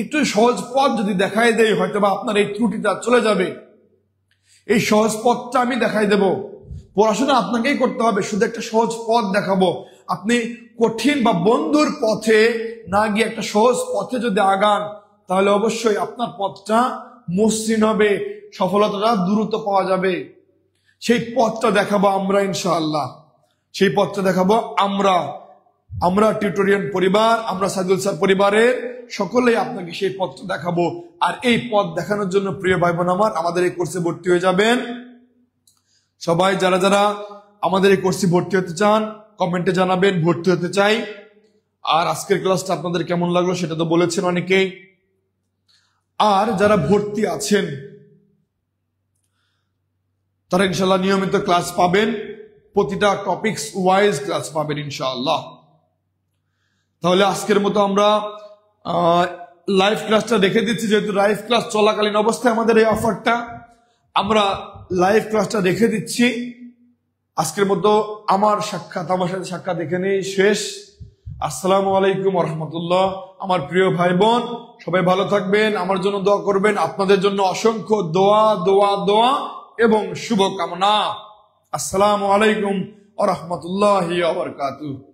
একটু সহজ পথ যদি দেখাই দেয়, হয়তো বা আপনার এই ত্রুটিটা চলে যাবে। এই সহজ পথটা আমি দেখাই দেব। পড়াশোনা আপনাকেই করতে হবে, শুধু একটা সহজ পথ দেখাবো। আপনি কঠিন বা বন্ধুর পথে না গিয়ে একটা সহজ পথে যদি আগান, তাহলে অবশ্যই আপনার পথটা মসৃণ হবে, সফলতাটা দ্রুত পাওয়া যাবে। সেই পথটা দেখাবো আমরা ইনশাআল্লাহ, সেই পথটা দেখাবো আমরা টিউটোরিয়াল পরিবার, আমরা সাইদুল স্যার পরিবারের সকলেই আপনাকে সেই পথটা দেখাবো। আর এই পথ দেখানোর জন্য প্রিয় ভাই বোন আমার, আমাদের এই কোর্সে ভর্তি হয়ে যাবেন। সবাই যারা আমাদের এই কোর্সে ভর্তি হতে চান কমেন্টে জানাবেন ভর্তি হতে চাই। আর আজকের ক্লাসটা আপনাদের কেমন লাগলো সেটা তো বলেছেন অনেকেই। আর যারা ভর্তি আছেন তারা ইনশাআল্লাহ নিয়মিত ক্লাস পাবেন, প্রতিটা টপিকস ওয়াইজ ক্লাস পাবেন ইনশাআল্লাহ। তাহলে আজকের মতো আমরা লাইভ ক্লাসটা রেখে দিচ্ছি, যেহেতু লাইভ ক্লাস চলাকালীন অবস্থায় আমাদের এই অফারটা, আমরা লাইভ ক্লাসটা রেখে দিচ্ছি। আজকের মতো আমার সাথে সাক্ষাৎ এখানেই শেষ। আসসালামু আলাইকুম ওয়া রাহমাতুল্লাহ। আমার প্রিয় ভাই বোন, সবাই ভালো থাকবেন, আমার জন্য দোয়া করবেন। আপনাদের জন্য অসংখ্য দোয়া দোয়া দোয়া এবং শুভকামনা। আসসালামু আলাইকুম ওয়া রাহমাতুল্লাহি ওয়া বারাকাতুহু।